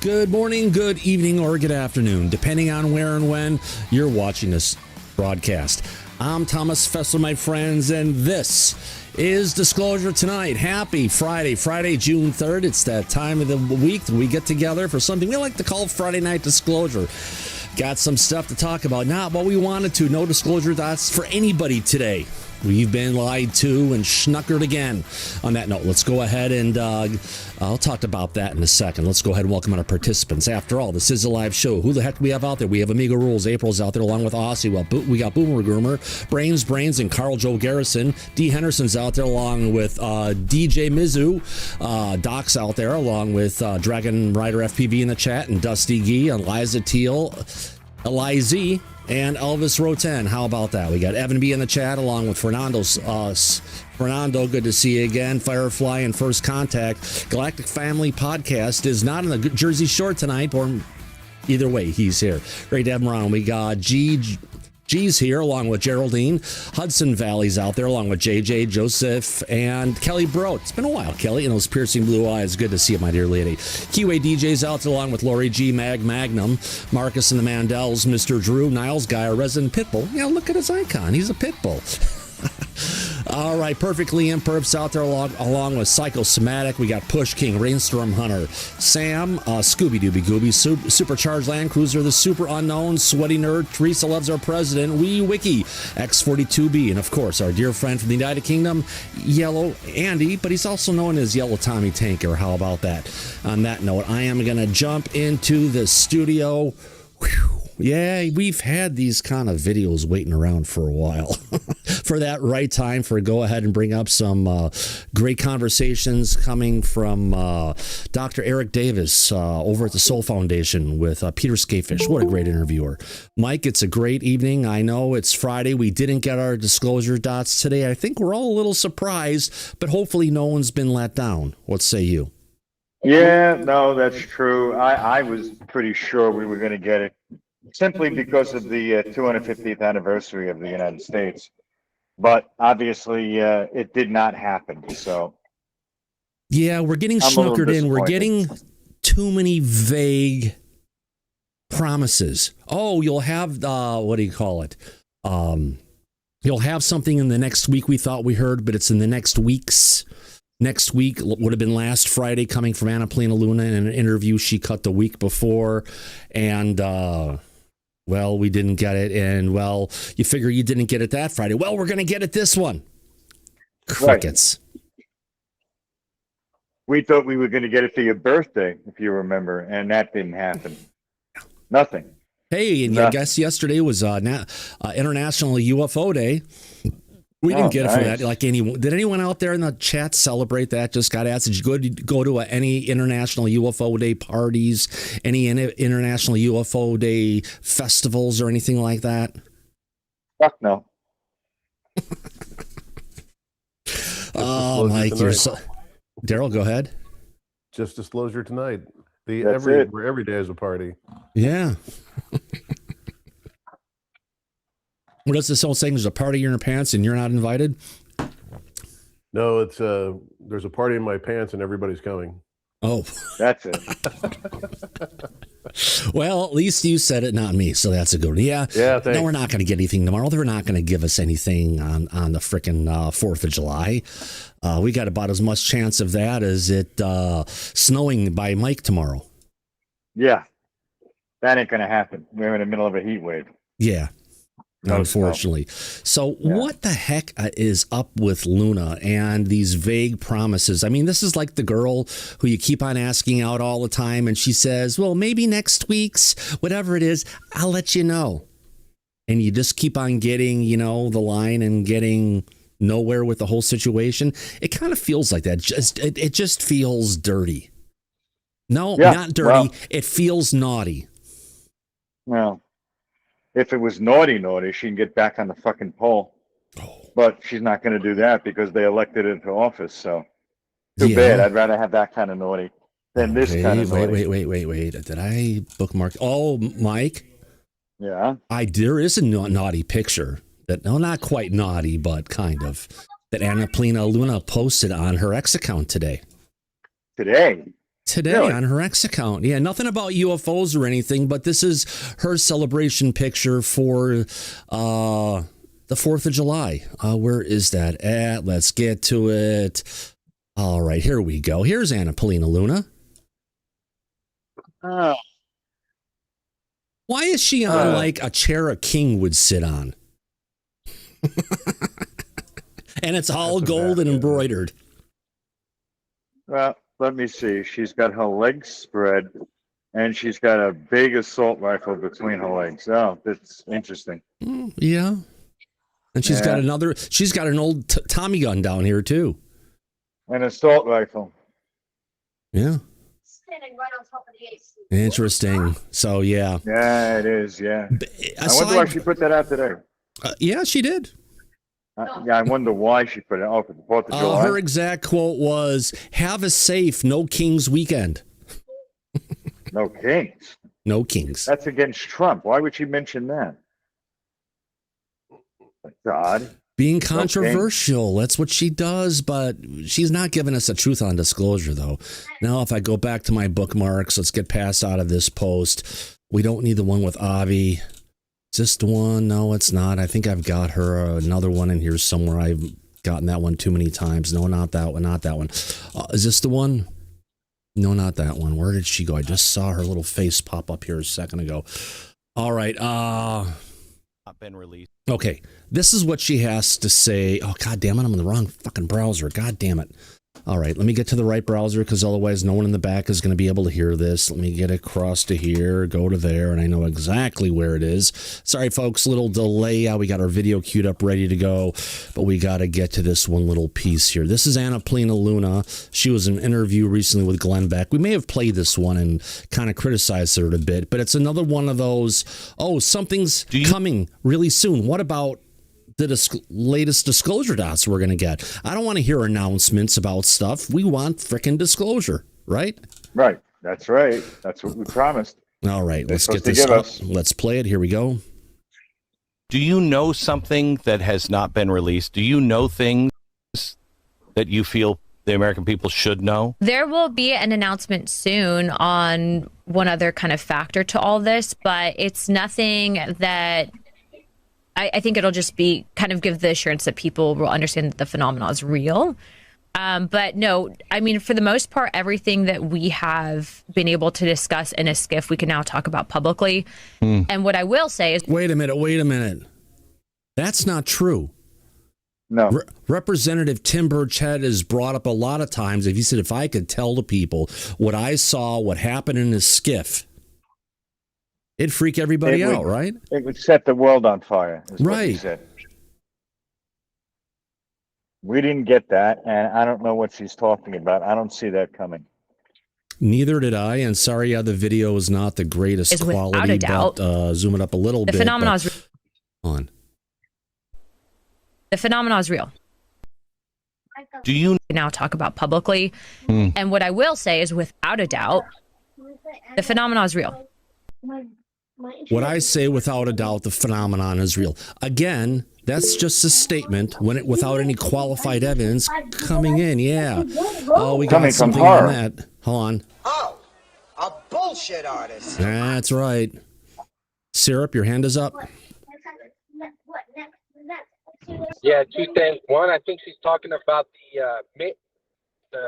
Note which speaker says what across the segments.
Speaker 1: Good morning, good evening, or good afternoon, depending on where and when you're watching this broadcast. I'm Thomas Fessler, my friends, and this is Disclosure Tonight. Happy Friday, June 3rd. It's that time of the week that we get together for something we like to call Friday Night Disclosure. Got some stuff to talk about. Not what we wanted to. No disclosure dots for anybody today. We've been lied to and schnookered again. On that note, let's go ahead and I'll talk about that in a second. Let's go ahead and welcome our participants. After all, this is a live show. Who the heck do we have out there? We have Amigo Rules. April's out there along with Aussie. Well, we got Boomer Groomer, Brains, and Carl Joe Garrison. D. Henderson's out there along with DJ Mizu. Doc's out there along with Dragon Rider FPV in the chat and Dusty Gee, Eliza Teal, Elizy, and Elvis Roten. How about that? We got Evan B in the chat along with Fernando, good to see you again. Firefly and First Contact. Galactic Family Podcast is not in the Jersey Shore tonight, or either way, he's here. Great to have him around. We got G's here along with Geraldine. Hudson Valley's out there along with JJ, Joseph, and Kelly Bro. It's been a while, Kelly, and those piercing blue eyes. Good to see you, my dear lady. Kiwi DJ's out there along with Lori G, Magnum, Marcus and the Mandels, Mr. Drew, Niles Guy, our resident Pitbull. Yeah, look at his icon. He's a Pitbull. All right, Perfectly Imperf's out there along with Psychosomatic. We got Push King, Rainstorm Hunter, Sam, Scooby Dooby Gooby, Supercharged Land Cruiser, the Super Unknown, Sweaty Nerd, Teresa Loves Our President, Wee Wiki, X42B, and of course, our dear friend from the United Kingdom, Yellow Andy, but he's also known as Yellow Tommy Tanker. How about that? On that note, I am going to jump into the studio. Whew. Yeah, we've had these kind of videos waiting around for a while. For that right time, for go ahead and bring up some great conversations coming from Dr. Eric Davis over at the Soul Foundation with Peter Skafish. What a great interviewer. Mike, it's a great evening. I know it's Friday. We didn't get our disclosure dots today. I think we're all a little surprised, but hopefully no one's been let down. What say you?
Speaker 2: Yeah, no, that's true. I was pretty sure we were going to get it, simply because of the 250th anniversary of the United States. But obviously, it did not happen. So,
Speaker 1: yeah, we're getting snookered in. We're getting too many vague promises. Oh, you'll have what do you call it? You'll have something in the next week. We thought we heard, but it's in the next weeks. Next week would have been last Friday, coming from Anna Polina Luna in an interview she cut the week before, and well, we didn't get it, and well, you figure you didn't get it that Friday. Well, we're going to get it this one. Crickets.
Speaker 2: Right. We thought we were going to get it for your birthday, if you remember, and that didn't happen. Nothing.
Speaker 1: Hey, and I guess yesterday was International UFO Day. We didn't get it for that. Did anyone out there in the chat celebrate that? Just got asked. Did you go to any International UFO Day parties, any International UFO Day festivals, or anything like that?
Speaker 2: Fuck no.
Speaker 1: Oh, Mike, you're so. Daryl, go ahead.
Speaker 3: Just disclosure tonight. Every day is a party.
Speaker 1: Yeah. What is this old saying? There's a party in your pants and you're not invited?
Speaker 3: No, it's there's a party in my pants and everybody's coming.
Speaker 1: Oh.
Speaker 2: That's it.
Speaker 1: Well, at least you said it, not me. So that's a good one. Yeah.
Speaker 3: Thanks.
Speaker 1: No, we're not going to get anything tomorrow. They're not going to give us anything on the frickin' 4th of July. We got about as much chance of that as it snowing by Mike tomorrow.
Speaker 2: Yeah. That ain't going to happen. We're in the middle of a heat wave.
Speaker 1: Yeah. Unfortunately. So what the heck is up with Luna and these vague promises? I mean, this is like the girl who you keep on asking out all the time, and she says, well, maybe next week's, whatever it is, I'll let you know. And you just keep on getting, the line and getting nowhere with the whole situation. It kind of feels like that. It just feels dirty. No, not dirty. Well, it feels naughty.
Speaker 2: Well. If it was naughty, she can get back on the fucking pole. Oh. But she's not going to do that because they elected her into office. So too bad. I'd rather have that kind of naughty than this kind of naughty.
Speaker 1: Wait. Did I bookmark? Oh, Mike.
Speaker 2: Yeah.
Speaker 1: There is a naughty picture that, no, not quite naughty, but kind of, that Anna Polina Luna posted on her X account today.
Speaker 2: Today?
Speaker 1: today
Speaker 2: Really?
Speaker 1: on her X account. Yeah, nothing about UFOs or anything, but this is her celebration picture for the 4th of July. Where is that at? Let's get to it. All right, here we go. Here's Anna Polina Luna.
Speaker 2: Oh.
Speaker 1: Why is she on like a chair a king would sit on? And it's all gold and embroidered.
Speaker 2: Well, let me see. She's got her legs spread, and she's got a big assault rifle between her legs. Oh, that's interesting.
Speaker 1: Yeah. And she's got another, she's got an old Tommy gun down here too.
Speaker 2: An assault rifle.
Speaker 1: Yeah.
Speaker 4: Standing right on top of the ace.
Speaker 1: Interesting. So, yeah.
Speaker 2: Yeah, it is. Yeah. I
Speaker 1: Aside,
Speaker 2: wonder why she put that out today.
Speaker 1: Yeah, she did.
Speaker 2: Yeah, I wonder why she put it out for the 4th of July.
Speaker 1: Her exact quote was, "Have a safe, no kings weekend."
Speaker 2: No kings.
Speaker 1: No kings.
Speaker 2: That's against Trump. Why would she mention that? That's odd.
Speaker 1: Being controversial. That's what she does, but she's not giving us the truth on disclosure, though. Now, if I go back to my bookmarks, let's get past out of this post. We don't need the one with Avi. Is this the one? No, it's not. I think I've got her another one in here somewhere. I've gotten that one too many times. No, not that one. Not that one. Is this the one? No, not that one. Where did she go? I just saw her little face pop up here a second ago. All right.
Speaker 5: Not been released.
Speaker 1: Okay. This is what she has to say. Oh, God damn it. I'm in the wrong fucking browser. God damn it. All right. Let me get to the right browser because otherwise no one in the back is going to be able to hear this. Let me get across to here, go to there, and I know exactly where it is. Sorry, folks. Little delay. We got our video queued up, ready to go, but we got to get to this one little piece here. This is Anna Polina Luna. She was in an interview recently with Glenn Beck. We may have played this one and kind of criticized her a bit, but it's another one of those, something's coming really soon. What about the latest disclosure dots we're going to get? I don't want to hear announcements about stuff. We want frickin' disclosure, right?
Speaker 2: Right. That's right. That's what we promised.
Speaker 1: All right.
Speaker 2: They're
Speaker 1: Let's get
Speaker 2: supposed
Speaker 1: this
Speaker 2: to give
Speaker 1: up.
Speaker 2: us.
Speaker 1: Let's play it. Here we go.
Speaker 5: Do you know something that has not been released? Do you know things that you feel the American people should know?
Speaker 6: There will be an announcement soon on one other kind of factor to all this, but it's nothing that I think it'll just be kind of give the assurance that people will understand that the phenomenon is real. But no, I mean, for the most part, everything that we have been able to discuss in a skiff, we can now talk about publicly. And what I will say is...
Speaker 1: Wait a minute. That's not true.
Speaker 2: No.
Speaker 1: Representative Tim Burchett has brought up a lot of times, if he said, if I could tell the people what I saw, what happened in his skiff, it'd freak everybody out, right?
Speaker 2: It would set the world on fire. Is what he
Speaker 1: Right.
Speaker 2: said. We didn't get that, and I don't know what she's talking about. I don't see that coming.
Speaker 1: Neither did I, and sorry, the video is not the greatest
Speaker 6: Is without
Speaker 1: quality,
Speaker 6: a doubt.
Speaker 1: but zoom it up a little
Speaker 6: The
Speaker 1: bit.
Speaker 6: phenomenon is
Speaker 1: On.
Speaker 6: The phenomenon is real.
Speaker 5: Do you
Speaker 6: Now talk about publicly. And what I will say is, without a doubt, the phenomenon is real.
Speaker 1: What I say without a doubt, the phenomenon is real. Again, that's just a statement without any qualified evidence coming in. Yeah. Oh, we got
Speaker 2: Coming from
Speaker 1: something on
Speaker 2: her.
Speaker 1: that. Hold on.
Speaker 7: Oh, a bullshit artist.
Speaker 1: That's right. Syrup, your hand is up.
Speaker 8: Yeah, two things. One, I think she's talking about the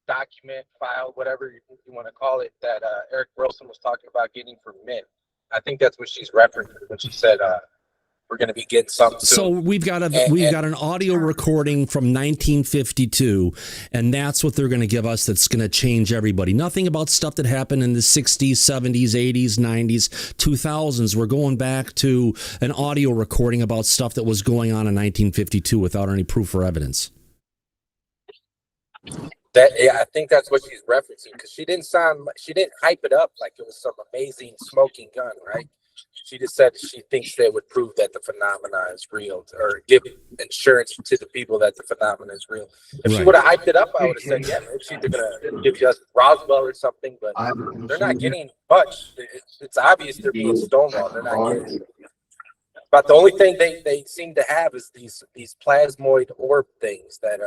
Speaker 8: document, file, whatever you want to call it, that Eric Wilson was talking about getting from Mint. I think that's what she's referencing when she said we're going to be getting something soon.
Speaker 1: So we've got an audio recording from 1952, and that's what they're going to give us. That's going to change everybody. Nothing about stuff that happened in the 60s, 70s, 80s, 90s, 2000s. We're going back to an audio recording about stuff that was going on in 1952 without any proof or evidence.
Speaker 8: I think that's what she's referencing, because she didn't hype it up like it was some amazing smoking gun, right? She just said she thinks they would prove that the phenomenon is real, or give insurance to the people that the phenomenon is real. If she would have hyped it up, I would have said, yeah, maybe she's gonna give us Roswell or something, but they're not getting much. It's obvious they're being stonewalled. They're not getting. But the only thing they seem to have is these plasmoid orb things that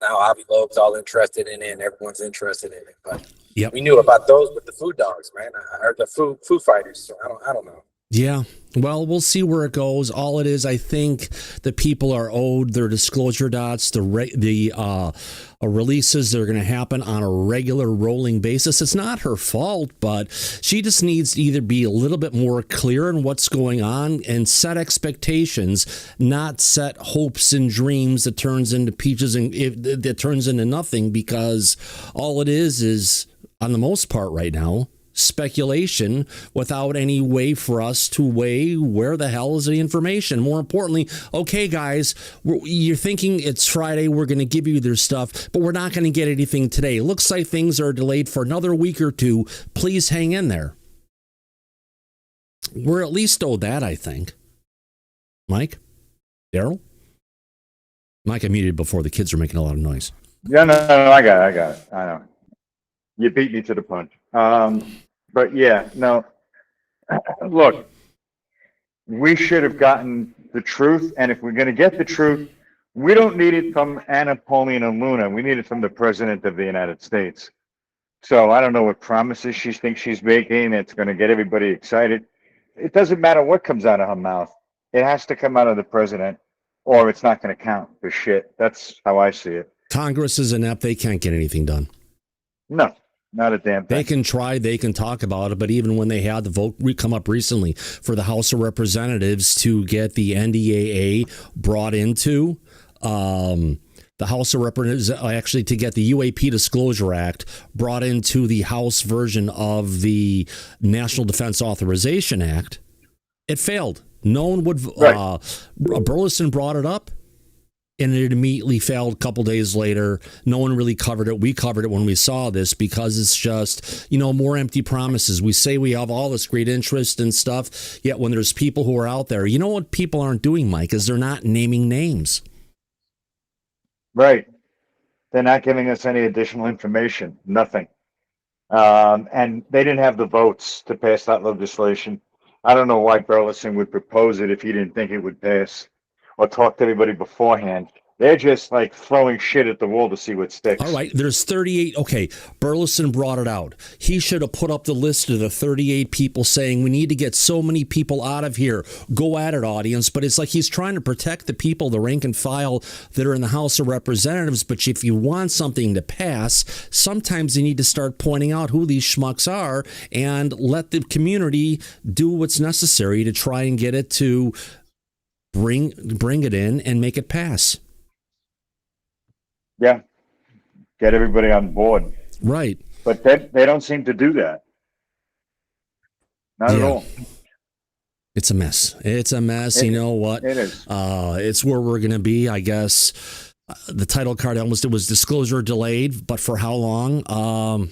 Speaker 8: now Avi Loeb's all interested in it and everyone's interested in it. But
Speaker 1: Yep.
Speaker 8: we knew about those with the food dogs, man, or the food fighters. So I don't know.
Speaker 1: Yeah. Well, we'll see where it goes. All it is, I think the people are owed their disclosure dots. The releases are going to happen on a regular rolling basis. It's not her fault, but she just needs to either be a little bit more clear in what's going on and set expectations, not set hopes and dreams that turns into peaches and that turns into nothing, because all it is on the most part right now, speculation without any way for us to weigh where the hell is the information. More importantly, okay, guys, you're thinking it's Friday, we're going to give you their stuff, but we're not going to get anything today. Looks like things are delayed for another week or two. Please hang in there. We're at least owed that, I think. Mike? Daryl? Mike, I muted before. The kids are making a lot of noise.
Speaker 2: Yeah, no, I got it. I know. You beat me to the punch. But yeah, no, look, we should have gotten the truth. And if we're going to get the truth, we don't need it from Anna, Pauline, and Luna. We need it from the President of the United States. So I don't know what promises she thinks she's making. It's going to get everybody excited. It doesn't matter what comes out of her mouth. It has to come out of the president, or it's not going to count for shit. That's how I see it.
Speaker 1: Congress is inept. They can't get anything done.
Speaker 2: No. Not a damn thing.
Speaker 1: They can try, they can talk about it, but even when they had the vote come up recently for the House of Representatives to get the NDAA brought into the House of Representatives, actually to get the UAP Disclosure Act brought into the House version of the National Defense Authorization Act, it failed. No one would. Right. Burleson brought it up, and it immediately failed a couple days later. No one really covered it. We covered it when we saw this because it's just, more empty promises. We say we have all this great interest and stuff, yet when there's people who are out there, you know what people aren't doing, Mike, is they're not naming names.
Speaker 2: Right. They're not giving us any additional information. Nothing. And they didn't have the votes to pass that legislation. I don't know why Burleson would propose it if he didn't think it would pass, or talk to everybody beforehand. They're just like throwing shit at the wall to see what sticks.
Speaker 1: All right, there's 38. Okay, Burleson brought it out. He should have put up the list of the 38 people saying we need to get so many people out of here. Go at it, audience. But it's like he's trying to protect the people, the rank and file that are in the House of Representatives. But if you want something to pass, sometimes you need to start pointing out who these schmucks are and let the community do what's necessary to try and get it to bring it in and make it pass.
Speaker 2: Yeah, get everybody on board.
Speaker 1: Right.
Speaker 2: But they don't seem to do that. Not at all.
Speaker 1: It's a mess. It's a mess. You know what?
Speaker 2: It is.
Speaker 1: It's where we're going to be, I guess. The title card almost, it was disclosure delayed, but for how long?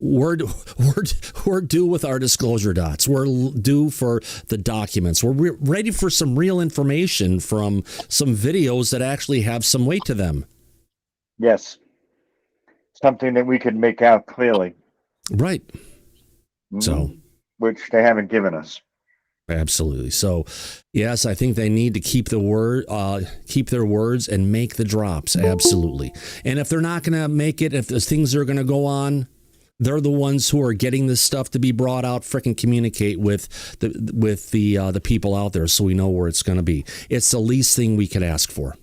Speaker 1: We're due with our disclosure dots. We're due for the documents. We're ready for some real information from some videos that actually have some weight to them.
Speaker 2: Yes. Something that we could make out clearly.
Speaker 1: Right.
Speaker 2: Mm-hmm.
Speaker 1: So,
Speaker 2: which they haven't given us.
Speaker 1: Absolutely. So, yes, I think they need to keep their words and make the drops. Absolutely. And if they're not going to make it, if the things are going to go on, they're the ones who are getting this stuff to be brought out. Frickin' communicate with the people out there so we know where it's going to be. It's the least thing we could ask for.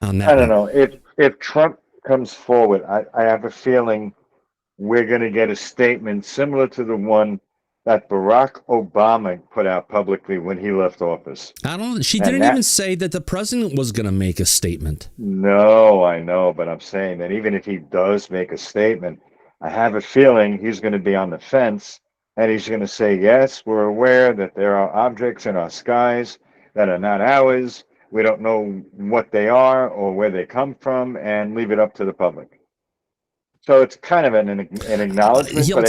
Speaker 2: I don't know. If Trump comes forward, I have a feeling we're going to get a statement similar to the one that Barack Obama put out publicly when he left office.
Speaker 1: She didn't even say that the president was going to make a statement.
Speaker 2: No, I know, but I'm saying that even if he does make a statement, I have a feeling he's going to be on the fence and he's going to say, yes, we're aware that there are objects in our skies that are not ours. We don't know what they are or where they come from, and leave it up to the public. So it's kind of an acknowledgement,
Speaker 1: he'll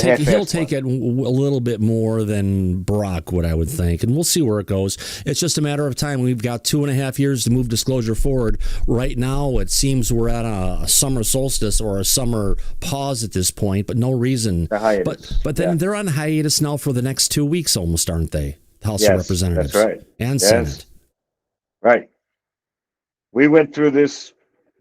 Speaker 1: take it a little bit more than Barack would, I would think, and we'll see where it goes. It's just a matter of time. We've got 2.5 years to move disclosure forward. Right now, it seems we're at a summer solstice or a summer pause at this point, but no reason. But then they're on hiatus now for the next 2 weeks, almost, aren't they? The House of Representatives,
Speaker 2: that's right,
Speaker 1: and Senate.
Speaker 2: Right. We went through this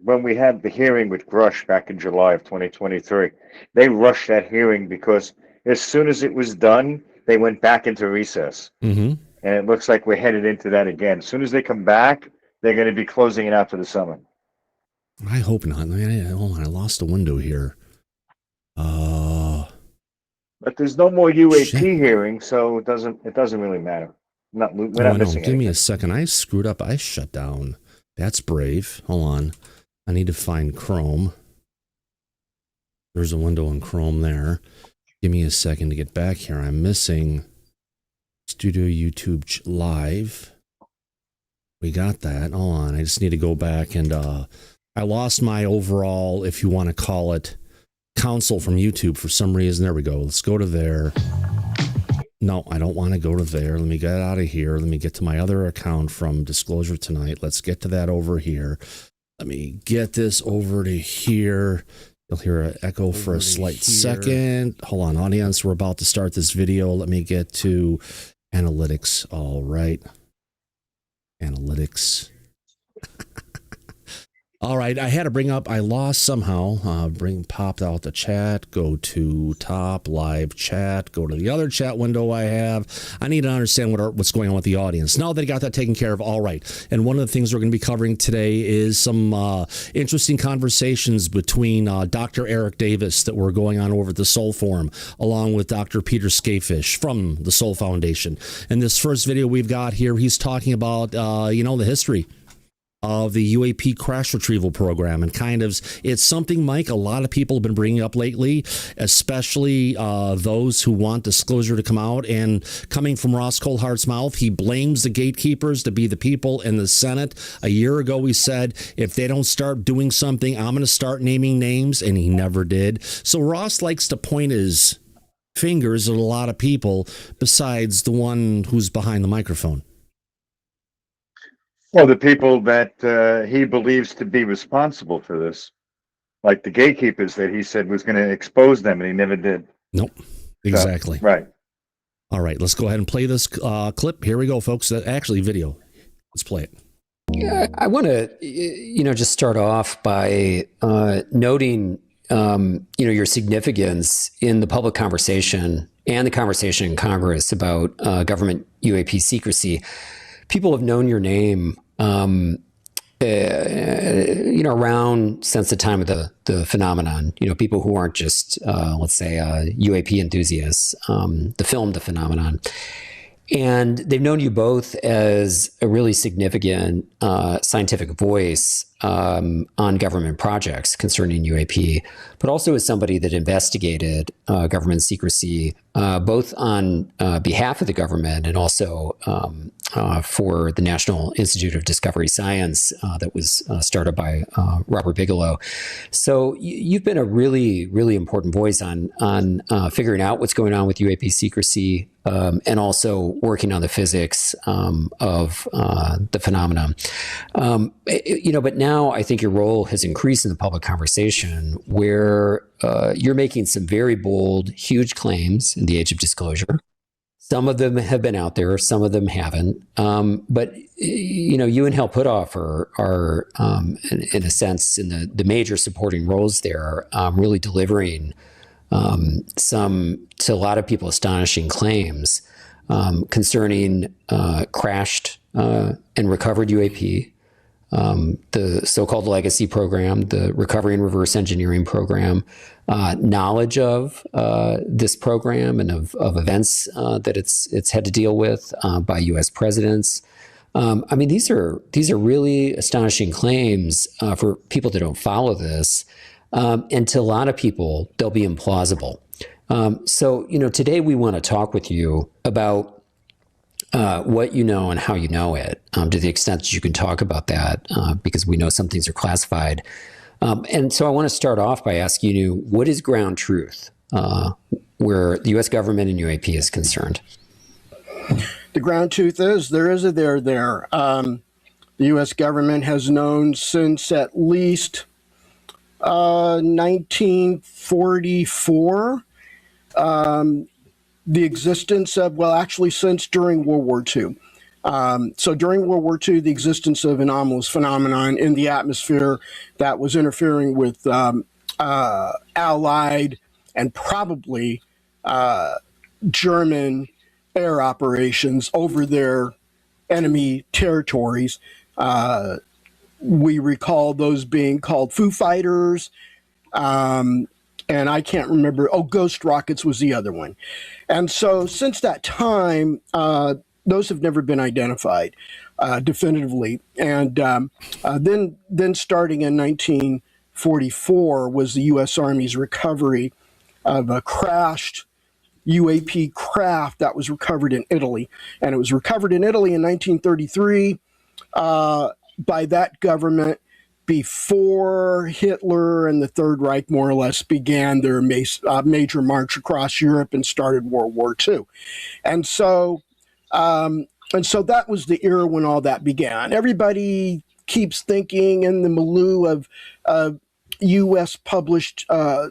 Speaker 2: when we had the hearing with Grush back in July of 2023. They rushed that hearing because as soon as it was done, they went back into recess.
Speaker 1: Mm-hmm.
Speaker 2: And it looks like we're headed into that again. As soon as they come back, they're going to be closing it out for the summer.
Speaker 1: I hope not. Hold on, I lost a window here.
Speaker 2: But there's no more UAP
Speaker 1: Shit.
Speaker 2: hearing, so it doesn't really matter. We're not
Speaker 1: I know.
Speaker 2: missing
Speaker 1: Give me
Speaker 2: anything.
Speaker 1: a second. I screwed up. I shut down. That's brave. Hold on. I need to find Chrome. There's a window in Chrome there. Give me a second to get back here. I'm missing Studio YouTube Live. We got that. Hold on. I just need to go back and I lost my overall, if you want to call it, console from YouTube for some reason. There we go. Let's go to there. No, I don't want to go to there. Let me get out of here. Let me get to my other account from Disclosure Tonight. Let's get to that over here. Let me get this over to here. You'll hear an echo for a slight second. Hold on, audience. We're about to start this video. Let me get to analytics. All right. Analytics. All right, I had to bring up, I lost somehow, popped out the chat, go to top, live chat, go to the other chat window I have. I need to understand what's going on with the audience. Now that I got that taken care of, all right. And one of the things we're going to be covering today is some interesting conversations between Dr. Eric Davis that were going on over at the Soul Forum, along with Dr. Peter Skafish from the Soul Foundation. In this first video we've got here, he's talking about, the history of the UAP crash retrieval program, and kind of, it's something, Mike, a lot of people have been bringing up lately, especially those who want disclosure to come out. And coming from Ross Coldhart's mouth, he blames the gatekeepers to be the people in the Senate. A year ago, he said, if they don't start doing something, I'm going to start naming names, and he never did. So Ross likes to point his fingers at a lot of people besides the one who's behind the microphone.
Speaker 2: Well, the people that he believes to be responsible for this, like the gatekeepers that he said was going to expose them, and he never did.
Speaker 1: Nope. Exactly.
Speaker 2: So, right.
Speaker 1: All right, let's go ahead and play this clip. Here we go, folks. Actually, video. Let's play it.
Speaker 9: Yeah, I want to, just start off by noting, your significance in the public conversation and the conversation in Congress about government UAP secrecy. People have known your name, around since the time of the phenomenon. People who aren't just, let's say, UAP enthusiasts, the film The Phenomenon. And they've known you both as a really significant scientific voice on government projects concerning UAP, but also as somebody that investigated government secrecy, both on behalf of the government and also for the National Institute of Discovery Science that was started by Robert Bigelow. So you've been a really, really important voice on figuring out what's going on with UAP secrecy, and also working on the physics of the phenomenon. But now I think your role has increased in the public conversation, where you're making some very bold, huge claims in the age of disclosure. Some of them have been out there, some of them haven't. But you and Hal Puthoff are in a sense, in the major supporting roles there, really delivering some, to a lot of people, astonishing claims concerning crashed and recovered UAP, the so-called legacy program, the recovery and reverse engineering program, knowledge of this program and of events that it's had to deal with by U.S. presidents. These are really astonishing claims for people that don't follow this. And to a lot of people, they'll be implausible. So today we want to talk with you about what you know and how you know it, to the extent that you can talk about that, because we know some things are classified. And so I want to start off by asking you, what is ground truth where the U.S. government and UAP is concerned?
Speaker 10: The ground truth is there is a there there. The U.S. government has known since at least 1944 the existence of, well, actually since during World War II. So during World War II, the existence of anomalous phenomenon in the atmosphere that was interfering with Allied and probably German air operations over their enemy territories. We recall those being called Foo Fighters, and I can't remember. Oh, Ghost Rockets was the other one. And so since that time, those have never been identified definitively. And then starting in 1944 was the U.S. Army's recovery of a crashed UAP craft that was recovered in Italy. And it was recovered in Italy in 1933 by that government before Hitler and the Third Reich more or less began their major march across Europe and started World War II. And so that was the era when all that began. Everybody keeps thinking in the milieu of U.S. published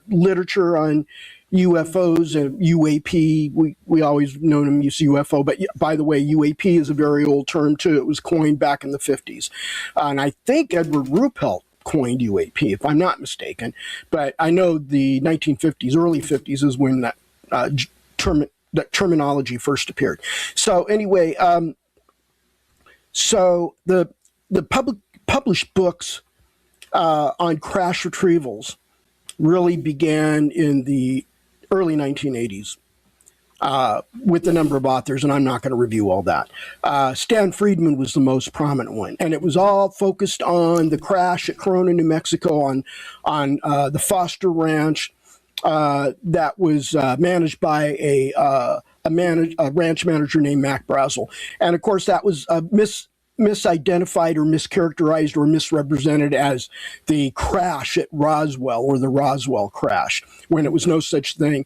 Speaker 10: literature on UFOs and UAP. We always known them as UFO, but by the way, UAP is a very old term too. It was coined back in the 50s. And I think Edward Ruppelt coined UAP, if I'm not mistaken. But I know the 1950s, early 50s is when that terminology first appeared. So anyway, so the published books on crash retrievals really began in the early 1980s with a number of authors, and I'm not going to review all that. Stan Friedman was the most prominent one, and it was all focused on the crash at Corona, New Mexico, on the Foster Ranch that was managed by a ranch manager named Mac Brazel. And of course, that was misidentified or mischaracterized or misrepresented as the crash at Roswell or the Roswell crash, when it was no such thing.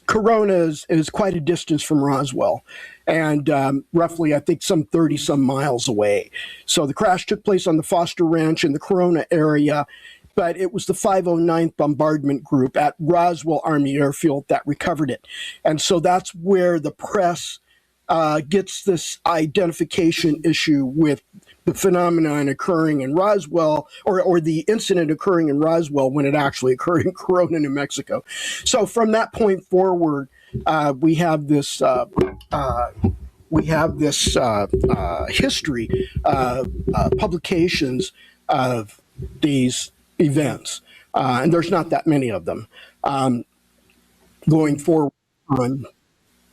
Speaker 10: Corona is quite a distance from Roswell, and roughly, I think, some 30-some miles away. So the crash took place on the Foster Ranch in the Corona area, but it was the 509th Bombardment Group at Roswell Army Airfield that recovered it. And so that's where the press gets this identification issue with the phenomenon occurring in Roswell, or the incident occurring in Roswell when it actually occurred in Corona, New Mexico. So from that point forward, we have this history of publications of these events, and there's not that many of them going forward on.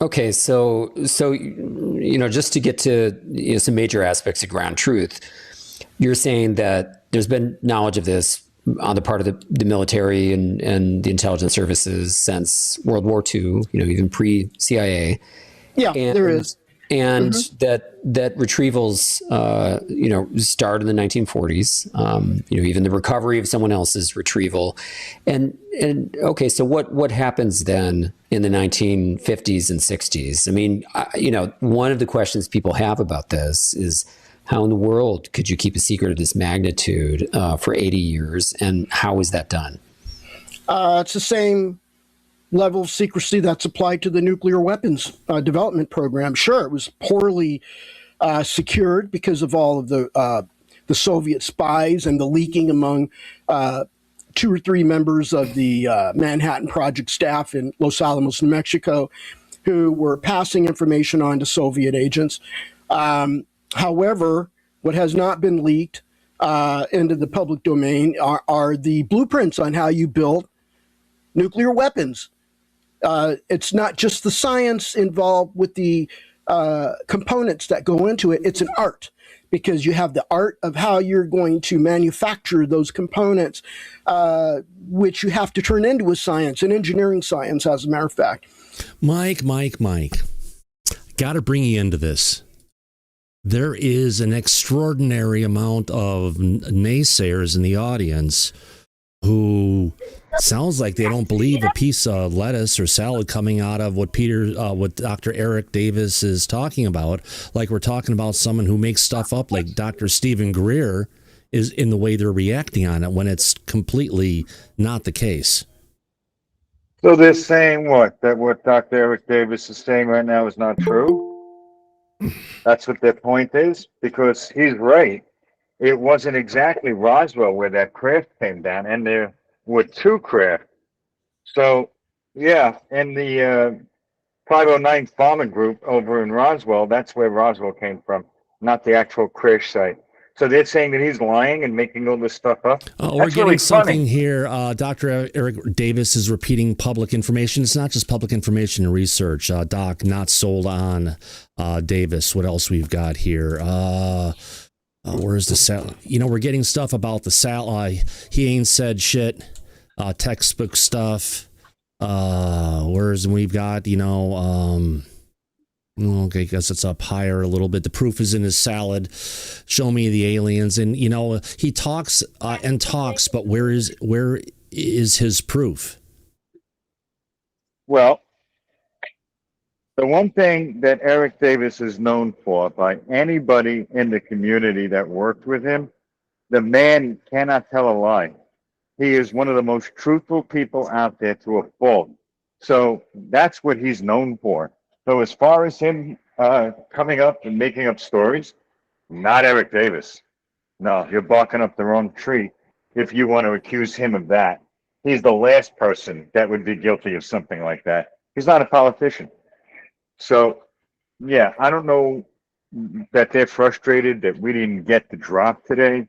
Speaker 9: Okay, so just to get to some major aspects of ground truth, you're saying that there's been knowledge of this on the part of the military and the intelligence services since World War II, even pre-CIA.
Speaker 10: Yeah, there is.
Speaker 9: And that retrievals, started in the 1940s. Even the recovery of someone else's retrieval, and okay, so what happens then in the 1950s and 60s? I mean, one of the questions people have about this is how in the world could you keep a secret of this magnitude for 80 years, and how is that done?
Speaker 10: It's the same level of secrecy that's applied to the nuclear weapons development program. Sure, it was poorly secured because of all of the Soviet spies and the leaking among 2 or 3 members of the Manhattan Project staff in Los Alamos, New Mexico, who were passing information on to Soviet agents. However, what has not been leaked into the public domain are the blueprints on how you build nuclear weapons. It's not just the science involved with the components that go into it. It's an art, because you have the art of how you're going to manufacture those components, which you have to turn into a science, an engineering science, as a matter of fact.
Speaker 1: Mike, got to bring you into this. There is an extraordinary amount of naysayers in the audience who sounds like they don't believe a piece of lettuce or salad coming out of what Dr. Eric Davis is talking about. Like, we're talking about someone who makes stuff up, like Dr. Stephen Greer is, in the way they're reacting on it, when it's completely not the case.
Speaker 2: So they're saying what? That what Dr. Eric Davis is saying right now is not true? That's what their point is, because he's right. It wasn't exactly Roswell where that craft came down, and there were two craft. So, yeah, and the 509 Farmer Group over in Roswell, that's where Roswell came from, not the actual crash site. So they're saying that he's lying and making all this stuff up.
Speaker 1: We're getting
Speaker 2: really
Speaker 1: something
Speaker 2: funny.
Speaker 1: here. Dr. Eric Davis is repeating public information. It's not just public information and research. Doc, not sold on Davis. What else we've got here? Where's the satellite? We're getting stuff about the satellite. He ain't said shit. Textbook stuff. We've got, okay, I guess it's up higher a little bit. The proof is in his salad. Show me the aliens. And, he talks and talks, but where is his proof?
Speaker 2: Well, the one thing that Eric Davis is known for by anybody in the community that worked with him, the man cannot tell a lie. He is one of the most truthful people out there to a fault. So that's what he's known for. So as far as him coming up and making up stories, not Eric Davis. No, you're barking up the wrong tree if you want to accuse him of that. He's the last person that would be guilty of something like that. He's not a politician. So, yeah, I don't know that they're frustrated that we didn't get the drop today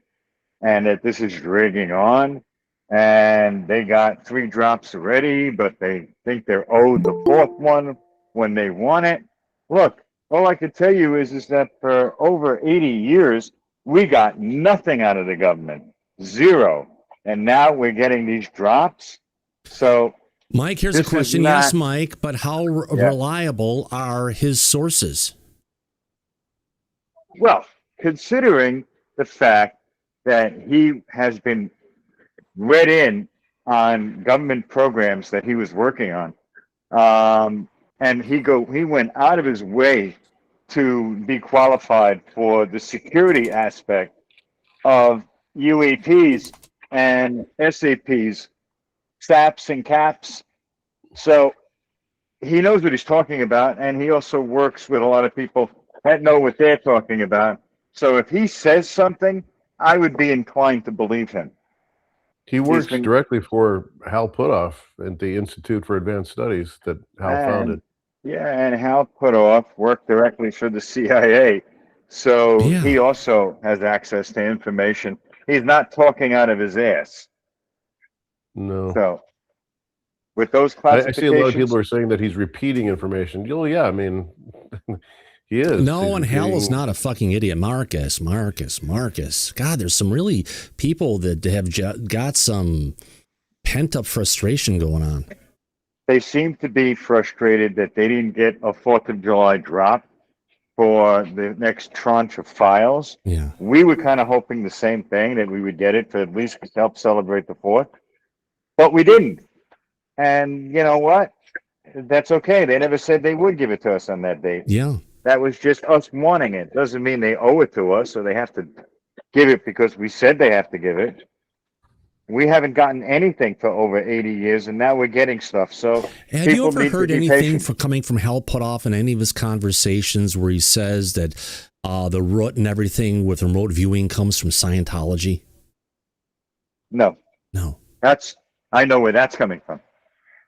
Speaker 2: and that this is dragging on. And they got 3 drops already, but they think they're owed the 4th one when they want it. Look, all I can tell you is that for over 80 years, we got nothing out of the government. 0. And now we're getting these drops. So,
Speaker 1: Mike, here's a question. Yes, Mike, but how reliable are his sources?
Speaker 2: Well, considering the fact that he has been read in on government programs that he was working on, and he went out of his way to be qualified for the security aspect of UAPs and SAPs, SAPs and CAPs. So he knows what he's talking about, and he also works with a lot of people that know what they're talking about. So if he says something, I would be inclined to believe him.
Speaker 3: He works directly for Hal Puthoff at the Institute for Advanced Studies that Hal founded.
Speaker 2: Yeah, and Hal Puthoff worked directly for the CIA. So he also has access to information. He's not talking out of his ass.
Speaker 3: No.
Speaker 2: So with those classifications,
Speaker 3: I see a lot of people are saying that he's repeating information. Oh, yeah, I mean, he is.
Speaker 1: No, and Hal is not a fucking idiot. Marcus. God, there's some really people that have got some pent-up frustration going on.
Speaker 2: They seem to be frustrated that they didn't get a 4th of July drop for the next tranche of files.
Speaker 1: Yeah.
Speaker 2: We were kind of hoping the same thing, that we would get it to at least help celebrate the 4th. But we didn't. And you know what? That's okay. They never said they would give it to us on that date.
Speaker 1: Yeah.
Speaker 2: That was just us wanting it. Doesn't mean they owe it to us, or they have to give it because we said they have to give it. We haven't gotten anything for over 80 years, and now we're getting stuff. So
Speaker 1: have you ever heard anything coming from Hal Puthoff in any of his conversations where he says that the root and everything with remote viewing comes from Scientology?
Speaker 2: No. I know where that's coming from.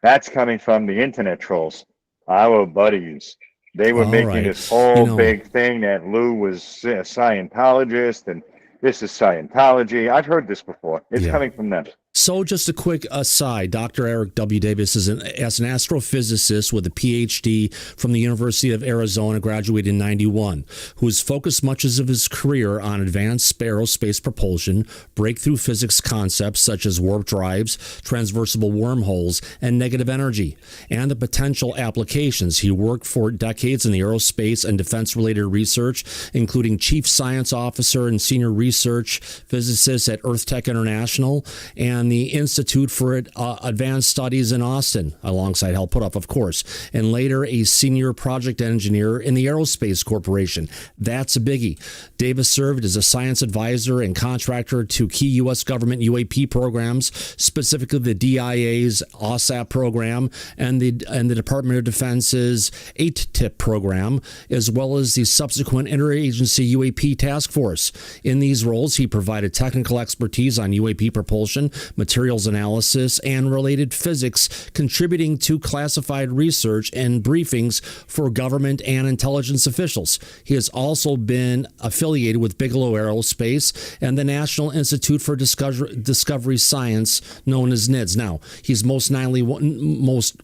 Speaker 2: That's coming from the internet trolls, our buddies. They were making this whole big thing that Lou was a Scientologist and this is Scientology. I've heard this before. It's coming from them.
Speaker 1: So just a quick aside, Dr. Eric W. Davis is an astrophysicist with a PhD from the University of Arizona, graduated in 91, who has focused much of his career on advanced aerospace propulsion, breakthrough physics concepts such as warp drives, transversible wormholes, and negative energy, and the potential applications. He worked for decades in the aerospace and defense-related research, including chief science officer and senior research physicist at Earth Tech International, and run the Institute for Advanced Studies in Austin, alongside Hal Puthoff, of course, and later a senior project engineer in the Aerospace Corporation. That's a biggie. Davis served as a science advisor and contractor to key U.S. government UAP programs, specifically the DIA's OSAP program and the Department of Defense's ATIP program, as well as the subsequent interagency UAP task force. In these roles, he provided technical expertise on UAP propulsion, materials analysis, and related physics, contributing to classified research and briefings for government and intelligence officials. He has also been affiliated with Bigelow Aerospace and the National Institute for Discovery Science, known as NIDS. Now, he's most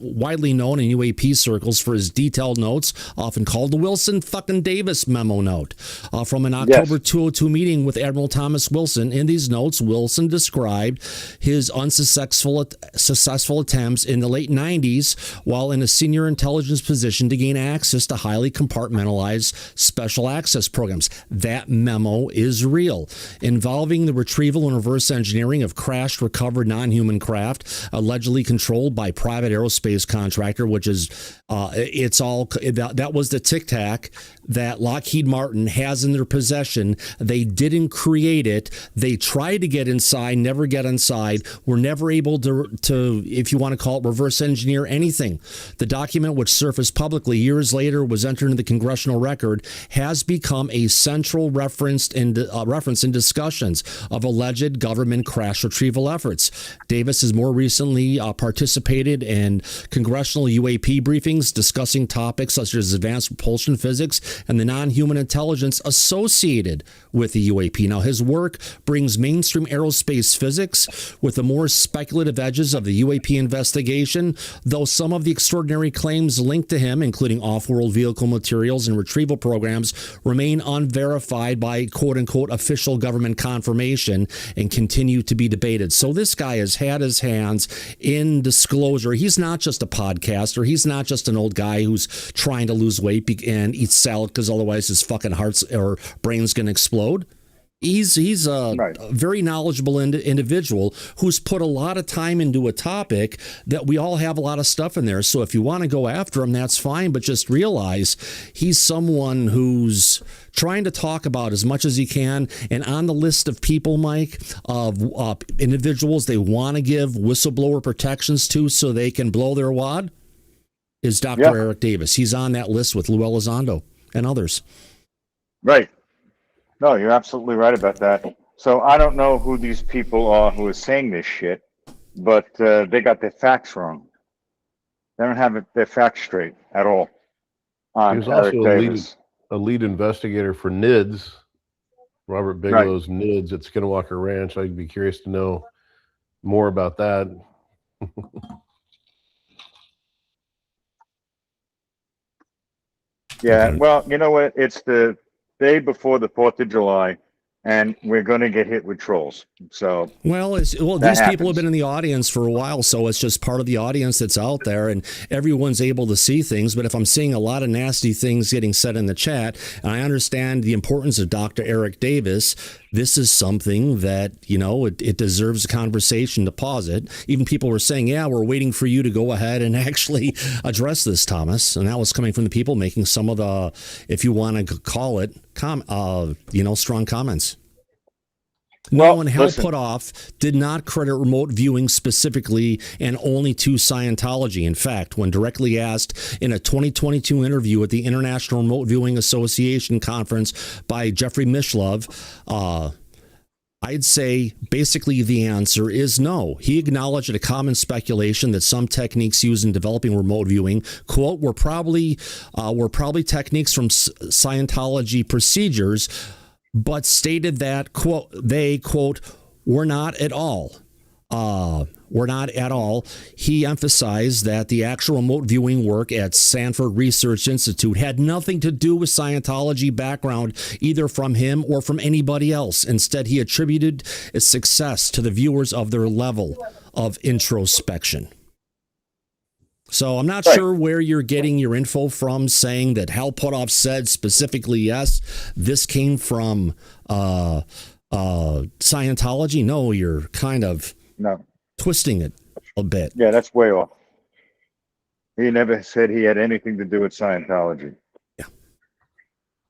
Speaker 1: widely known in UAP circles for his detailed notes, often called the Wilson fucking Davis memo note, from an October 2002 meeting with Admiral Thomas Wilson. In these notes, Wilson described his unsuccessful attempts in the late 90s while in a senior intelligence position to gain access to highly compartmentalized special access programs. That memo is real, involving the retrieval and reverse engineering of crashed, recovered non-human craft allegedly controlled by private aerospace contractor, which is that was the Tic Tac that Lockheed Martin has in their possession. They didn't create it. They tried to get inside, never get inside. Were never able to, if you want to call it, reverse engineer anything. The document, which surfaced publicly years later, was entered into the congressional record, has become a central reference in discussions of alleged government crash retrieval efforts. Davis has more recently participated in congressional UAP briefings discussing topics such as advanced propulsion physics and the non-human intelligence associated with the UAP. Now, his work brings mainstream aerospace physics with the more speculative edges of the UAP investigation, though some of the extraordinary claims linked to him, including off-world vehicle materials and retrieval programs, remain unverified by quote-unquote official government confirmation and continue to be debated. So this guy has had his hands in disclosure. He's not just a podcaster. He's not just an old guy who's trying to lose weight and eat salad because otherwise his fucking heart's or brain's going to explode. He's a very knowledgeable individual who's put a lot of time into a topic that we all have a lot of stuff in there. So if you want to go after him, that's fine. But just realize he's someone who's trying to talk about as much as he can. And on the list of people, Mike, of individuals they want to give whistleblower protections to so they can blow their wad is Dr. Eric Davis. He's on that list with Lou Elizondo and others.
Speaker 2: Right. No, you're absolutely right about that. So I don't know who these people are who are saying this shit, but they got their facts wrong. They don't have their facts straight at all.
Speaker 3: He was also a lead investigator for NIDS, Robert Bigelow's NIDS at Skinwalker Ranch. I'd be curious to know more about that.
Speaker 2: Yeah, well, you know what? It's the day before the 4th of July, and we're going to get hit with trolls. So
Speaker 1: these people have been in the audience for a while, so it's just part of the audience that's out there, and everyone's able to see things. But if I'm seeing a lot of nasty things getting said in the chat, and I understand the importance of Dr. Eric Davis, this is something that, it deserves a conversation to pause it. Even people were saying, we're waiting for you to go ahead and actually address this, Thomas. And that was coming from the people making some of the, if you want to call it, strong comments. No one Hal Puthoff did not credit remote viewing specifically and only to Scientology. In fact, when directly asked in a 2022 interview at the International Remote Viewing Association conference by Jeffrey Mishlove, I'd say basically the answer is no. He acknowledged a common speculation that some techniques used in developing remote viewing, quote, were probably techniques from Scientology procedures, but stated that, quote, they, quote, were not at all. He emphasized that the actual remote viewing work at Sanford Research Institute had nothing to do with Scientology background, either from him or from anybody else. Instead, he attributed its success to the viewers of their level of introspection. So I'm not sure where you're getting your info from, saying that Hal Puthoff said specifically, yes, this came from Scientology. No, you're kind of twisting it a bit.
Speaker 2: Yeah, that's way off. He never said he had anything to do with Scientology.
Speaker 1: Yeah.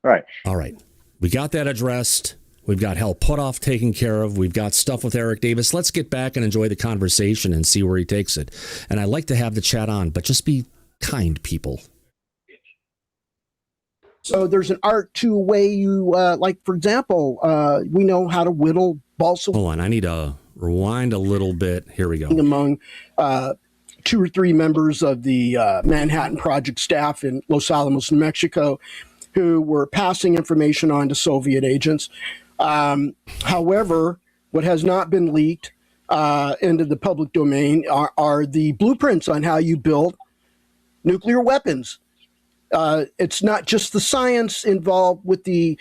Speaker 2: Right.
Speaker 1: All right. We got that addressed. We've got Hell Put Off taken care of. We've got stuff with Eric Davis. Let's get back and enjoy the conversation and see where he takes it. And I like to have the chat on, but just be kind, people.
Speaker 10: So there's an art to a way you, like, for example, we know how to whittle balsa.
Speaker 1: Hold on. I need to rewind a little bit. Here we go.
Speaker 10: Among 2 or 3 members of the Manhattan Project staff in Los Alamos, New Mexico, who were passing information on to Soviet agents. However, what has not been leaked into the public domain are the blueprints on how you build nuclear weapons. It's not just the science involved with the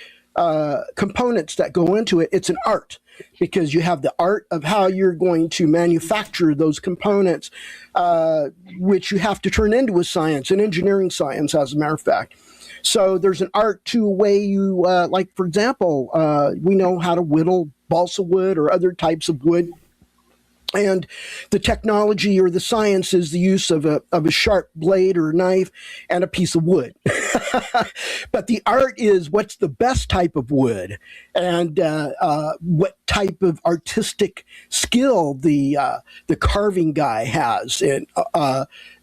Speaker 10: components that go into it. It's an art, because you have the art of how you're going to manufacture those components, which you have to turn into a science, an engineering science, as a matter of fact. So there's an art to a way you, like, for example, we know how to whittle balsa wood or other types of wood. And the technology or the science is the use of a sharp blade or knife and a piece of wood. But the art is what's the best type of wood, and what type of artistic skill the carving guy has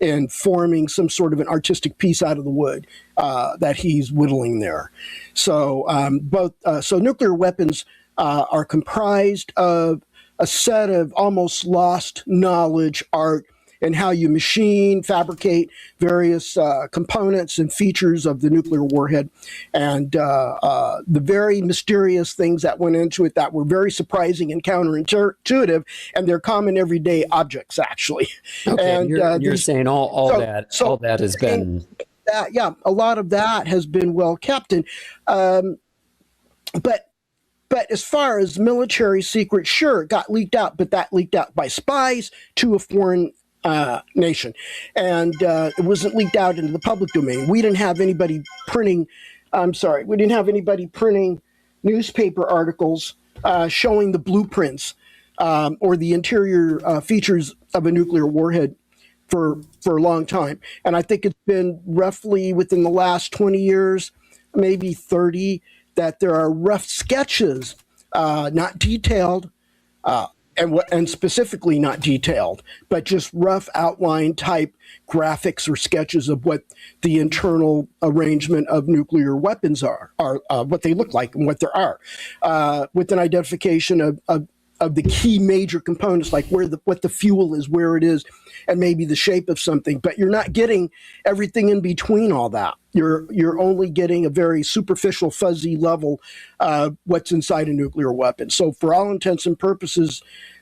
Speaker 10: in forming some sort of an artistic piece out of the wood that he's whittling there. So so nuclear weapons are comprised of a set of almost lost knowledge, art, and how you machine, fabricate various components and features of the nuclear warhead, and the very mysterious things that went into it that were very surprising and counterintuitive, and they're common everyday objects, actually.
Speaker 9: Okay,
Speaker 10: and
Speaker 9: you're saying all that has been...
Speaker 10: yeah, a lot of that has been well kept. And But as far as military secrets, sure, it got leaked out, but that leaked out by spies to a foreign nation. And it wasn't leaked out into the public domain. We didn't have anybody printing newspaper articles showing the blueprints or the interior features of a nuclear warhead for a long time. And I think it's been roughly within the last 20 years, maybe 30, that there are rough sketches, not detailed, and specifically not detailed, but just rough outline type graphics or sketches of what the internal arrangement of nuclear weapons are what they look like and what there are, with an identification of the key major components, like what the fuel is, where it is, and maybe the shape of something. But you're not getting everything in between all that. You're only getting a very superficial, fuzzy level of what's inside a nuclear weapon. So for all intents and purposes,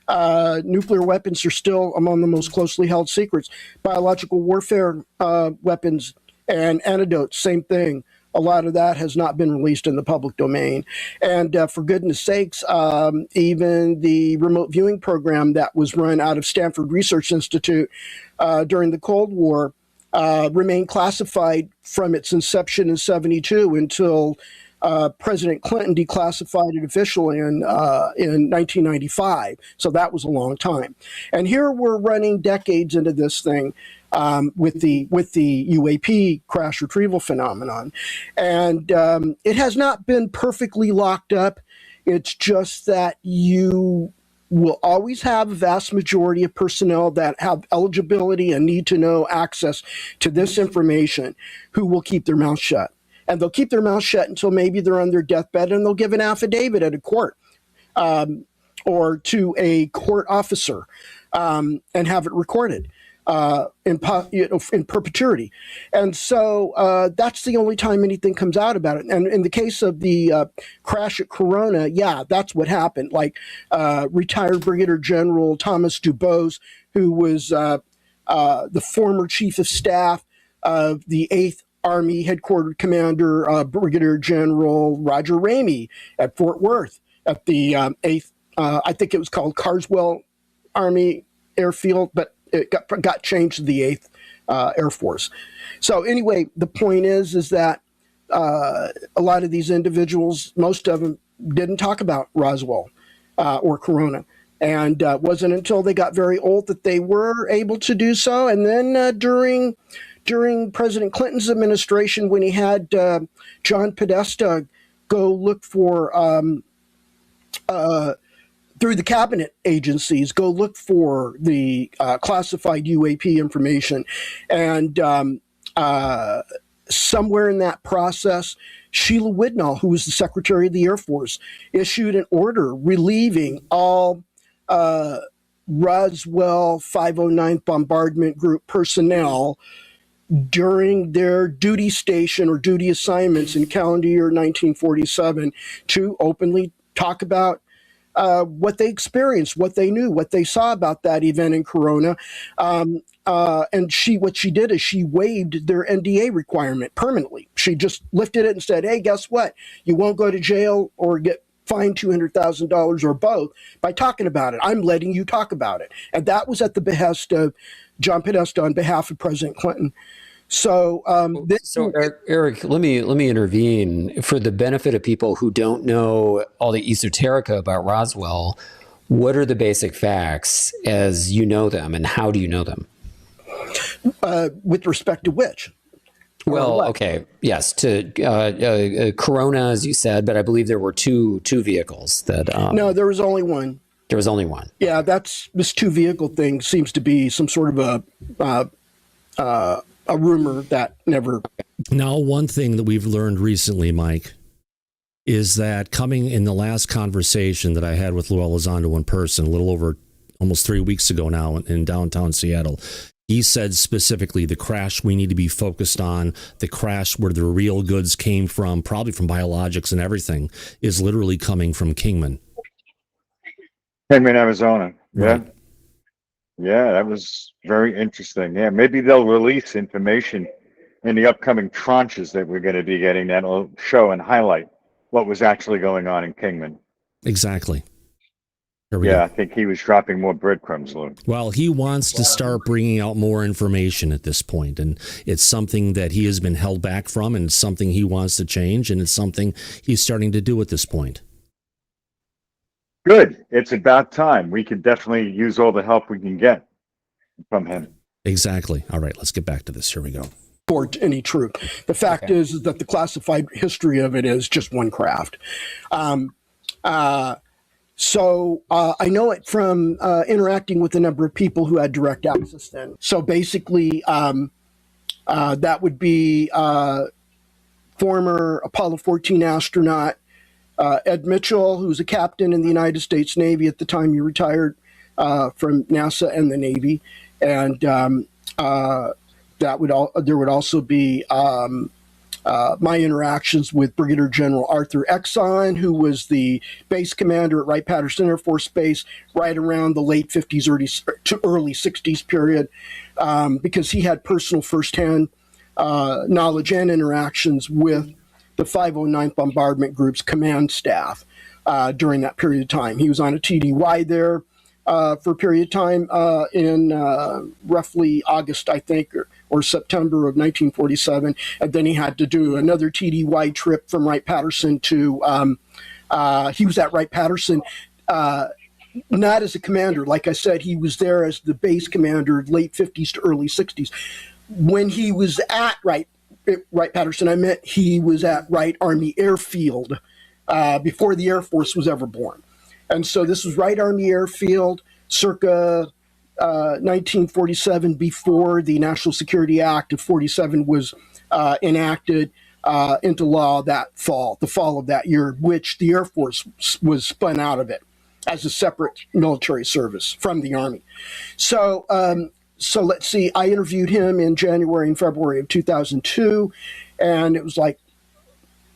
Speaker 10: nuclear weapons are still among the most closely held secrets. Biological warfare weapons and antidotes, same thing. A lot of that has not been released in the public domain. And for goodness sakes, even the remote viewing program that was run out of Stanford Research Institute during the Cold War remained classified from its inception in '72 until President Clinton declassified it officially in 1995. So that was a long time. And here we're running decades into this thing. With the UAP crash retrieval phenomenon. And it has not been perfectly locked up. It's just that you will always have a vast majority of personnel that have eligibility and need to know access to this information who will keep their mouth shut. And they'll keep their mouth shut until maybe they're on their deathbed, and they'll give an affidavit at a court or to a court officer and have it recorded. In perpetuity. And so that's the only time anything comes out about it. And in the case of the crash at Corona, yeah, that's what happened. Like retired Brigadier General Thomas Dubose, who was the former chief of staff of the 8th Army Headquarters Commander, Brigadier General Roger Ramey at Fort Worth at the 8th, I think it was called Carswell Army Airfield, but it got changed to the 8th Air Force. So anyway, the point is that a lot of these individuals, most of them didn't talk about Roswell or Corona, And it wasn't until they got very old that they were able to do so. And then during President Clinton's administration, when he had John Podesta go look for, through the cabinet agencies, go look for the classified UAP information. And somewhere in that process, Sheila Widnall, who was the Secretary of the Air Force, issued an order relieving all Roswell 509th Bombardment Group personnel during their duty station or duty assignments in calendar year 1947 to openly talk about what they experienced, what they knew, what they saw about that event in Corona. And what she did is she waived their NDA requirement permanently. She just lifted it and said, hey, guess what? You won't go to jail or get fined $200,000 or both by talking about it. I'm letting you talk about it. And that was at the behest of John Podesta on behalf of President Clinton. So,
Speaker 9: Eric, let me intervene for the benefit of people who don't know all the esoterica about Roswell. What are the basic facts as you know them, and how do you know them?
Speaker 10: With respect to which?
Speaker 9: Well, okay, yes, to Corona, as you said, but I believe there were two vehicles that.
Speaker 10: No, there was only one.
Speaker 9: There was only one.
Speaker 10: Yeah, this two vehicle thing seems to be some sort of a rumor that never.
Speaker 1: Now, one thing that we've learned recently, Mike, is that coming in the last conversation that I had with Lou Elizondo in person, a little over almost 3 weeks ago now in downtown Seattle, he said specifically the crash we need to be focused on, the crash where the real goods came from, probably from biologics and everything, is literally coming from Kingman.
Speaker 2: Kingman, Arizona. Yeah.
Speaker 1: Right.
Speaker 2: Yeah, that was very interesting. Yeah, maybe they'll release information in the upcoming tranches that we're going to be getting that'll show and highlight what was actually going on in Kingman.
Speaker 1: Exactly.
Speaker 2: Yeah, I think he was dropping more breadcrumbs, Lou.
Speaker 1: Well, he wants to start bringing out more information at this point, and it's something that he has been held back from, and it's something he wants to change, and it's something he's starting to do at this point.
Speaker 2: Good. It's about time. We could definitely use all the help we can get from him.
Speaker 1: Exactly. All right, let's get back to this. Here we go.
Speaker 10: For any truth. The fact is that the classified history of it is just one craft. So I know it from interacting with a number of people who had direct access then. So basically, that would be former Apollo 14 astronaut Ed Mitchell, who was a captain in the United States Navy at the time he retired from NASA and the Navy. And there would also be my interactions with Brigadier General Arthur Exxon, who was the base commander at Wright-Patterson Air Force Base right around the late 50s, early 60s period, because he had personal firsthand knowledge and interactions with the 509th Bombardment Group's command staff during that period of time. He was on a TDY there for a period of time in roughly August, I think, or September of 1947. And then he had to do another TDY trip from Wright-Patterson to, he was at Wright-Patterson, not as a commander. Like I said, he was there as the base commander, late 50s to early 60s. When he was at Wright-Patterson, I meant he was at Wright Army Airfield before the Air Force was ever born. And so this was Wright Army Airfield circa 1947, before the National Security Act of 47 was enacted into law the fall of that year, which the Air Force was spun out of it as a separate military service from the Army. So let's see, I interviewed him in January and February of 2002, and it was like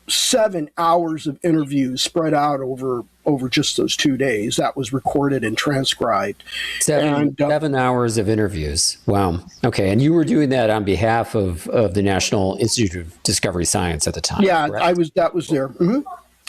Speaker 10: 7 hours of interviews spread out over just those 2 days. That was recorded and transcribed.
Speaker 9: 7 hours of interviews. Wow. Okay. And you were doing that on behalf of the National Institute of Discovery Science at the time.
Speaker 10: Yeah,
Speaker 9: correct?
Speaker 10: that was there. Mm-hmm.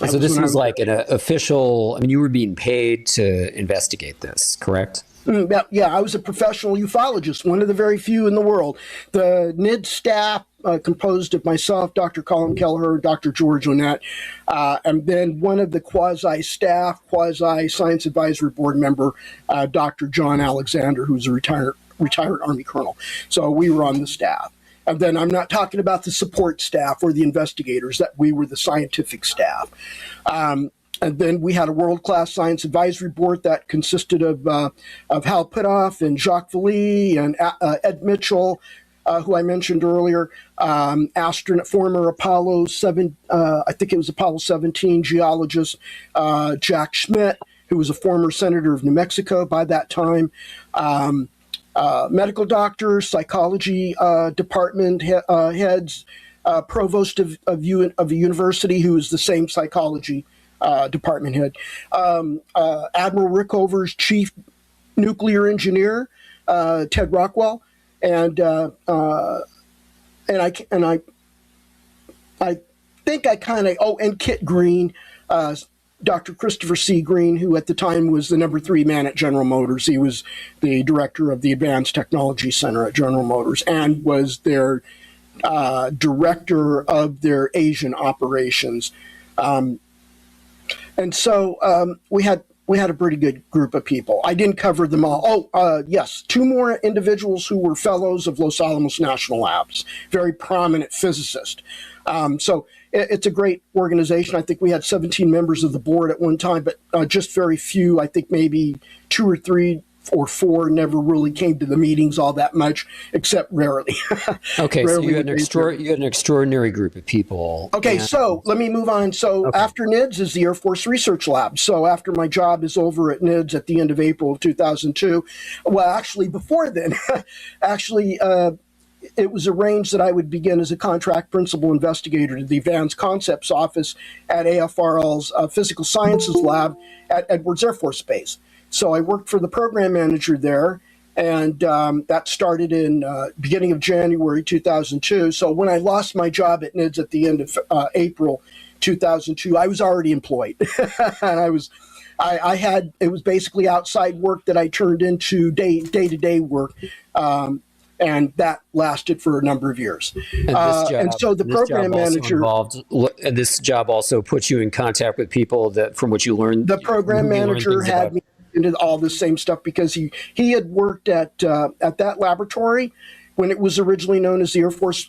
Speaker 9: So this was like an official, you were being paid to investigate this, correct?
Speaker 10: Yeah, I was a professional ufologist, one of the very few in the world. The NID staff composed of myself, Dr. Colin Kelleher, Dr. George Onette, and then one of the quasi-staff, quasi-science advisory board member, Dr. John Alexander, who's a retired Army colonel. So we were on the staff. And then I'm not talking about the support staff or the investigators, that we were the scientific staff. And then we had a world-class science advisory board that consisted of Hal Puthoff and Jacques Vallée and Ed Mitchell, who I mentioned earlier, astronaut, former Apollo 7, I think it was Apollo 17 geologist, Jack Schmidt, who was a former senator of New Mexico by that time, medical doctors, psychology department heads, provost of a university who is the same psychology department head, Admiral Rickover's chief nuclear engineer, Ted Rockwell, and I think I kind of and Kit Green, Dr. Christopher C. Green, who at the time was the number 3 man at General Motors. He was the director of the Advanced Technology Center at General Motors and was their director of their Asian operations. And so we had a pretty good group of people. I didn't cover them all. Yes, 2 more individuals who were fellows of Los Alamos National Labs, very prominent physicists. So it's a great organization. I think we had 17 members of the board at one time, but just very few. I think maybe 2 or 3 or 4 never really came to the meetings all that much, except rarely.
Speaker 9: Okay, rarely. So you had an extraordinary group of people.
Speaker 10: Okay, so let me move on. So after NIDS is the Air Force Research Lab. So after my job is over at NIDS at the end of April of 2002, well, actually before then, it was arranged that I would begin as a contract principal investigator to the Advanced Concepts Office at AFRL's Physical Sciences Lab at Edwards Air Force Base. So I worked for the program manager there, and that started in beginning of January 2002. So when I lost my job at NIDS at the end of April 2002, I was already employed, and it was basically outside work that I turned into day-to-day work. And that lasted for a number of years. And so the program manager
Speaker 9: and this job also put you in contact with people from which you learned.
Speaker 10: The program manager had me into all the same stuff because he had worked at that laboratory when it was originally known as the Air Force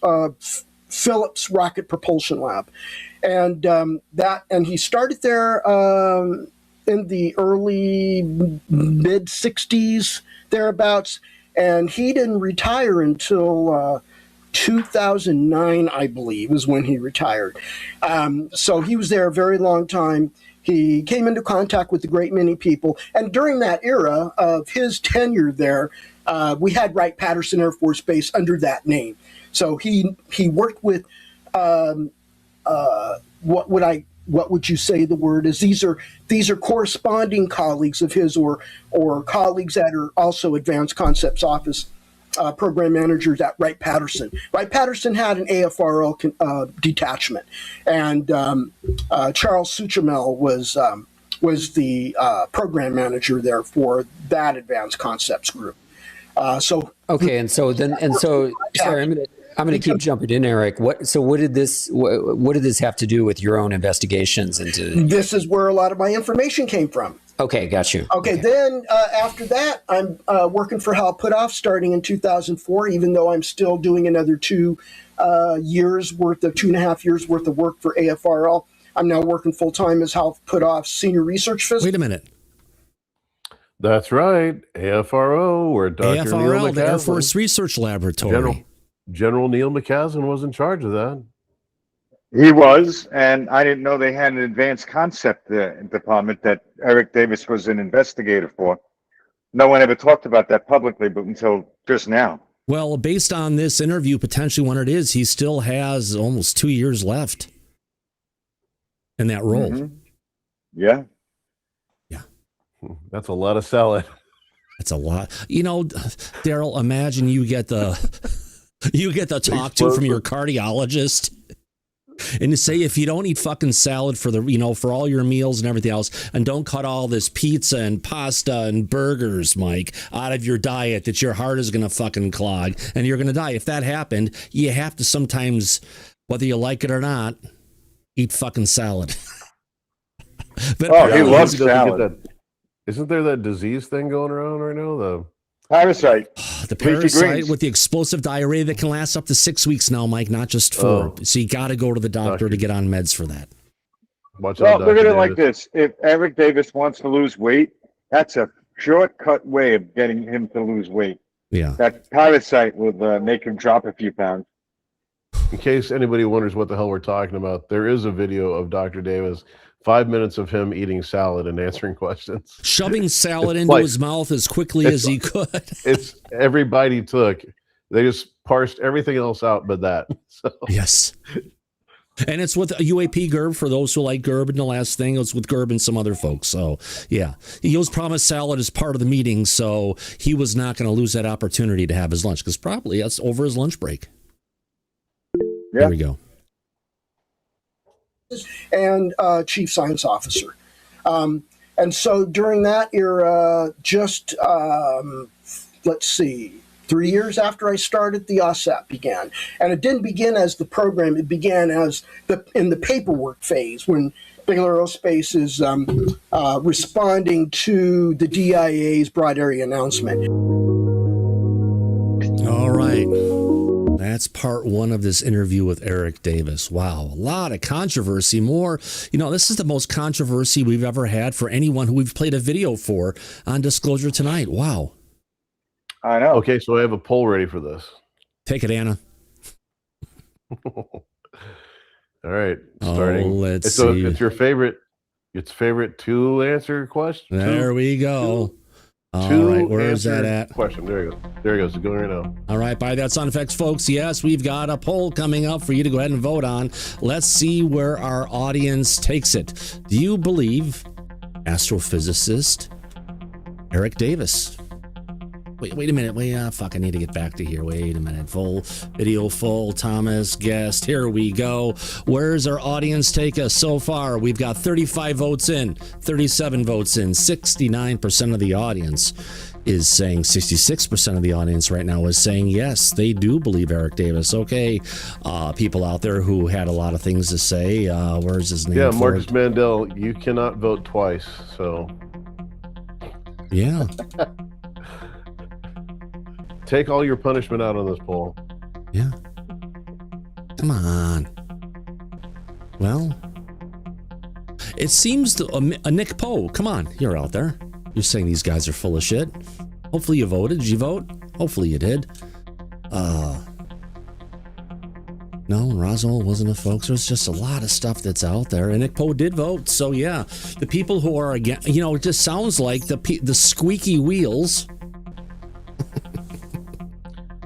Speaker 10: Phillips Rocket Propulsion Lab, and he started there in the early mid '60s thereabouts. And he didn't retire until 2009, I believe, is when he retired. So he was there a very long time. He came into contact with a great many people. And during that era of his tenure there, we had Wright-Patterson Air Force Base under that name. So he worked with what would you say the word is? These are corresponding colleagues of his or colleagues that are also Advanced Concepts Office program managers at Wright-Patterson. Wright-Patterson had an AFRL detachment, and Charles Suchamel was the program manager there for that Advanced Concepts group.
Speaker 9: Sorry, I'm going to keep jumping in, Eric. What did this have to do with your own investigations into?
Speaker 10: This is where a lot of my information came from.
Speaker 9: Okay, got you.
Speaker 10: Okay. Then after that, I'm working for Hal Puthoff starting in 2004, even though I'm still doing another 2.5 years worth of work for AFRL. I'm now working full-time as Hal Puthoff's senior research physicist.
Speaker 1: Wait a minute.
Speaker 3: That's right. AFRO, or Dr. Neil
Speaker 1: AFRL,
Speaker 3: McCaslin.
Speaker 1: the Air Force Research Laboratory.
Speaker 3: General Neil McCaslin was in charge of that.
Speaker 2: He was, and I didn't know they had an advanced concept department that Eric Davis was an investigator for. No one ever talked about that publicly, but until just now.
Speaker 1: Well, based on this interview, potentially when it is, he still has almost 2 years left in that role.
Speaker 2: Mm-hmm. Yeah.
Speaker 1: Yeah.
Speaker 3: That's a lot of selling.
Speaker 1: That's a lot. You know, Daryl, imagine you get the talk to from your cardiologist. And to say, if you don't eat fucking salad for for all your meals and everything else, and don't cut all this pizza and pasta and burgers, Mike, out of your diet, that your heart is going to fucking clog and you're going to die. If that happened, you have to sometimes, whether you like it or not, eat fucking salad.
Speaker 2: But he loves salad.
Speaker 3: Isn't there that disease thing going around right now? The
Speaker 2: parasite.
Speaker 1: The parasite with the explosive diarrhea that can last up to 6 weeks now, Mike, not just 4.
Speaker 3: Oh.
Speaker 1: So you got to go to the doctor to get on meds for that.
Speaker 3: Watch
Speaker 2: Well,
Speaker 3: out,
Speaker 2: look at
Speaker 3: Dr.
Speaker 2: it like
Speaker 3: Davis.
Speaker 2: this. If Eric Davis wants to lose weight, that's a shortcut way of getting him to lose weight.
Speaker 1: Yeah.
Speaker 2: That parasite would make him drop a few pounds.
Speaker 3: In case anybody wonders what the hell we're talking about, there is a video of Dr. Davis, 5 minutes of him eating salad and answering questions.
Speaker 1: Shoving salad into his mouth as quickly as he could.
Speaker 3: It's every bite he took. They just parsed everything else out but that. So.
Speaker 1: Yes. And it's with UAP Gerb, for those who like Gerb. And the last thing, it's with Gerb and some other folks. So, yeah. He was promised salad as part of the meeting, so he was not going to lose that opportunity to have his lunch, because probably that's over his lunch break.
Speaker 2: Yeah.
Speaker 1: There we go.
Speaker 10: And chief science officer. And so during that era, just, let's see, 3 years after I started, the OSAP began. And it didn't begin as the program. It began as in the paperwork phase, when Bigelow Aerospace is responding to the DIA's broad area announcement.
Speaker 1: All right. That's part 1 of this interview with Eric Davis. Wow, a lot of controversy. More, this is the most controversy we've ever had for anyone who we've played a video for on Disclosure Tonight. Wow.
Speaker 2: I know.
Speaker 3: Okay, so I have a poll ready for this.
Speaker 1: Take it, Anna.
Speaker 3: All right, starting.
Speaker 1: Let's see.
Speaker 3: It's your favorite. It's favorite 2 answer question.
Speaker 1: There we go. All right, where is that at?
Speaker 3: Question. There you go. There it goes. It's going right now.
Speaker 1: All right, by that sound effects, folks. Yes, we've got a poll coming up for you to go ahead and vote on. Let's see where our audience takes it. Do you believe astrophysicist Eric Davis? Wait a minute. I need to get back to here. Wait a minute. Full video, Thomas, guest. Here we go. Where's our audience take us so far? We've got 35 votes in, 37 votes in, 69% of the audience is saying, 66% of the audience right now is saying yes, they do believe Eric Davis. Okay, people out there who had a lot of things to say. Where's his name?
Speaker 3: Yeah, Marcus Mandel, you cannot vote twice, so.
Speaker 1: Yeah.
Speaker 3: Take all your punishment out on this poll.
Speaker 1: Yeah. Come on. Well, it seems a Nick Poe. Come on, you're out there. You're saying these guys are full of shit. Hopefully you voted. Did you vote? Hopefully you did. No, Roswell wasn't a folks. There's just a lot of stuff that's out there. And Nick Poe did vote. So, yeah, the people who are again, it just sounds like the squeaky wheels.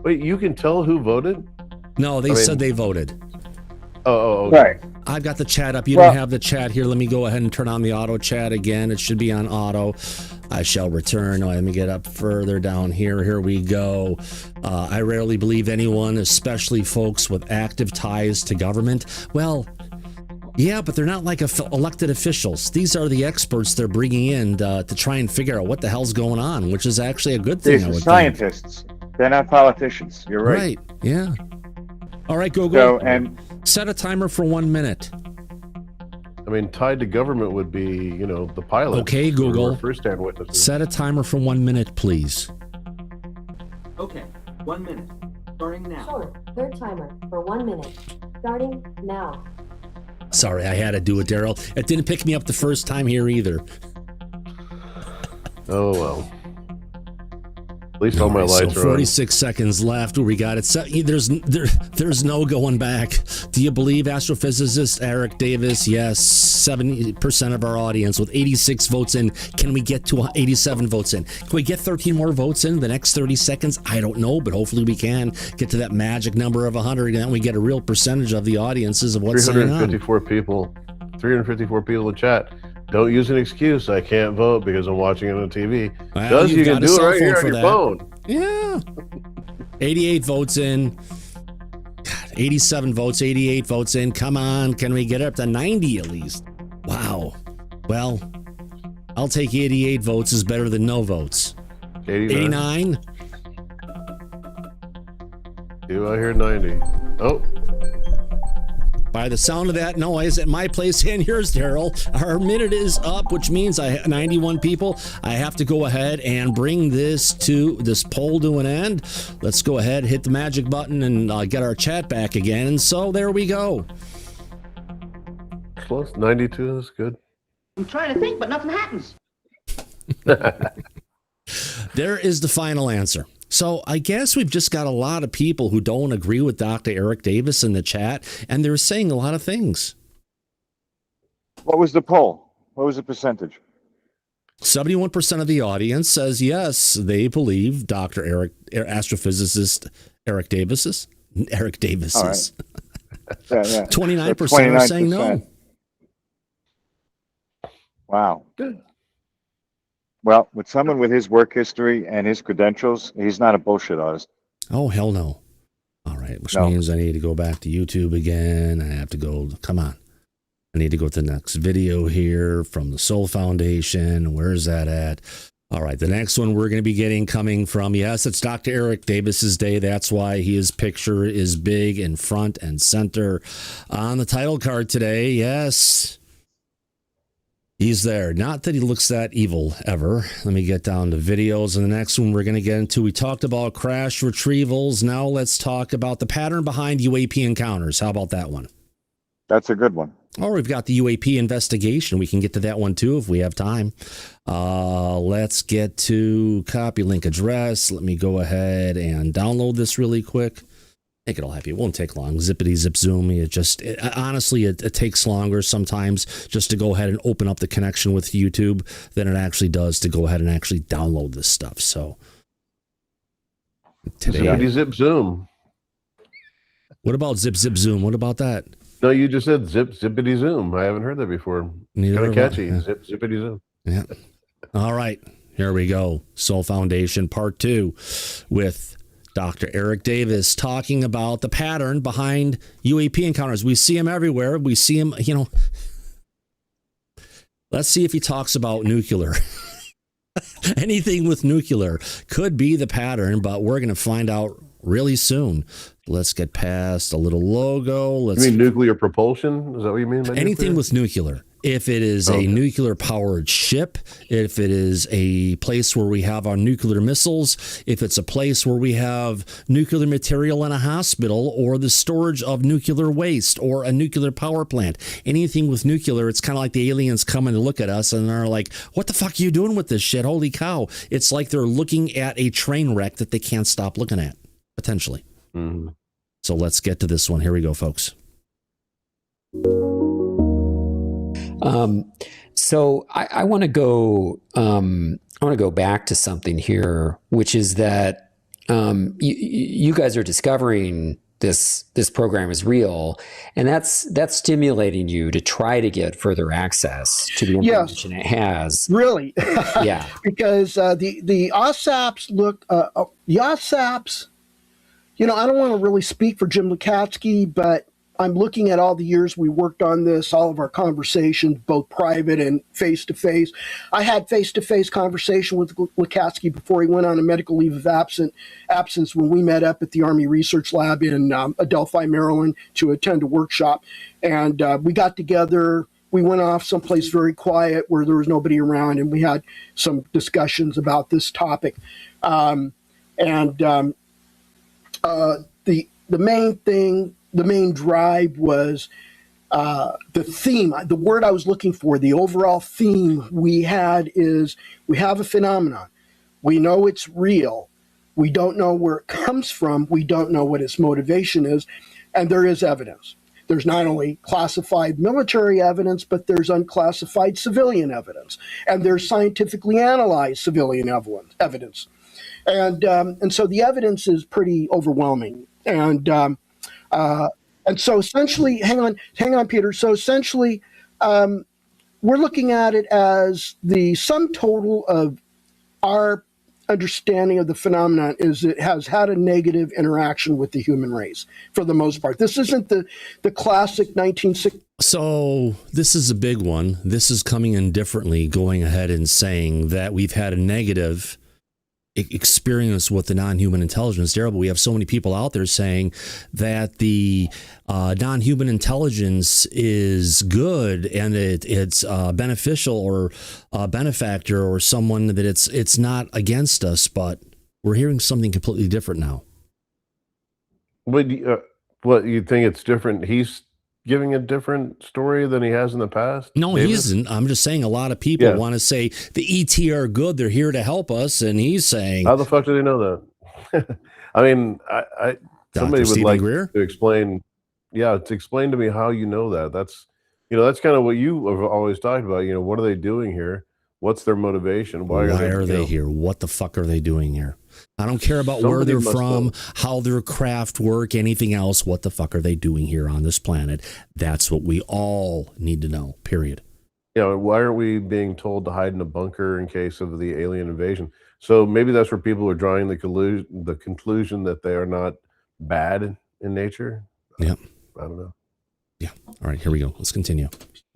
Speaker 3: Wait, you can tell who voted?
Speaker 1: No, they said they voted.
Speaker 3: Oh,
Speaker 2: okay. Right.
Speaker 1: I've got the chat up. You don't have the chat here. Let me go ahead and turn on the auto chat again. It should be on auto. I shall return. Let me get up further down here. Here we go. I rarely believe anyone, especially folks with active ties to government. Well, yeah, but they're not like elected officials. These are the experts they're bringing in to try and figure out what the hell's going on, which is actually a good thing.
Speaker 2: These are scientists. They're not politicians. You're right.
Speaker 1: Right. Yeah. All right, go.
Speaker 2: So, and
Speaker 1: set a timer for 1 minute.
Speaker 3: I mean, tied to government would be, the pilot.
Speaker 1: Okay, Google.
Speaker 3: First-hand witnesses.
Speaker 1: Set a timer for 1 minute, please.
Speaker 11: Okay, 1 minute. Starting now.
Speaker 12: Sure. Third timer for 1 minute. Starting now.
Speaker 1: Sorry, I had to do it, Daryl. It didn't pick me up the first time here either.
Speaker 3: Oh, well. At least all my lights are
Speaker 1: 46 seconds left. We got it. There's no going back. Do you believe astrophysicist Eric Davis? Yes, 70% of our audience with 86 votes in. Can we get to 87 votes in? Can we get 13 more votes in the next 30 seconds? I don't know, but hopefully we can get to that magic number of 100, and then we get a real percentage of the audiences of what's going on.
Speaker 3: 354 people in chat. Don't use an excuse. I can't vote because I'm watching it on TV.
Speaker 1: Well,
Speaker 3: you can do it right here on your phone.
Speaker 1: Yeah. 88 votes in. God, 87 votes, 88 votes in. Come on, can we get up to 90 at least? Wow. Well, I'll take 88 votes is better than no votes. 89?
Speaker 3: Do I hear 90? Oh.
Speaker 1: By the sound of that noise at my place and yours, Daryl, our minute is up, which means I have 91 people. I have to go ahead and bring this poll to an end. Let's go ahead, hit the magic button, and get our chat back again. And so there we go.
Speaker 3: Close. 92 is good.
Speaker 11: I'm trying to think, but nothing happens.
Speaker 1: There is the final answer. So I guess we've just got a lot of people who don't agree with Dr. Eric Davis in the chat, and they're saying a lot of things.
Speaker 2: What was the poll? What was the percentage?
Speaker 1: 71% of the audience says yes, they believe Dr. astrophysicist Eric Davis. Eric Davis.
Speaker 2: All right. Yeah.
Speaker 1: 29% are saying no.
Speaker 2: Wow. Good. Well, with someone with his work history and his credentials, he's not a bullshit artist.
Speaker 1: Oh, hell no. All right, which means I need to go back to YouTube again. I have to go, come on. I need to go to the next video here from the Soul Foundation. Where's that at? All right, the next one we're going to be getting coming from, yes, it's Dr. Eric Davis's day. That's why his picture is big in front and center on the title card today. Yes. He's there. Not that he looks that evil ever. Let me get down to videos. And the next one we're going to get into, we talked about crash retrievals. Now let's talk about the pattern behind UAP encounters. How about that one?
Speaker 2: That's a good one.
Speaker 1: Or we've got the UAP investigation. We can get to that one too if we have time. Let's get to copy link address. Let me go ahead and download this really quick. Make it all happy. It won't take long. Zippity zip zoom. Honestly, it takes longer sometimes just to go ahead and open up the connection with YouTube than it actually does to go ahead and actually download this stuff. So today,
Speaker 3: zippity zip zoom.
Speaker 1: What about zip zip zoom? What about that?
Speaker 3: No, you just said zippity zoom. I haven't heard that before. Kind of catchy.
Speaker 1: Yeah.
Speaker 3: Zippity zoom.
Speaker 1: Yeah. All right. Here we go. Soul Foundation Part 2 with Dr. Eric Davis talking about the pattern behind UAP encounters. We see him everywhere. We see him, let's see if he talks about nuclear. Anything with nuclear could be the pattern, but we're going to find out really soon. Let's get past a little logo.
Speaker 3: You mean nuclear propulsion? Is that what you mean by
Speaker 1: anything
Speaker 3: nuclear?
Speaker 1: With nuclear? If it is a nuclear-powered ship, if it is a place where we have our nuclear missiles, if it's a place where we have nuclear material in a hospital or the storage of nuclear waste or a nuclear power plant, anything with nuclear, it's kind of like the aliens coming to look at us and they're like, what the fuck are you doing with this shit? Holy cow. It's like they're looking at a train wreck that they can't stop looking at, potentially.
Speaker 3: Mm-hmm.
Speaker 1: So let's get to this one. Here we go, folks.
Speaker 9: So I want to go. I want to go back to something here, which is that you guys are discovering this program is real, and that's stimulating you to try to get further access to the information it has.
Speaker 10: Really,
Speaker 9: yeah,
Speaker 10: because the OSAPs look the OSAPs. I don't want to really speak for Jim Lukatsky, but I'm looking at all the years we worked on this, all of our conversations, both private and face-to-face. I had face-to-face conversation with Lukatsky before he went on a medical leave of absence when we met up at the Army Research Lab in Adelphi, Maryland, to attend a workshop. And we got together. We went off someplace very quiet where there was nobody around, and we had some discussions about this topic. The main thing, the main drive was the theme, the word I was looking for, the overall theme we had is we have a phenomenon. We know it's real. We don't know where it comes from. We don't know what its motivation is. And there is evidence. There's not only classified military evidence, but there's unclassified civilian evidence. And there's scientifically analyzed civilian evidence. And so the evidence is pretty overwhelming. And so essentially, hang on, Peter. So essentially, we're looking at it as the sum total of our understanding of the phenomenon is it has had a negative interaction with the human race for the most part. This isn't the classic 1960s.
Speaker 1: So this is a big one. This is coming in differently, going ahead and saying that we've had a negative experience with the non-human intelligence, Daryl, but we have so many people out there saying that the non-human intelligence is good and it's beneficial or a benefactor or someone that it's not against us, but we're hearing something completely different now.
Speaker 3: What you think it's different? He's giving a different story than he has in the past?
Speaker 1: No,
Speaker 3: David?
Speaker 1: he isn't. I'm just saying a lot of people want to say the ET are good. They're here to help us. And he's saying,
Speaker 3: how the fuck do they know that? I mean, I somebody would like to explain. Yeah, to explain to me how you know that. That's kind of what you have always talked about. What are they doing here? What's their motivation? Why are they
Speaker 1: here? What the fuck are they doing here? I don't care about where they're from, how their craft work, anything else. What the fuck are they doing here on this planet? That's what we all need to know, period.
Speaker 3: Why aren't we being told to hide in a bunker in case of the alien invasion? So maybe that's where people are drawing the conclusion that they are not bad in nature.
Speaker 1: Yeah.
Speaker 3: I don't know.
Speaker 1: Yeah. All right, here we go. Let's continue.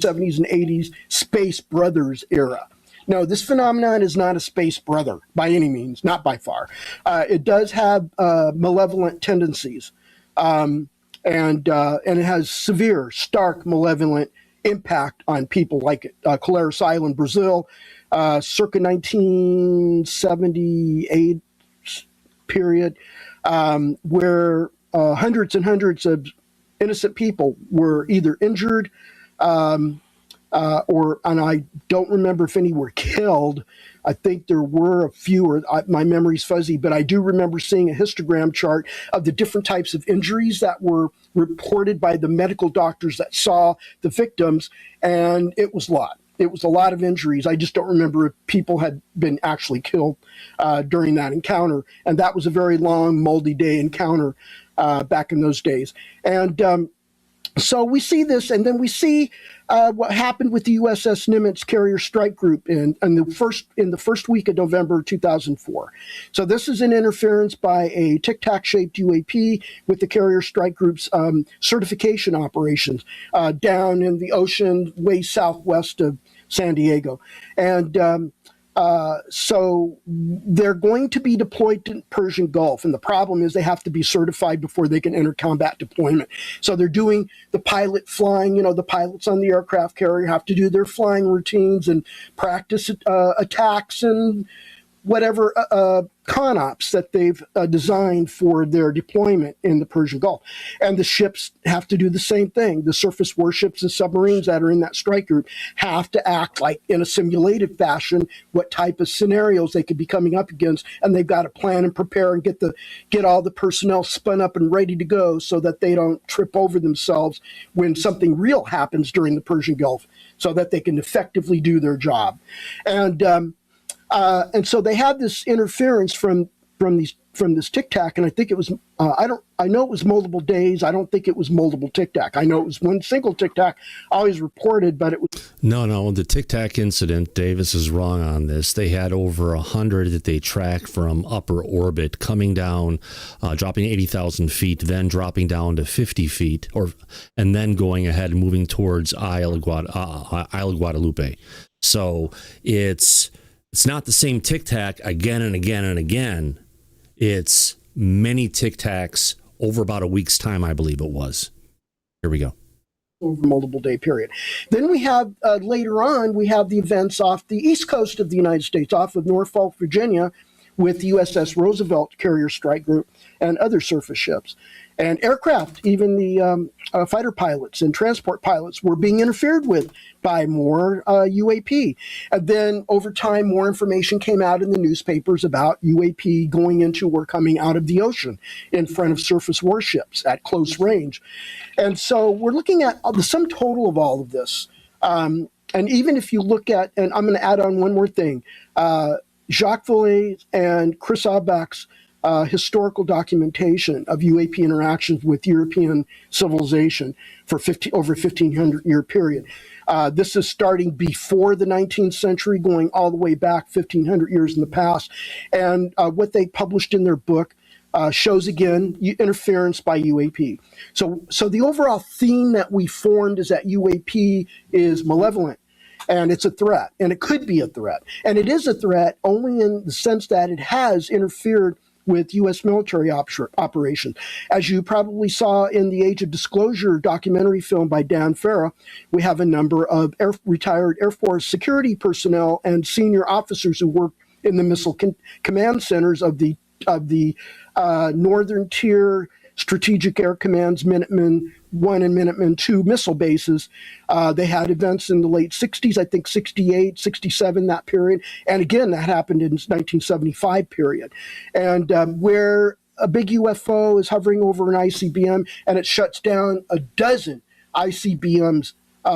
Speaker 10: 70s and 80s Space Brothers era. No, this phenomenon is not a space brother by any means, not by far. It does have malevolent tendencies, and it has severe, stark, malevolent impact on people like Colares Island, Brazil, circa 1978 period, where hundreds and hundreds of innocent people were either injured, and I don't remember if any were killed. I think there were a few, or my memory's fuzzy, but I do remember seeing a histogram chart of the different types of injuries that were reported by the medical doctors that saw the victims, and it was a lot. It was a lot of injuries. I just don't remember if people had been actually killed during that encounter, and that was a very long, multi-day encounter back in those days. And so we see this, and then we see what happened with the USS Nimitz Carrier Strike Group in the first week of November 2004. So this is an interference by a tic-tac-shaped UAP with the Carrier Strike Group's certification operations down in the ocean way southwest of San Diego. And so they're going to be deployed to Persian Gulf, and the problem is they have to be certified before they can enter combat deployment. So they're doing the pilot flying, the pilots on the aircraft carrier have to do their flying routines and practice attacks and whatever con ops that they've designed for their deployment in the Persian Gulf. And the ships have to do the same thing. The surface warships and submarines that are in that strike group have to act like in a simulated fashion what type of scenarios they could be coming up against, and they've got to plan and prepare and get all the personnel spun up and ready to go so that they don't trip over themselves when something real happens during the Persian Gulf, so that they can effectively do their job. And so they had this interference from this Tic Tac, and I think it was I know it was multiple days. I don't think it was multiple Tic Tac. I know it was one single Tic Tac always reported, but it was
Speaker 1: no. The Tic Tac incident, Davis is wrong on this. They had over 100 that they tracked from upper orbit, coming down, dropping 80,000 feet, then dropping down to 50 feet, and then going ahead and moving towards Isle of Guadalupe. So it's not the same Tic Tac again and again and again. It's many Tic Tacs over about a week's time, I believe it was. Here we go.
Speaker 10: Over a multiple day period. Then we have, later on, we have the events off the east coast of the United States, off of Norfolk, Virginia, with the USS Roosevelt Carrier Strike Group and other surface ships. And aircraft, even the fighter pilots and transport pilots, were being interfered with by more UAP. And then over time, more information came out in the newspapers about UAP going into or coming out of the ocean in front of surface warships at close range. And so we're looking at the sum total of all of this. And even if you look at, and I'm going to add on one more thing, Jacques Vallée and Chris Auerbach's historical documentation of UAP interactions with European civilization for over 1,500-year period. This is starting before the 19th century, going all the way back 1,500 years in the past. And what they published in their book shows, again, interference by UAP. So the overall theme that we formed is that UAP is malevolent. And it's a threat, and it could be a threat. And it is a threat only in the sense that it has interfered with U.S. military operations. As you probably saw in the Age of Disclosure documentary film by Dan Farah, we have a number of retired Air Force security personnel and senior officers who work in the missile command centers of the Northern Tier Strategic Air Command's Minuteman I and Minuteman II missile bases. They had events in the late 60s, I think 68, 67, that period. And again, that happened in 1975 period. And where a big UFO is hovering over an ICBM and it shuts down a dozen ICBMs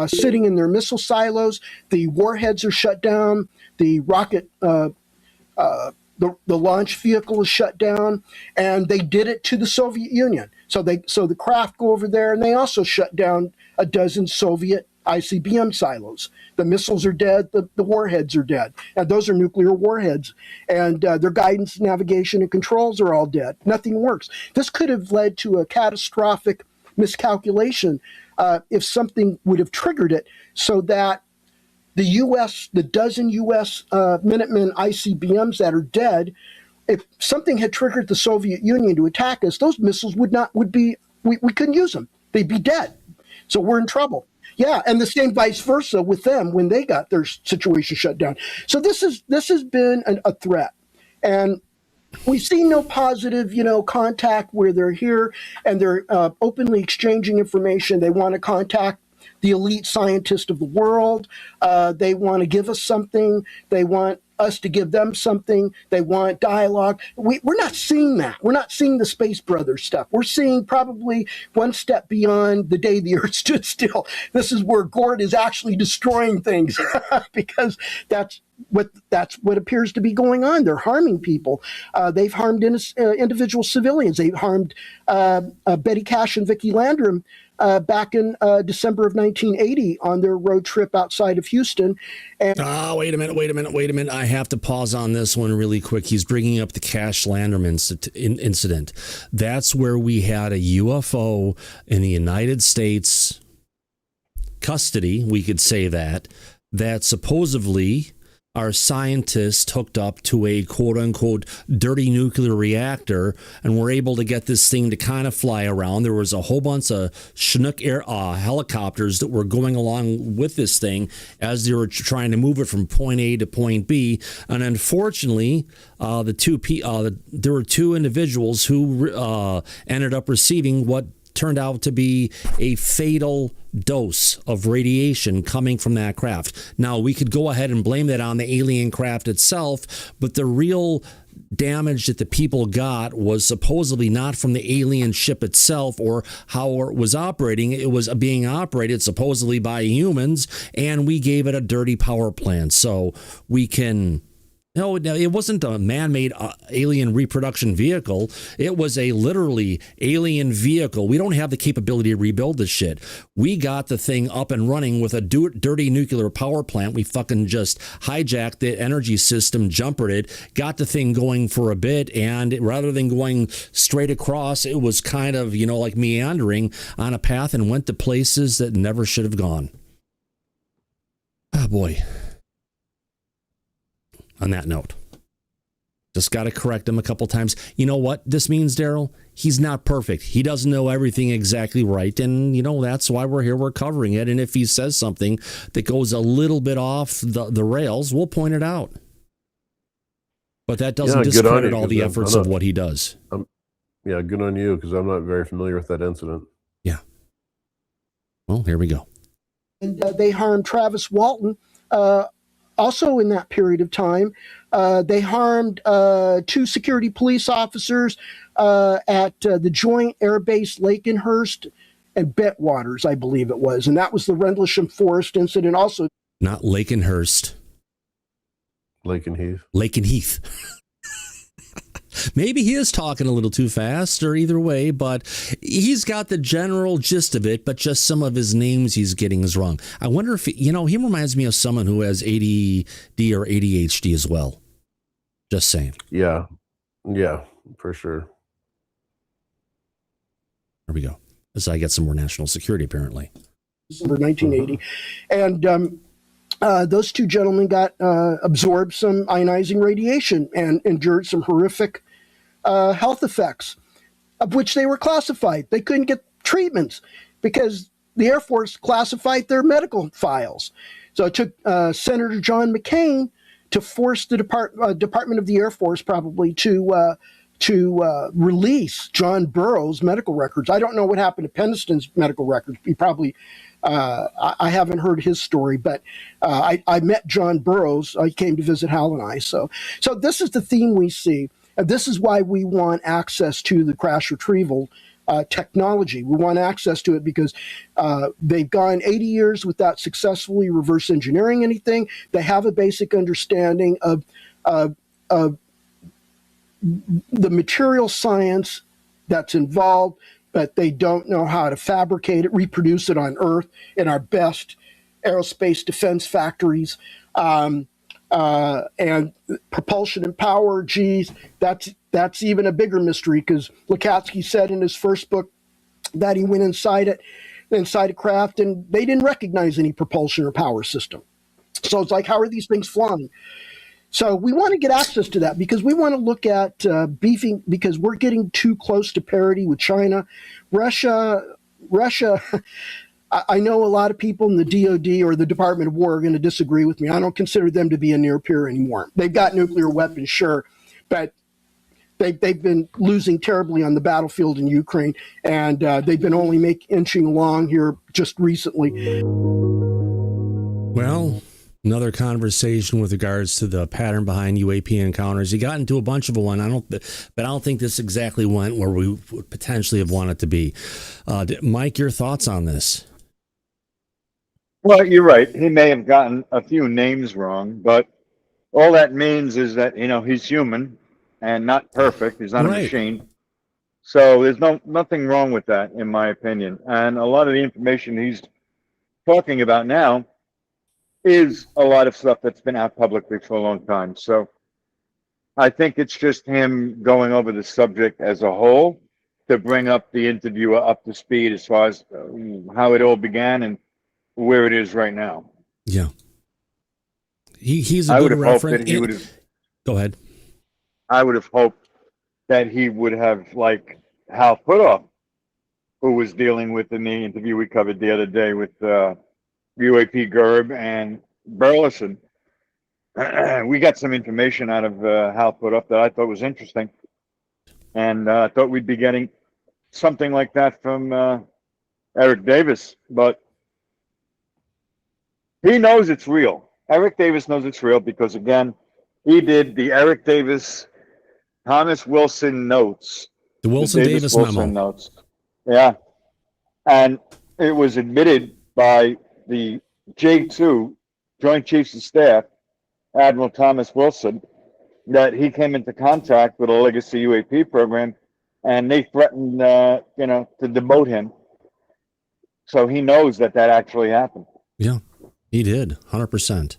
Speaker 10: sitting in their missile silos, the warheads are shut down, the rocket the launch vehicle is shut down, and they did it to the Soviet Union. So the craft go over there, and they also shut down a dozen Soviet ICBM silos. The missiles are dead, the warheads are dead, and those are nuclear warheads. And their guidance, navigation, and controls are all dead. Nothing works. This could have led to a catastrophic miscalculation if something would have triggered it, so that the dozen U.S. Minuteman ICBMs that are dead, if something had triggered the Soviet Union to attack us, those missiles we couldn't use them. They'd be dead. So we're in trouble. Yeah, and the same vice versa with them when they got their situation shut down. So this has been a threat. And we've seen no positive, contact where they're here and they're openly exchanging information. They want to contact the elite scientist of the world. They want to give us something. They want us to give them something. They want dialogue. We're not seeing that. We're not seeing the Space Brothers stuff. We're seeing probably one step beyond the day the Earth stood still. This is where Gord is actually destroying things because that's what appears to be going on. They're harming people. They've harmed individual civilians. They've harmed Betty Cash and Vicki Landrum back in December of 1980 on their road trip outside of Houston. And
Speaker 1: wait a minute. I have to pause on this one really quick. He's bringing up the Cash Landrum incident. That's where we had a UFO in the United States custody, we could say that supposedly our scientists hooked up to a quote-unquote dirty nuclear reactor and were able to get this thing to kind of fly around. There was a whole bunch of Chinook air helicopters that were going along with this thing as they were trying to move it from point A to point B. And unfortunately, there were two individuals who ended up receiving what turned out to be a fatal dose of radiation coming from that craft. Now, we could go ahead and blame that on the alien craft itself, but the real damage that the people got was supposedly not from the alien ship itself or how it was operating. It was being operated supposedly by humans, and we gave it a dirty power plant. So we can... No, it wasn't a man-made alien reproduction vehicle. It was a literally alien vehicle. We don't have the capability to rebuild this shit. We got the thing up and running with a dirty nuclear power plant. We fucking just hijacked the energy system, jumpered it, got the thing going for a bit, and rather than going straight across, it was kind of, like meandering on a path and went to places that never should have gone. Oh, boy. On that note, just got to correct him a couple times. You know what this means, Daryl? He's not perfect. He doesn't know everything exactly right. And, that's why we're here. We're covering it. And if he says something that goes a little bit off the rails, we'll point it out. But that doesn't discredit all the efforts of what he does.
Speaker 3: Good on you, because I'm not very familiar with that incident. Yeah.
Speaker 1: Well, here we go.
Speaker 10: And they harmed Travis Walton. Also in that period of time, they harmed two security police officers at the Joint Air Base Lakenhurst and Bentwaters, I believe it was. And that was the Rendlesham Forest incident also.
Speaker 1: Not Lakenhurst.
Speaker 3: Lakenheath.
Speaker 1: Lakenheath. maybe he is talking a little too fast, or either way, but he's got the general gist of it, but just some of his names he's getting is wrong. I wonder if, he reminds me of someone who has ADD or ADHD as well. Just saying.
Speaker 3: Yeah, for sure.
Speaker 1: There we go. As I get some more national security, apparently.
Speaker 10: December 1980. And those two gentlemen got absorbed some ionizing radiation and endured some horrific health effects, of which they were classified. They couldn't get treatments because the Air Force classified their medical files. So it took Senator John McCain to force the Department of the Air Force probably to release John Burroughs' medical records. I don't know what happened to Peniston's medical records. He probably, I haven't heard his story, but I met John Burroughs. He came to visit Hal and I. So this is the theme we see. And this is why we want access to the crash retrieval technology. We want access to it because they've gone 80 years without successfully reverse engineering anything. They have a basic understanding of the material science that's involved, but they don't know how to fabricate it, reproduce it on Earth in our best aerospace defense factories. And propulsion and power, geez, that's even a bigger mystery, because Lukatsky said in his first book that he went inside a craft and they didn't recognize any propulsion or power system. So it's like, how are these things flying? So we want to get access to that because we want to look at beefing, because we're getting too close to parity with China. Russia, I know a lot of people in the DOD or the Department of War are going to disagree with me. I don't consider them to be a near peer anymore. They've got nuclear weapons, sure, but they've been losing terribly on the battlefield in Ukraine, and they've been only inching along here just recently.
Speaker 1: Well, another conversation with regards to the pattern behind UAP encounters. He got into a bunch of one. I don't think this exactly went where we would potentially have wanted to be. Mike, your thoughts on this?
Speaker 2: Well, you're right. He may have gotten a few names wrong, but all that means is that, he's human and not perfect. He's not a machine. So there's nothing wrong with that, in my opinion. And a lot of the information he's talking about now is a lot of stuff that's been out publicly for a long time. So I think it's just him going over the subject as a whole to bring up the interviewer up to speed as far as how it all began and where it is right now.
Speaker 1: Yeah. He's a good reference. Go ahead.
Speaker 2: I would have hoped that he would have, like Hal Puthoff, who was dealing with in the interview we covered the other day with UAP Gerb and Burleson. We got some information out of Hal Puthoff that I thought was interesting. And I thought we'd be getting something like that from Eric Davis. But he knows it's real. Eric Davis knows it's real because, again, he did the Eric Davis, Thomas Wilson notes.
Speaker 1: The Wilson-Davis memo.
Speaker 2: Notes. Yeah. And it was admitted by the J2, Joint Chiefs of Staff, Admiral Thomas Wilson, that he came into contact with a legacy UAP program, and they threatened, to demote him. So he knows that actually happened.
Speaker 1: Yeah. He did, 100%.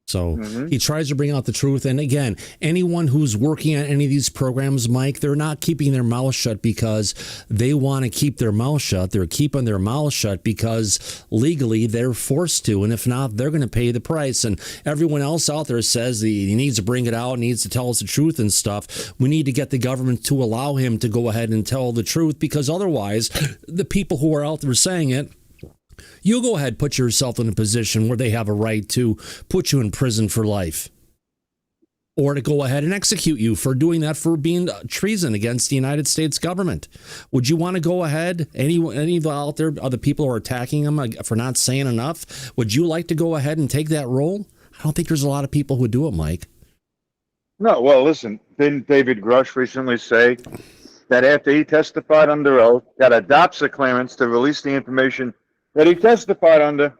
Speaker 1: So he tries to bring out the truth. And again, anyone who's working on any of these programs, Mike, they're not keeping their mouth shut because they want to keep their mouth shut. They're keeping their mouth shut because legally they're forced to. And if not, they're going to pay the price. And everyone else out there says he needs to bring it out, needs to tell us the truth and stuff. We need to get the government to allow him to go ahead and tell the truth, because otherwise the people who are out there saying it, you go ahead, put yourself in a position where they have a right to put you in prison for life, or to go ahead and execute you for doing that, for being treason against the United States government. Would you want to go ahead, any of the out there, other people who are attacking him for not saying enough, would you like to go ahead and take that role? I don't think there's a lot of people who do it, Mike.
Speaker 2: No, well, listen, didn't David Grush recently say that after he testified under oath, got a DOPSA clearance to release the information that he testified under,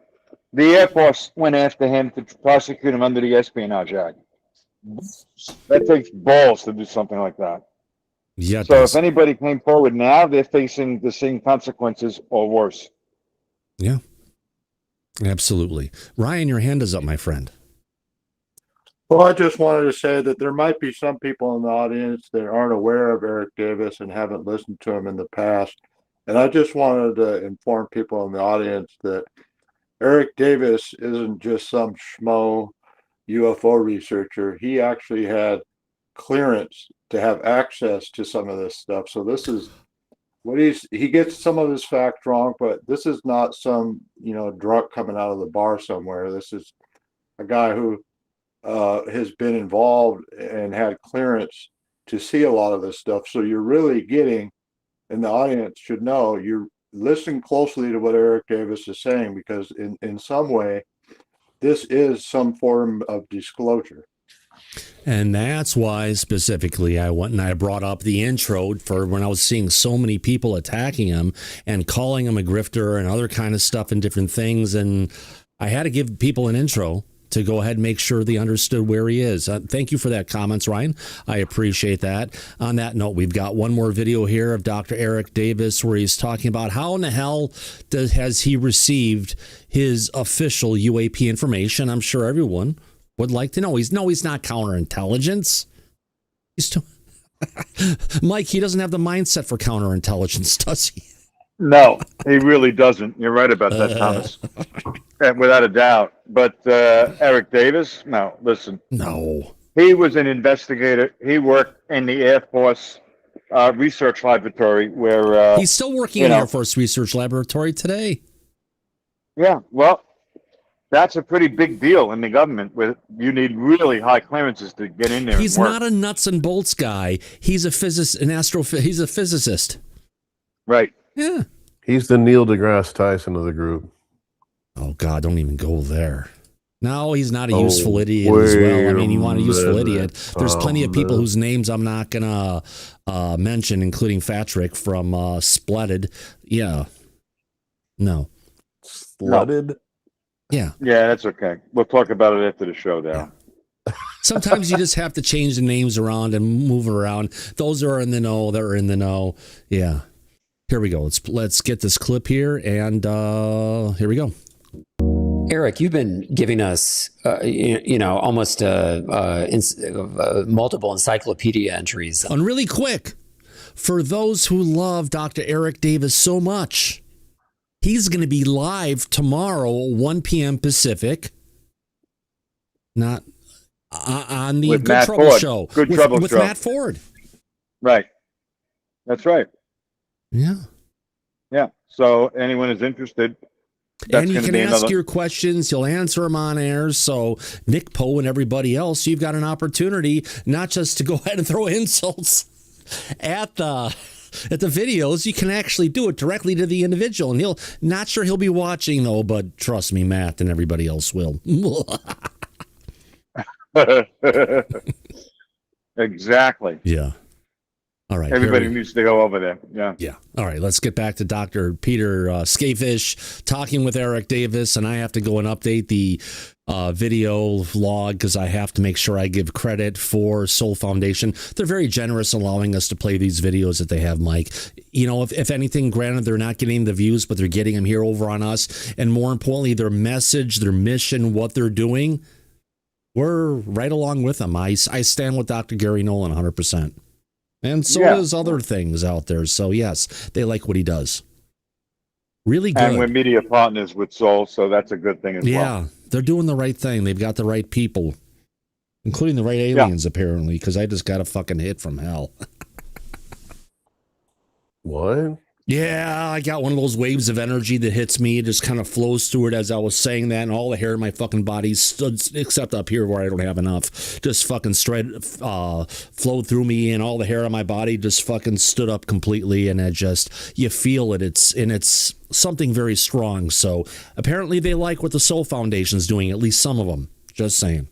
Speaker 2: the Air Force went after him to prosecute him under the Espionage Act? That takes balls to do something like that.
Speaker 1: Yeah.
Speaker 2: So if anybody came forward now, they're facing the same consequences or worse.
Speaker 1: Yeah. Absolutely. Ryan, your hand is up, my friend.
Speaker 13: Well, I just wanted to say that there might be some people in the audience that aren't aware of Eric Davis and haven't listened to him in the past. And I just wanted to inform people in the audience that Eric Davis isn't just some schmo UFO researcher. He actually had clearance to have access to some of this stuff. So this is what he gets some of his facts wrong, but this is not some, drunk coming out of the bar somewhere. This is a guy who has been involved and had clearance to see a lot of this stuff. So you're really getting, and the audience should know, you listen closely to what Eric Davis is saying, because in some way, this is some form of disclosure.
Speaker 1: And that's why specifically I went and I brought up the intro for when I was seeing so many people attacking him and calling him a grifter and other kind of stuff and different things. And I had to give people an intro to go ahead and make sure they understood where he is. Thank you for that comments, Ryan. I appreciate that. On that note, we've got one more video here of Dr. Eric Davis where he's talking about how in the hell has he received his official UAP information. I'm sure everyone would like to know. He's not counterintelligence. Mike, he doesn't have the mindset for counterintelligence, does he?
Speaker 2: No, he really doesn't. You're right about that, Thomas. And without a doubt. But Eric Davis, no, listen.
Speaker 1: No.
Speaker 2: He was an investigator. He worked in the Air Force Research Laboratory where...
Speaker 1: he's still working in the Air Force Research Laboratory today.
Speaker 2: Yeah, well, that's a pretty big deal in the government where you need really high clearances to get in there.
Speaker 1: He's not a nuts and bolts guy. He's a he's a physicist.
Speaker 2: Right.
Speaker 1: Yeah.
Speaker 3: He's the Neil deGrasse Tyson of the group.
Speaker 1: Oh, God, don't even go there. No, he's not a useful idiot as well. I mean, you want a useful idiot. There's plenty of people whose names I'm not going to mention, including Fatrick from Splutted. Yeah. No.
Speaker 3: Splutted?
Speaker 1: Yeah.
Speaker 2: Yeah, that's okay. We'll talk about it after the show, though.
Speaker 1: Yeah. Sometimes you just have to change the names around and move around. Those are in the know. They're in the know. Yeah. Here we go. Let's get this clip here, and here we go.
Speaker 9: Eric, you've been giving us, almost multiple encyclopedia entries.
Speaker 1: And really quick, for those who love Dr. Eric Davis so much, he's going to be live tomorrow, 1 p.m. Pacific. Not on the
Speaker 2: with
Speaker 1: Good
Speaker 2: Matt
Speaker 1: Trouble
Speaker 2: Ford.
Speaker 1: show.
Speaker 2: Good Trouble
Speaker 1: with
Speaker 2: show.
Speaker 1: Matt Ford.
Speaker 2: Right. That's right.
Speaker 1: Yeah.
Speaker 2: Yeah. So anyone is interested.
Speaker 1: And you can ask your questions. He'll answer them on air. So Nick Poe and everybody else, you've got an opportunity not just to go ahead and throw insults at the videos. You can actually do it directly to the individual. And he'll be watching though, but trust me, Matt and everybody else will.
Speaker 2: Exactly.
Speaker 1: Yeah. All right.
Speaker 2: Everybody needs to go over there. Yeah.
Speaker 1: Yeah. All right. Let's get back to Dr. Peter Skafish talking with Eric Davis. And I have to go and update the video log because I have to make sure I give credit for Soul Foundation. They're very generous allowing us to play these videos that they have, Mike. You know, if anything, granted, they're not getting the views, but they're getting them here over on us. And more importantly, their message, their mission, what they're doing, we're right along with them. I stand with Dr. Gary Nolan 100%. And so does other things out there. So, yes, they like what he does. Really good.
Speaker 2: And we're media partners with Soul, so that's a good thing as well.
Speaker 1: Yeah, they're doing the right thing. They've got the right people, including the right aliens, apparently, because I just got a fucking hit from hell.
Speaker 3: What?
Speaker 1: Yeah, I got one of those waves of energy that hits me. It just kind of flows through it as I was saying that, and all the hair in my fucking body stood, except up here where I don't have enough, just fucking flowed through me, and all the hair on my body just fucking stood up completely, and you feel it. It's something very strong. So apparently they like what the Soul Foundation's doing, at least some of them. Just saying.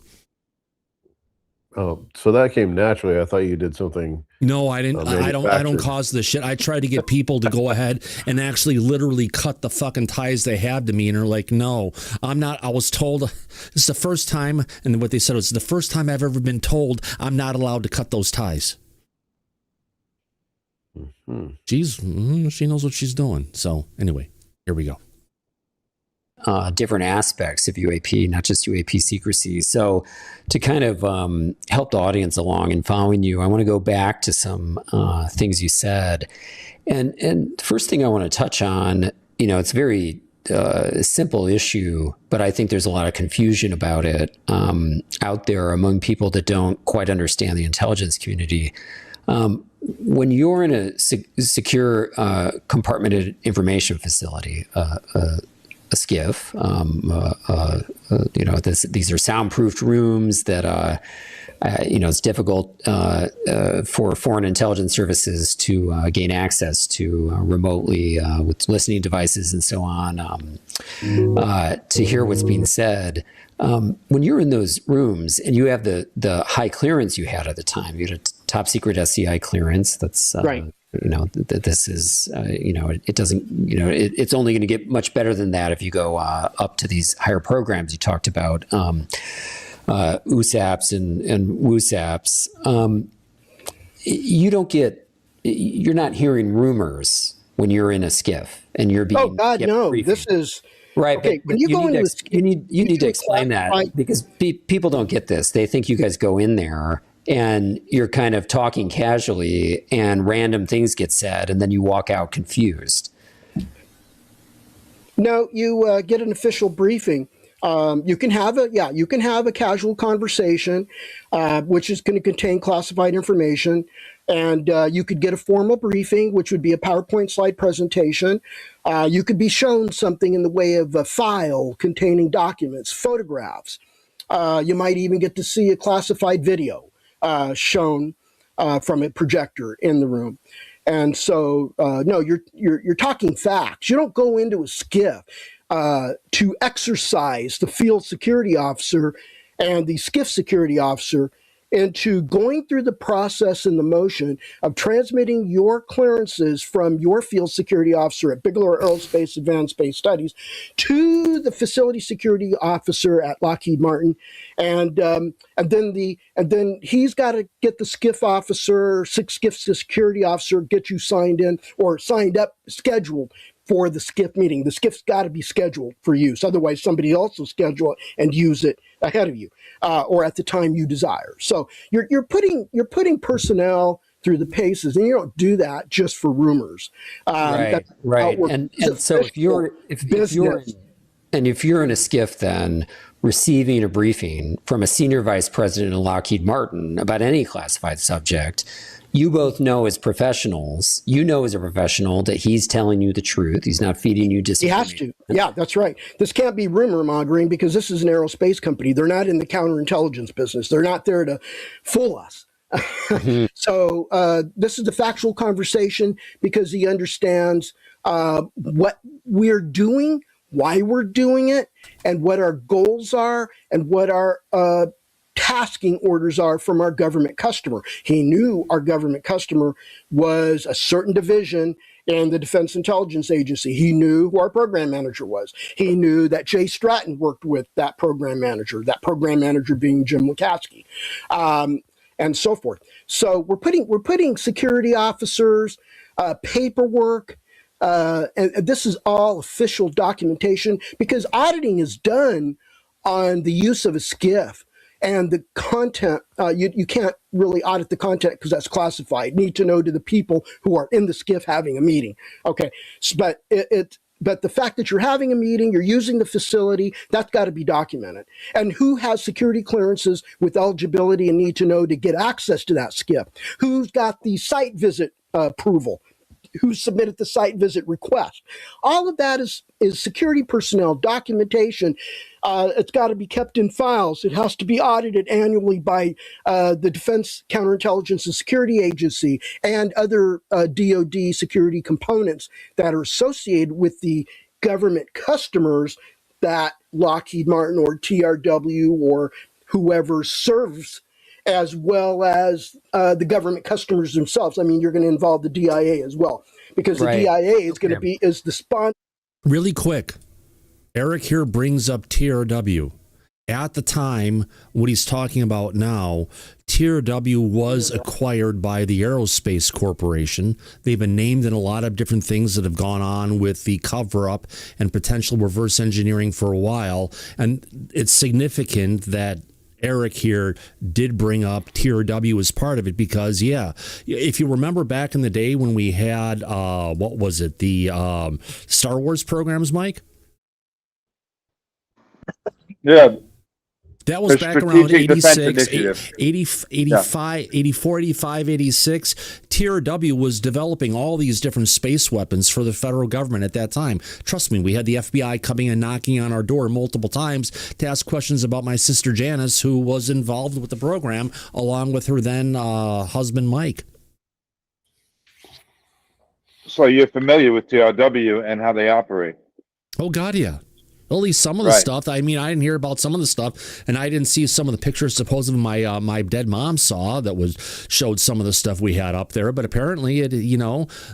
Speaker 3: Oh, so that came naturally. I thought you did something.
Speaker 1: No, I didn't. I don't cause this shit. I try to get people to go ahead and actually literally cut the fucking ties they have to me, and they're like, "No, I'm not." I was told this is the first time, and what they said was the first time I've ever been told I'm not allowed to cut those ties. she knows what she's doing. So anyway, here we go.
Speaker 9: Different aspects of UAP, not just UAP secrecy. So to kind of help the audience along in following you, I want to go back to some things you said. And the first thing I want to touch on, it's a very simple issue, but I think there's a lot of confusion about it out there among people that don't quite understand the intelligence community. When you're in a secure compartmented information facility, a SCIF, these are soundproofed rooms that, it's difficult for foreign intelligence services to gain access to remotely with listening devices and so on, to hear what's being said. When you're in those rooms and you have the high clearance you had at the time, you had a top secret SCI clearance. That's right. This is, it doesn't, it's only going to get much better than that if you go up to these higher programs you talked about, USAPs and WUSAPs. You're not hearing rumors when you're in a SCIF and you're being.
Speaker 10: Oh God, no! Briefing. This is
Speaker 9: right.
Speaker 10: Okay,
Speaker 9: but you need to explain that because people don't get this. They think you guys go in there and you're kind of talking casually and random things get said and then you walk out confused.
Speaker 10: No, you get an official briefing. You can have a casual conversation, which is going to contain classified information. And you could get a formal briefing, which would be a PowerPoint slide presentation. You could be shown something in the way of a file containing documents, photographs. You might even get to see a classified video shown from a projector in the room. And so, no, you're talking facts. You don't go into a SCIF to exercise the field security officer and the SCIF security officer into going through the process and the motion of transmitting your clearances from your field security officer at Bigelow Aerospace Advanced Space Studies to the facility security officer at Lockheed Martin, and then he's got to get the SCIF officer, SCIF security officer, get you signed in or signed up, scheduled for the SCIF meeting. The SCIF's got to be scheduled for use. Otherwise, somebody else will schedule it and use it ahead of you, or at the time you desire. So you're putting personnel through the paces, and you don't do that just for rumors.
Speaker 9: Right. And so if you're in a SCIF, then receiving a briefing from a senior vice president of Lockheed Martin about any classified subject, you both know as professionals, as a professional that he's telling you the truth. He's not feeding you disinformation. He
Speaker 10: has to. Yeah, that's right. This can't be rumor mongering because this is an aerospace company. They're not in the counterintelligence business. They're not there to fool us. Mm-hmm. So this is the factual conversation because he understands what we're doing, why we're doing it, and what our goals are, and what our tasking orders are from our government customer. He knew our government customer was a certain division in the Defense Intelligence Agency. He knew who our program manager was. He knew that Jay Stratton worked with that program manager being Jim Lukatsky, and so forth. So we're putting security officers, paperwork, and this is all official documentation because auditing is done on the use of a SCIF. And the content, you can't really audit the content because that's classified. Need to know to the people who are in the SCIF having a meeting. Okay, but but the fact that you're having a meeting, you're using the facility, that's got to be documented. And who has security clearances with eligibility and need to know to get access to that SCIF? Who's got the site visit approval? Who submitted the site visit request? All of that is security personnel documentation. It's got to be kept in files. It has to be audited annually by the Defense Counterintelligence and Security Agency and other DoD security components that are associated with the government customers that Lockheed Martin or TRW or whoever serves, as well as the government customers themselves. I mean, you're going to involve the DIA as well, because the DIA is going to is the sponsor.
Speaker 1: Really quick, Eric here brings up TRW. at the time, what he's talking about now, TRW was acquired by the Aerospace Corporation. They've been named in a lot of different things that have gone on with the cover-up and potential reverse engineering for a while. And it's significant that Eric here did bring up TRW as part of it because, yeah, if you remember back in the day when we had, what was it, the Star Wars programs, Mike?
Speaker 2: Yeah.
Speaker 1: That was
Speaker 2: The
Speaker 1: back around
Speaker 2: Strategic Defense
Speaker 1: 86,
Speaker 2: Initiative.
Speaker 1: 85, 84, 85, 86. TRW was developing all these different space weapons for the federal government at that time. Trust me, we had the FBI coming and knocking on our door multiple times to ask questions about my sister Janice, who was involved with the program, along with her then husband, Mike.
Speaker 2: So you're familiar with TRW and how they operate?
Speaker 1: Oh, God, yeah. At least some of the stuff. I mean, I didn't hear about some of the stuff, and I didn't see some of the pictures supposedly my dead mom saw that showed some of the stuff we had up there. But apparently,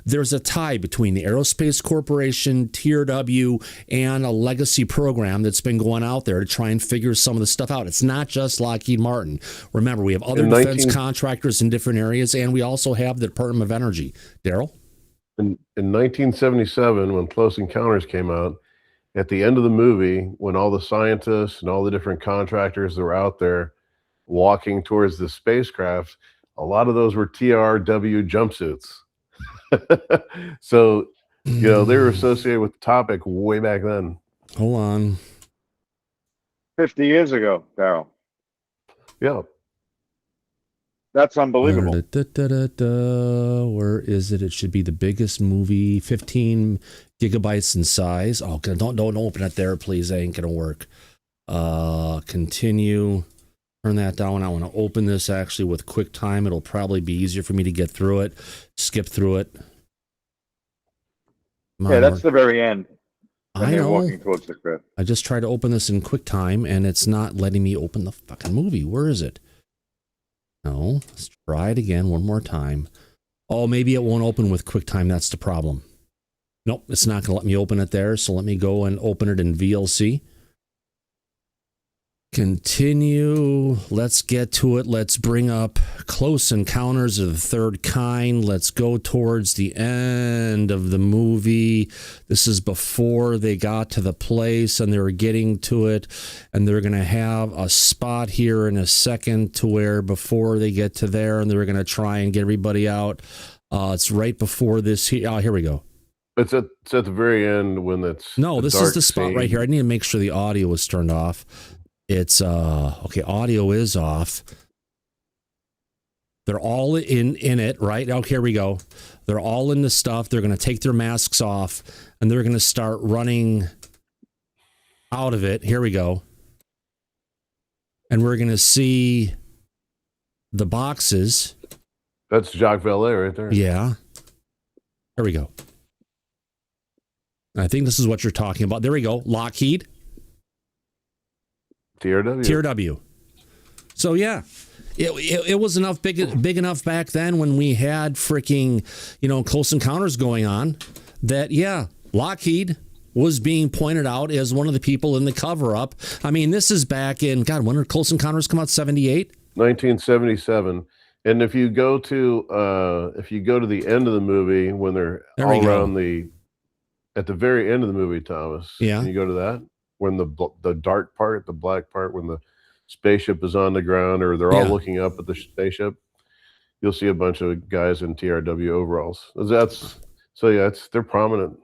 Speaker 1: there's a tie between the Aerospace Corporation, TRW, and a legacy program that's been going out there to try and figure some of the stuff out. It's not just Lockheed Martin. Remember, we have other defense contractors in different areas, and we also have the Department of Energy. Daryl?
Speaker 3: In 1977, when Close Encounters came out, at the end of the movie, when all the scientists and all the different contractors that were out there walking towards the spacecraft, a lot of those were TRW jumpsuits. So, they were associated with the topic way back then.
Speaker 1: Hold on.
Speaker 2: 50 years ago, Darryl.
Speaker 3: Yeah.
Speaker 2: That's unbelievable.
Speaker 1: Where is it? It should be the biggest movie, 15 gigabytes in size. Oh, don't open it there, please. That ain't gonna work. Continue. Turn that down. I want to open this actually with QuickTime. It'll probably be easier for me to get through it. Skip through it.
Speaker 2: That's the very end.
Speaker 1: I know.
Speaker 2: Walking towards the crypt.
Speaker 1: I just tried to open this in QuickTime, and it's not letting me open the fucking movie. Where is it? No, let's try it again one more time. Oh, maybe it won't open with QuickTime. That's the problem. Nope, it's not going to let me open it there. So let me go and open it in VLC. Continue. Let's get to it. Let's bring up Close Encounters of the Third Kind. Let's go towards the end of the movie. This is before they got to the place and they were getting to it. And they're going to have a spot here in a second to where before they get to there and they're going to try and get everybody out. It's right before this. Here we go.
Speaker 3: It's at the very end when it's...
Speaker 1: No, this is the spot right here. I need to make sure the audio is turned off. It's okay, audio is off. They're all in it, right? Oh, here we go. They're all in the stuff. They're going to take their masks off and they're going to start running out of it. Here we go. And we're going to see the boxes.
Speaker 3: That's Jacques Vallée right there.
Speaker 1: Yeah. Here we go. I think this is what you're talking about. There we go. Lockheed. TRW. So yeah, it was enough big enough back then when we had freaking Close Encounters going on that Lockheed was being pointed out as one of the people in the cover up. I mean, this is back in when did Close Encounters come out? 78?
Speaker 3: 1977. And if you go to the end of the movie when they're all around at the very end of the movie, Thomas.
Speaker 1: Yeah.
Speaker 3: Can you go to that? When the dark part, the black part, when the spaceship is on the ground or they're all looking up at the spaceship, you'll see a bunch of guys in TRW overalls. They're prominent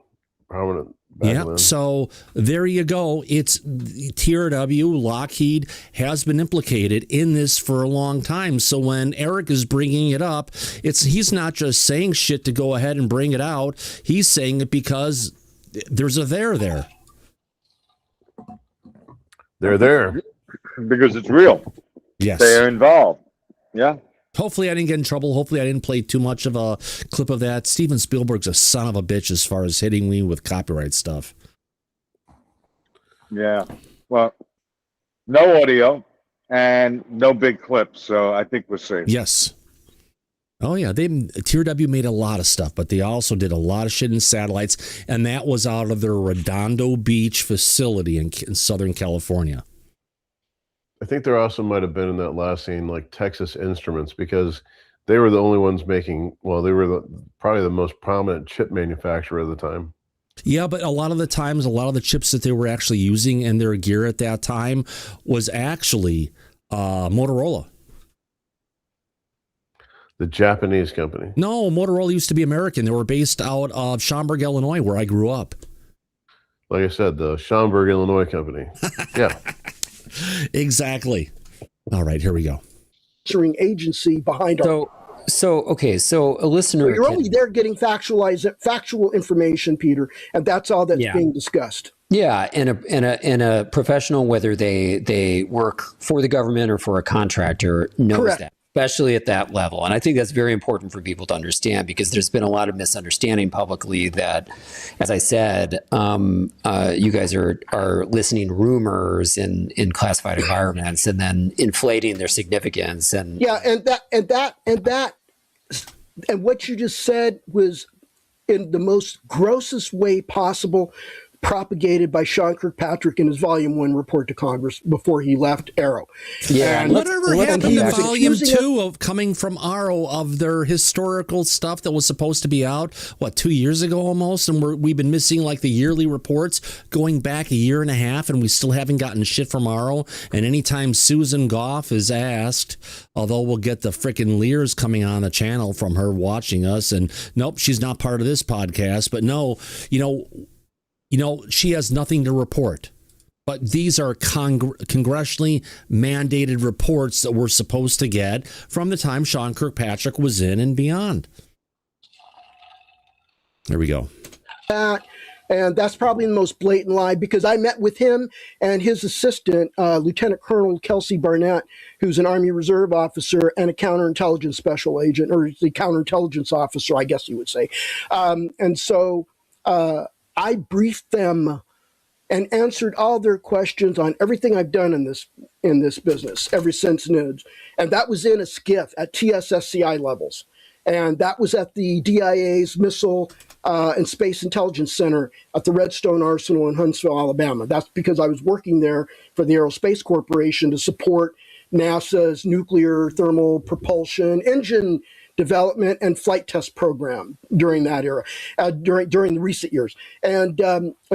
Speaker 3: back then.
Speaker 1: So there you go. It's TRW, Lockheed has been implicated in this for a long time. So when Eric is bringing it up, he's not just saying shit to go ahead and bring it out. He's saying it because there's a there.
Speaker 3: They're there.
Speaker 2: Because it's real.
Speaker 1: Yes.
Speaker 2: They're involved. Yeah.
Speaker 1: Hopefully I didn't get in trouble. Hopefully I didn't play too much of a clip of that. Steven Spielberg's a son of a bitch as far as hitting me with copyright stuff.
Speaker 2: Yeah. Well, no audio and no big clips, so I think we're safe.
Speaker 1: Yes. Oh, yeah. TRW made a lot of stuff, but they also did a lot of shit in satellites, and that was out of their Redondo Beach facility in Southern California.
Speaker 3: I think there also might have been in that last scene like Texas Instruments, because they were the only ones making. Well, they were probably the most prominent chip manufacturer of the time.
Speaker 1: Yeah, but a lot of the times, a lot of the chips that they were actually using in their gear at that time was actually Motorola.
Speaker 3: The Japanese company.
Speaker 1: No, Motorola used to be American. They were based out of Schaumburg, Illinois, where I grew up.
Speaker 3: Like I said, the Schaumburg, Illinois company. Yeah.
Speaker 1: Exactly. All right, here we go.
Speaker 10: Agency behind our.
Speaker 9: So a listener.
Speaker 10: You're only there getting factual information, Peter, and that's all that's being discussed.
Speaker 9: Yeah, and a professional, whether they work for the government or for a contractor, knows that, especially at that level. And I think that's very important for people to understand, because there's been a lot of misunderstanding publicly that, as I said, you guys are listening to rumors in classified environments and then inflating their significance. And
Speaker 10: and what you just said was, in the most grossest way possible, propagated by Sean Kirkpatrick in his Volume 1 report to Congress before he left Arrow.
Speaker 1: Yeah, and whatever happened to Volume 2 of coming from Arrow, of their historical stuff that was supposed to be out, 2 years ago almost? And we've been missing like the yearly reports going back a year and a half, and we still haven't gotten shit from Arrow. And anytime Susan Goff is asked, although we'll get the frickin' leers coming on the channel from her watching us, and nope, she's not part of this podcast, but no, she has nothing to report. But these are congressionally mandated reports that we're supposed to get from the time Sean Kirkpatrick was in and beyond. There we go.
Speaker 10: And that's probably the most blatant lie, because I met with him and his assistant, Lieutenant Colonel Kelsey Barnett, who's an Army Reserve officer and a counterintelligence special agent, or the counterintelligence officer, I guess you would say. And so I briefed them and answered all their questions on everything I've done in this business ever since NIDS. And that was in a SCIF at TSSCI levels. And that was at the DIA's Missile and Space Intelligence Center at the Redstone Arsenal in Huntsville, Alabama. That's because I was working there for the Aerospace Corporation to support NASA's nuclear thermal propulsion engine development and flight test program during that era, during the recent years. And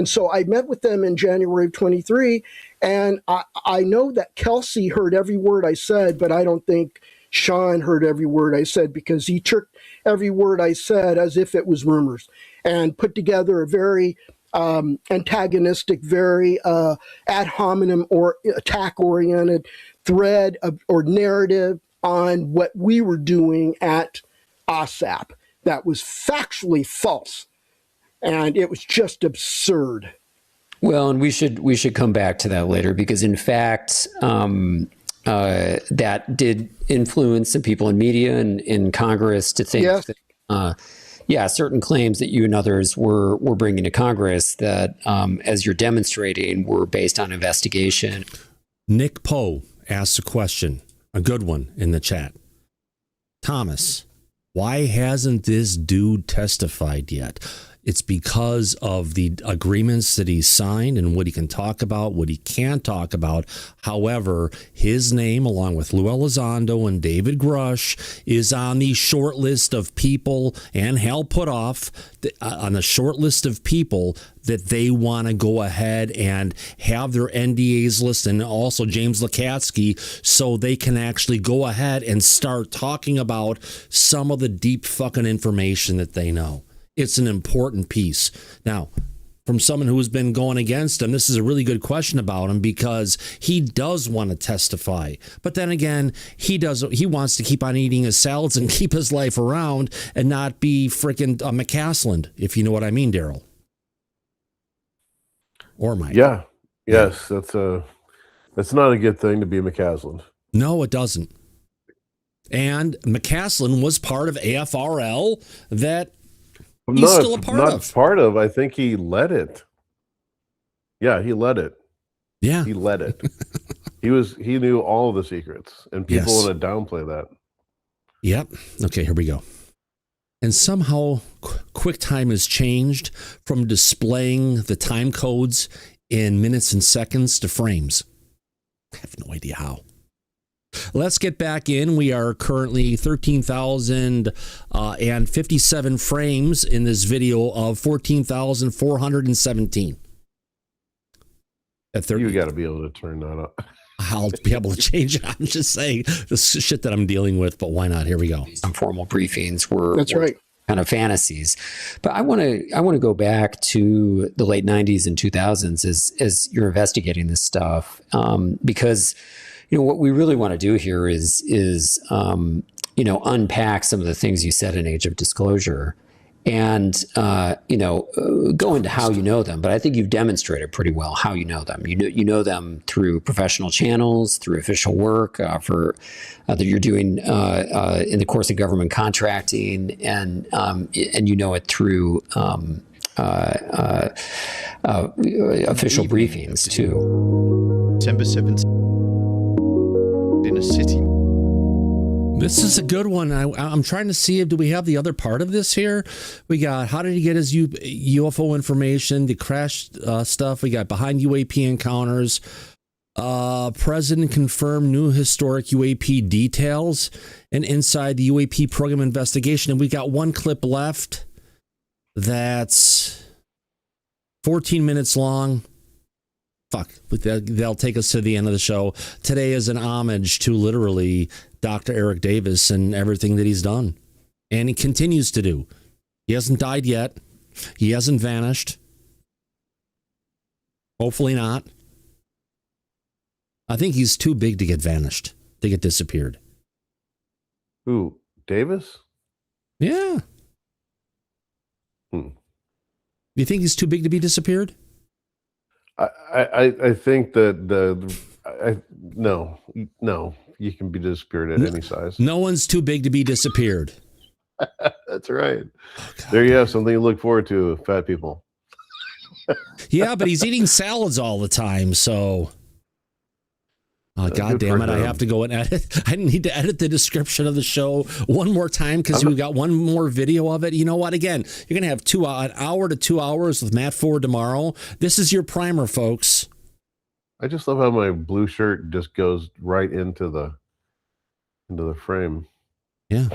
Speaker 10: so I met with them in January of 23, and I know that Kelsey heard every word I said, but I don't think Sean heard every word I said, because he took every word I said as if it was rumors and put together a very antagonistic, very ad hominem or attack-oriented thread or narrative on what we were doing at OSAP that was factually false, and it was just absurd.
Speaker 9: Well, and we should come back to that later, because in fact, that did influence some people in media and in Congress to think that, certain claims that you and others were bringing to Congress that, as you're demonstrating, were based on investigation.
Speaker 1: Nick Poe asked a question, a good one, in the chat. Thomas, why hasn't this dude testified yet? It's because of the agreements that he signed and what he can talk about, what he can't talk about. However, his name, along with Lou Elizondo and David Grush, is on the short list of people, and Hal Puthoff, on the short list of people that they want to go ahead and have their NDAs list, and also James Lukatsky, so they can actually go ahead and start talking about some of the deep fucking information that they know. It's an important piece. Now, from someone who has been going against him, this is a really good question about him, because he does want to testify. But then again, he wants to keep on eating his salads and keep his life around and not be freaking McCasland, if you know what I mean, Daryl. Or Mike.
Speaker 3: Yeah. Yes, that's not a good thing to be McCasland.
Speaker 1: No, it doesn't. And McCasland was part of AFRL that he's still a part of.
Speaker 3: Not part of. I think he led it. Yeah, he led it.
Speaker 1: Yeah,
Speaker 3: he led it. He knew all of the secrets, and people want to downplay that.
Speaker 1: Yep. Okay, here we go. And somehow QuickTime has changed from displaying the time codes in minutes and seconds to frames. I have no idea how. Let's get back in. We are currently 13,057 frames in this video of 14,417.
Speaker 3: You got to be able to turn that up.
Speaker 1: I'll be able to change it. I'm just saying the shit that I'm dealing with, but why not? Here we go.
Speaker 9: Some formal briefings were
Speaker 10: That's right.
Speaker 9: kind of fantasies. But I want to go back to the late 90s and 2000s as you're investigating this stuff, because what we really want to do here is unpack some of the things you said in Age of Disclosure, and go into how you know them. But I think you've demonstrated pretty well how you know them. You know them through professional channels, through official work that you're doing in the course of government contracting, and you know it through official briefings too.
Speaker 14: September 7th in a city.
Speaker 1: This is a good one. I'm trying to see, do we have the other part of this here? We got, how did he get his UFO information, the crash stuff. We got behind UAP encounters. President confirmed new historic UAP details and inside the UAP program investigation. And we got one clip left that's 14 minutes long. Fuck, they'll take us to the end of the show. Today is an homage to literally Dr. Eric Davis and everything that he's done. And he continues to do. He hasn't died yet. He hasn't vanished. Hopefully not. I think he's too big to get vanished, to get disappeared.
Speaker 3: Who? Davis?
Speaker 1: Yeah. You think he's too big to be disappeared?
Speaker 3: I think that no, you can be disappeared at any size.
Speaker 1: No one's too big to be disappeared.
Speaker 3: That's right. Oh, there you have something to look forward to, fat people.
Speaker 1: Yeah, but he's eating salads all the time, so. Oh, God damn it. I have to go and edit. I need to edit the description of the show one more time because we've got one more video of it. You know what? Again, you're going to have an hour to 2 hours with Matt Ford tomorrow. This is your primer, folks.
Speaker 3: I just love how my blue shirt just goes right into the frame.
Speaker 1: Yeah.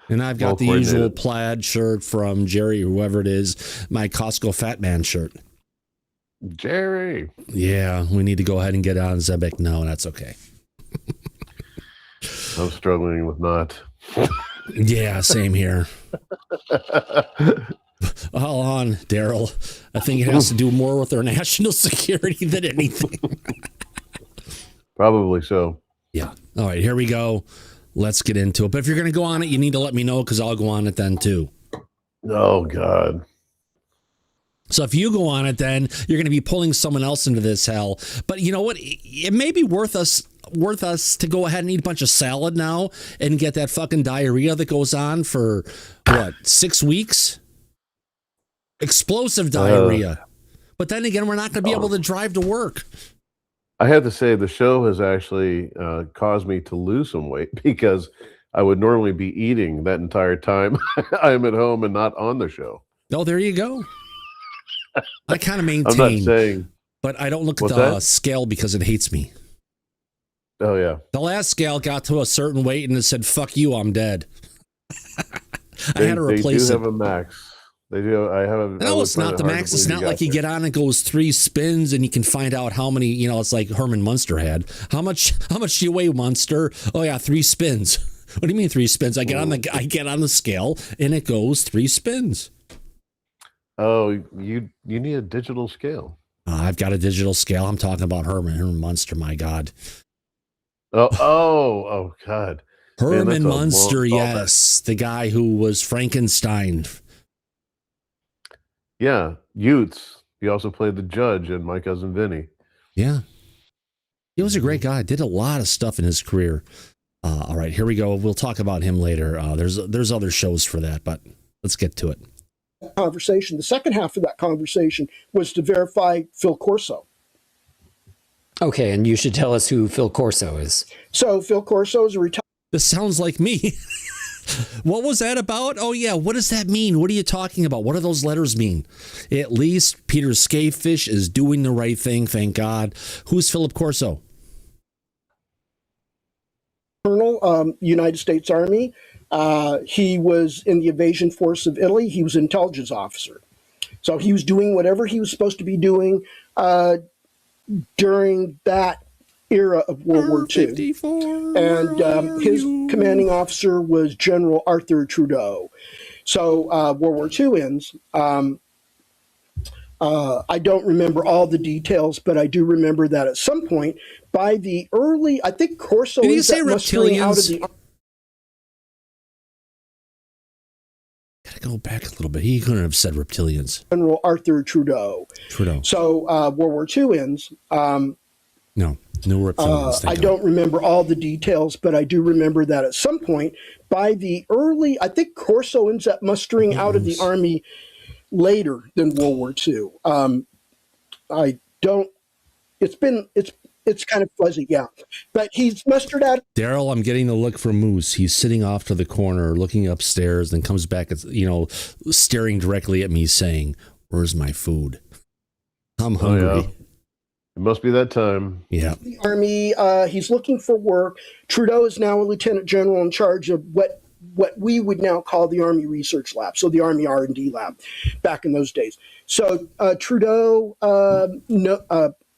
Speaker 1: And I've got the usual plaid shirt from Jerry, whoever it is, my Costco Fat Man shirt.
Speaker 3: Jerry.
Speaker 1: Yeah, we need to go ahead and get on Zebec. No, that's okay.
Speaker 3: I'm struggling with not.
Speaker 1: Yeah, same here. Hold on, Daryl. I think it has to do more with our national security than anything.
Speaker 3: Probably so.
Speaker 1: Yeah. All right, here we go. Let's get into it. But if you're going to go on it, you need to let me know because I'll go on it then too.
Speaker 3: Oh, God.
Speaker 1: So if you go on it, then you're going to be pulling someone else into this hell. But you know what? It may be worth us to go ahead and eat a bunch of salad now and get that fucking diarrhea that goes on for, 6 weeks? Explosive diarrhea. But then again, we're not going to be able to drive to work.
Speaker 3: I have to say the show has actually caused me to lose some weight because I would normally be eating that entire time I'm at home and not on the show.
Speaker 1: Oh, there you go. I kind of maintain,
Speaker 3: I'm not saying,
Speaker 1: but I don't look at the scale because it hates me.
Speaker 3: Oh, yeah.
Speaker 1: The last scale got to a certain weight and it said, fuck you, I'm dead. I had to replace
Speaker 3: They do
Speaker 1: it.
Speaker 3: have a max. They do.
Speaker 1: No, it's not the max. It's not like you get on and goes 3 spins and you can find out how many, it's like Herman Munster had. How much do you weigh, Munster? Oh, yeah, 3 spins. What do you mean 3 spins? I get on the scale and it goes 3 spins.
Speaker 3: Oh, you need a digital scale.
Speaker 1: I've got a digital scale. I'm talking about Herman Munster. My God.
Speaker 3: Oh, God.
Speaker 1: Herman Munster, yes, the guy who was Frankenstein.
Speaker 3: Yeah, Utes. He also played the judge in My Cousin Vinny.
Speaker 1: Yeah, he was a great guy. Did a lot of stuff in his career. All right, here we go. We'll talk about him later. There's other shows for that, but let's get to it.
Speaker 10: Conversation. The second half of that conversation was to verify Phil Corso.
Speaker 9: Okay, and you should tell us who Phil Corso is.
Speaker 10: So Phil Corso is a retired.
Speaker 1: This sounds like me. What was that about? Oh, yeah. What does that mean? What are you talking about? What do those letters mean? At least Peter Scafish is doing the right thing. Thank God. Who's Philip Corso?
Speaker 10: Colonel, United States Army. He was in the invasion force of Italy. He was an intelligence officer. So he was doing whatever he was supposed to be doing during that era of World War II. And his commanding officer was General Arthur Trudeau. So World War II ends. I don't remember all the details, but I do remember that at some point by the early, I think Corso
Speaker 1: Did he
Speaker 10: is
Speaker 1: say
Speaker 10: mustering out of
Speaker 1: reptilians?
Speaker 10: the.
Speaker 1: Gotta go back a little bit. He couldn't have said reptilians.
Speaker 10: General Arthur Trudeau. So World War II ends.
Speaker 1: No reptilians.
Speaker 10: I don't remember all the details, but I do remember that at some point by the early, I think Corso ends up mustering out of the Army later than World War II. I don't, it's kind of fuzzy, yeah. But he's mustered out.
Speaker 1: Daryl, I'm getting the look from Moose. He's sitting off to the corner, looking upstairs, then comes back, staring directly at me, saying, "Where's my food? I'm hungry."
Speaker 3: Oh, yeah. It must be that time.
Speaker 1: Yeah.
Speaker 10: The Army, he's looking for work. Trudeau is now a lieutenant general in charge of what we would now call the Army Research Lab, so the Army R&D Lab back in those days. So Trudeau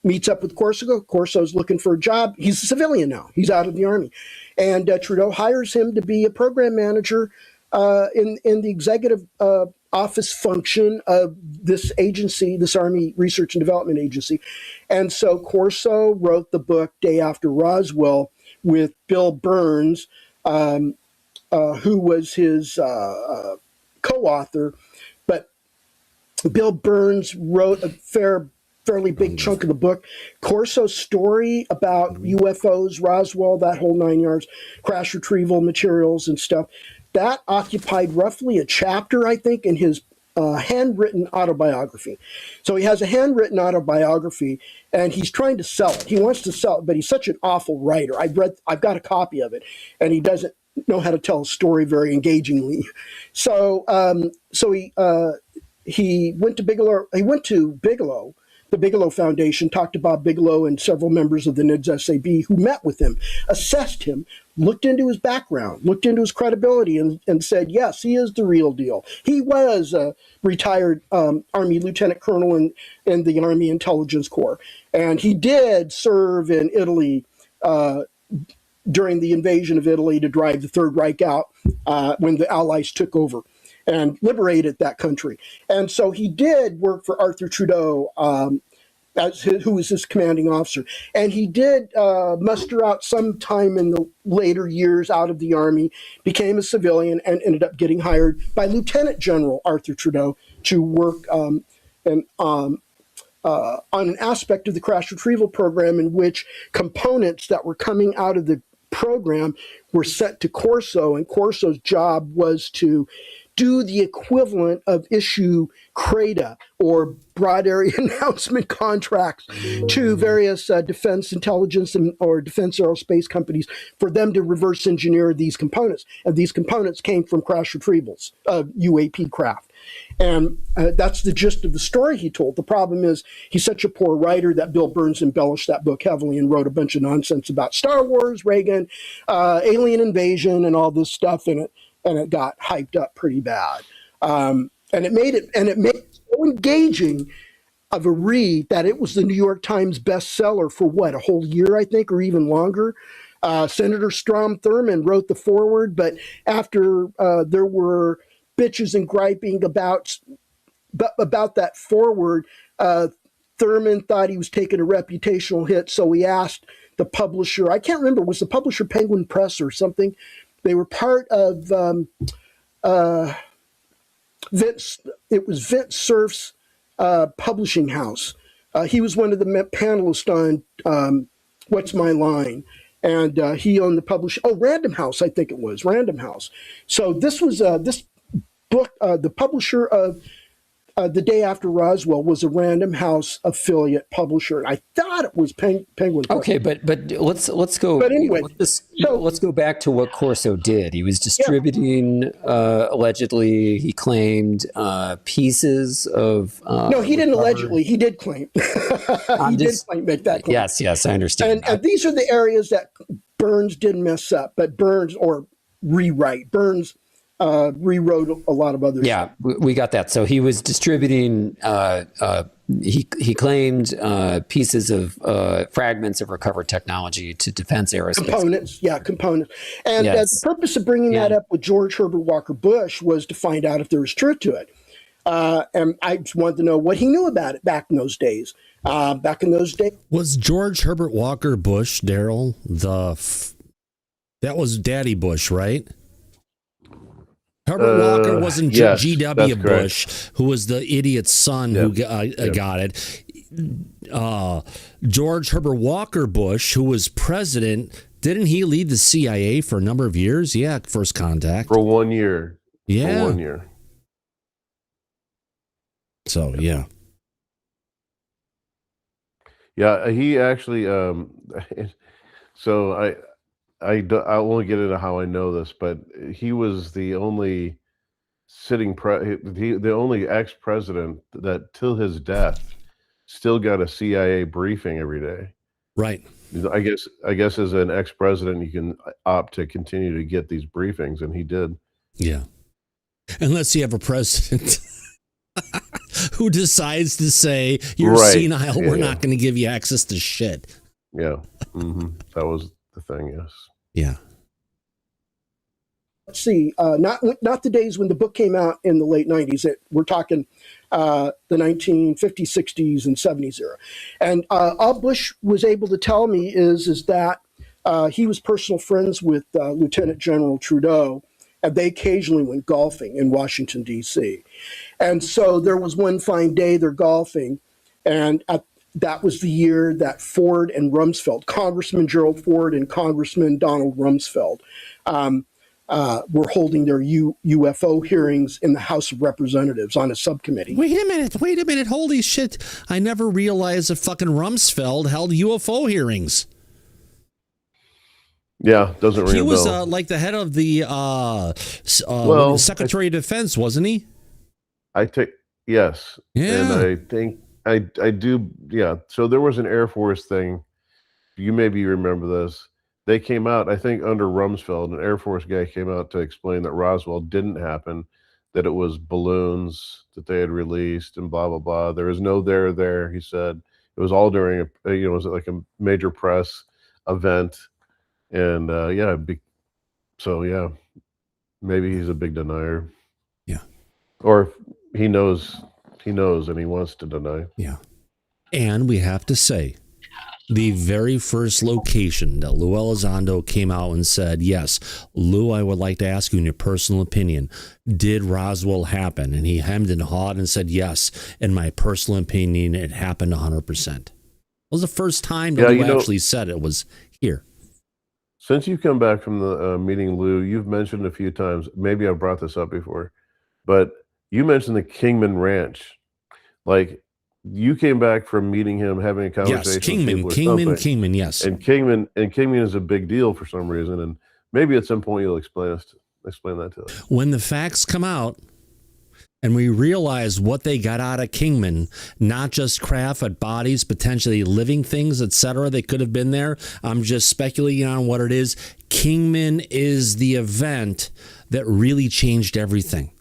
Speaker 10: meets up with Corso. Corso's looking for a job. He's a civilian now. He's out of the Army. And Trudeau hires him to be a program manager in the executive office function of this agency, this Army Research and Development Agency. And so Corso wrote the book Day After Roswell with Bill Burns, who was his co-author. But Bill Burns wrote a fairly big chunk of the book. Corso's story about UFOs, Roswell, that whole 9 yards, crash retrieval materials and stuff, that occupied roughly a chapter, I think, in his handwritten autobiography. So he has a handwritten autobiography, and he's trying to sell it. He wants to sell it, but he's such an awful writer. I've got a copy of it, and he doesn't know how to tell a story very engagingly. So he went to Bigelow. He went to Bigelow, the Bigelow Foundation, talked to Bob Bigelow and several members of the NIDS SAB who met with him, assessed him, looked into his background, looked into his credibility, and said, yes, he is the real deal. He was a retired Army Lieutenant Colonel in the Army Intelligence Corps. And he did serve in Italy during the invasion of Italy to drive the Third Reich out when the Allies took over and liberated that country. And so he did work for Arthur Trudeau, who was his commanding officer. And he did muster out some time in the later years out of the Army, became a civilian, and ended up getting hired by Lieutenant General Arthur Trudeau to work on an aspect of the crash retrieval program in which components that were coming out of the program were sent to Corso, and Corso's job was to do the equivalent of issue CRADA, or broad area announcement contracts, to various defense intelligence or defense aerospace companies for them to reverse engineer these components. And these components came from crash retrievals of UAP craft. And that's the gist of the story he told. The problem is he's such a poor writer that Bill Burns embellished that book heavily and wrote a bunch of nonsense about Star Wars, Reagan, alien invasion, and all this stuff in it. And it got hyped up pretty bad. And it made it so engaging of a read that it was the New York Times bestseller for a whole year, I think, or even longer. Senator Strom Thurmond wrote the foreword, but after there were bitches and griping about that foreword, Thurmond thought he was taking a reputational hit, so he asked the publisher, I can't remember, was the publisher Penguin Press or something? They were part of Vince Cerf's publishing house. He was one of the panelists on What's My Line? And he owned the publisher. Oh, Random House, I think it was. Random House. So this was this book, the publisher of The Day After Roswell was a Random House affiliate publisher. I thought it was Penguin.
Speaker 9: Okay, but let's go.
Speaker 10: But anyway,
Speaker 9: let's go back to what Corso did. He was distributing allegedly. He claimed pieces of.
Speaker 10: No, he didn't allegedly. He did claim. He did make that claim.
Speaker 9: Yes, I understand.
Speaker 10: And these are the areas that Burns didn't mess up, but Burns rewrote a lot of other
Speaker 9: stuff. We got that. So he was distributing, he claimed pieces of fragments of recovered technology to defense aerospace.
Speaker 10: Components. And the purpose of bringing that up with George Herbert Walker Bush was to find out if there was truth to it. And I just wanted to know what he knew about it back in those days.
Speaker 1: Was George Herbert Walker Bush, Daryl, that was Daddy Bush, right? Herbert Walker wasn't G.W. Bush, who was the idiot's son who got it. George Herbert Walker Bush, who was president, didn't he lead the CIA for a number of years? Yeah, first contact.
Speaker 3: For 1 year.
Speaker 1: Yeah.
Speaker 3: For 1 year.
Speaker 1: So, yeah.
Speaker 3: Yeah, he actually, so I won't get into how I know this, but he was the only the only ex-president that till his death still got a CIA briefing every day.
Speaker 1: Right.
Speaker 3: I guess as an ex-president, you can opt to continue to get these briefings, and he did.
Speaker 1: Yeah. Unless you have a president who decides to say, you're senile, we're not going to give you access to shit.
Speaker 3: Yeah. Mm-hmm. That was the thing, yes.
Speaker 1: Yeah.
Speaker 10: Let's see. Not the days when the book came out in the late 90s. We're talking the 1950s, 60s, and 70s era. And all Bush was able to tell me is that he was personal friends with Lieutenant General Trudeau, and they occasionally went golfing in Washington, D.C. And so there was one fine day they're golfing, and that was the year that Ford and Rumsfeld, Congressman Gerald Ford and Congressman Donald Rumsfeld, were holding their UFO hearings in the House of Representatives on a subcommittee.
Speaker 1: Wait a minute. Holy shit. I never realized that fucking Rumsfeld held UFO hearings.
Speaker 3: Yeah, doesn't ring a bell.
Speaker 1: He was like the head of the Secretary of Defense, wasn't he?
Speaker 3: Yes.
Speaker 1: Yeah.
Speaker 3: And I think I do. Yeah. So there was an Air Force thing. You maybe remember this. They came out, I think, under Rumsfeld. An Air Force guy came out to explain that Roswell didn't happen, that it was balloons that they had released, and blah blah blah. There was no there. He said it was all during it was like a major press event, and maybe he's a big denier.
Speaker 1: Yeah.
Speaker 3: Or he knows, and he wants to deny.
Speaker 1: Yeah. And we have to say, the very first location that Lou Elizondo came out and said, yes, Lou, I would like to ask you in your personal opinion, did Roswell happen? And he hemmed and hawed and said, yes, in my personal opinion, it happened 100%. It was the first time that Lou actually said it was here.
Speaker 3: Since you've come back from the meeting, Lou, you've mentioned a few times, maybe I've brought this up before, but you mentioned the Kingman Ranch. Like, you came back from meeting him, having a conversation.
Speaker 1: Yes, Kingman, yes.
Speaker 3: And Kingman is a big deal for some reason, and maybe at some point you'll explain that to us.
Speaker 1: When the facts come out and we realize what they got out of Kingman, not just craft, but bodies, potentially living things, etc., they could have been there. I'm just speculating on what it is. Kingman is the event that really changed everything.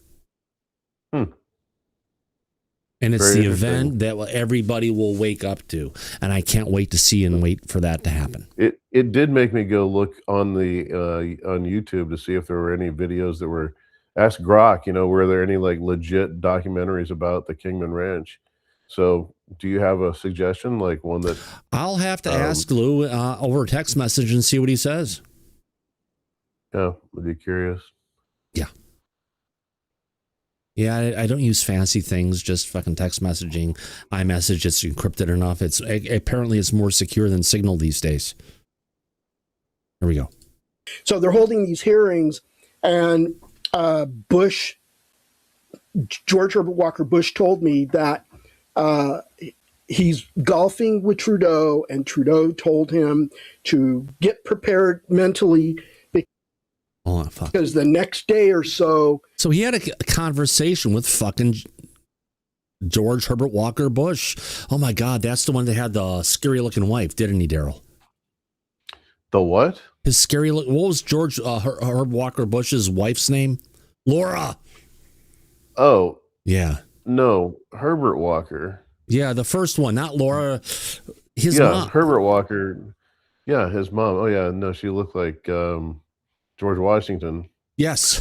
Speaker 1: And it's the event that everybody will wake up to. And I can't wait to see and wait for that to happen.
Speaker 3: It did make me go look on on YouTube to see if there were any videos that were, ask Grok, were there any like legit documentaries about the Kingman Ranch? So do you have a suggestion, like one that...
Speaker 1: I'll have to ask Lou over a text message and see what he says.
Speaker 3: Yeah, would be curious.
Speaker 1: Yeah. Yeah, I don't use fancy things, just fucking text messaging. iMessage, it's encrypted enough. Apparently it's more secure than Signal these days. Here we go.
Speaker 10: So they're holding these hearings, and George Herbert Walker Bush told me that he's golfing with Trudeau, and Trudeau told him to get prepared mentally because the next day or so...
Speaker 1: So he had a conversation with fucking George Herbert Walker Bush. Oh my God, that's the one that had the scary looking wife, didn't he, Daryl?
Speaker 3: The what?
Speaker 1: His scary look. What was George Herb Walker Bush's wife's name? Laura.
Speaker 3: Oh.
Speaker 1: Yeah.
Speaker 3: No, Herbert Walker.
Speaker 1: Yeah, the first one, not Laura. His mom.
Speaker 3: Herbert Walker. Yeah, his mom. Oh, yeah. No, she looked like George Washington.
Speaker 1: Yes.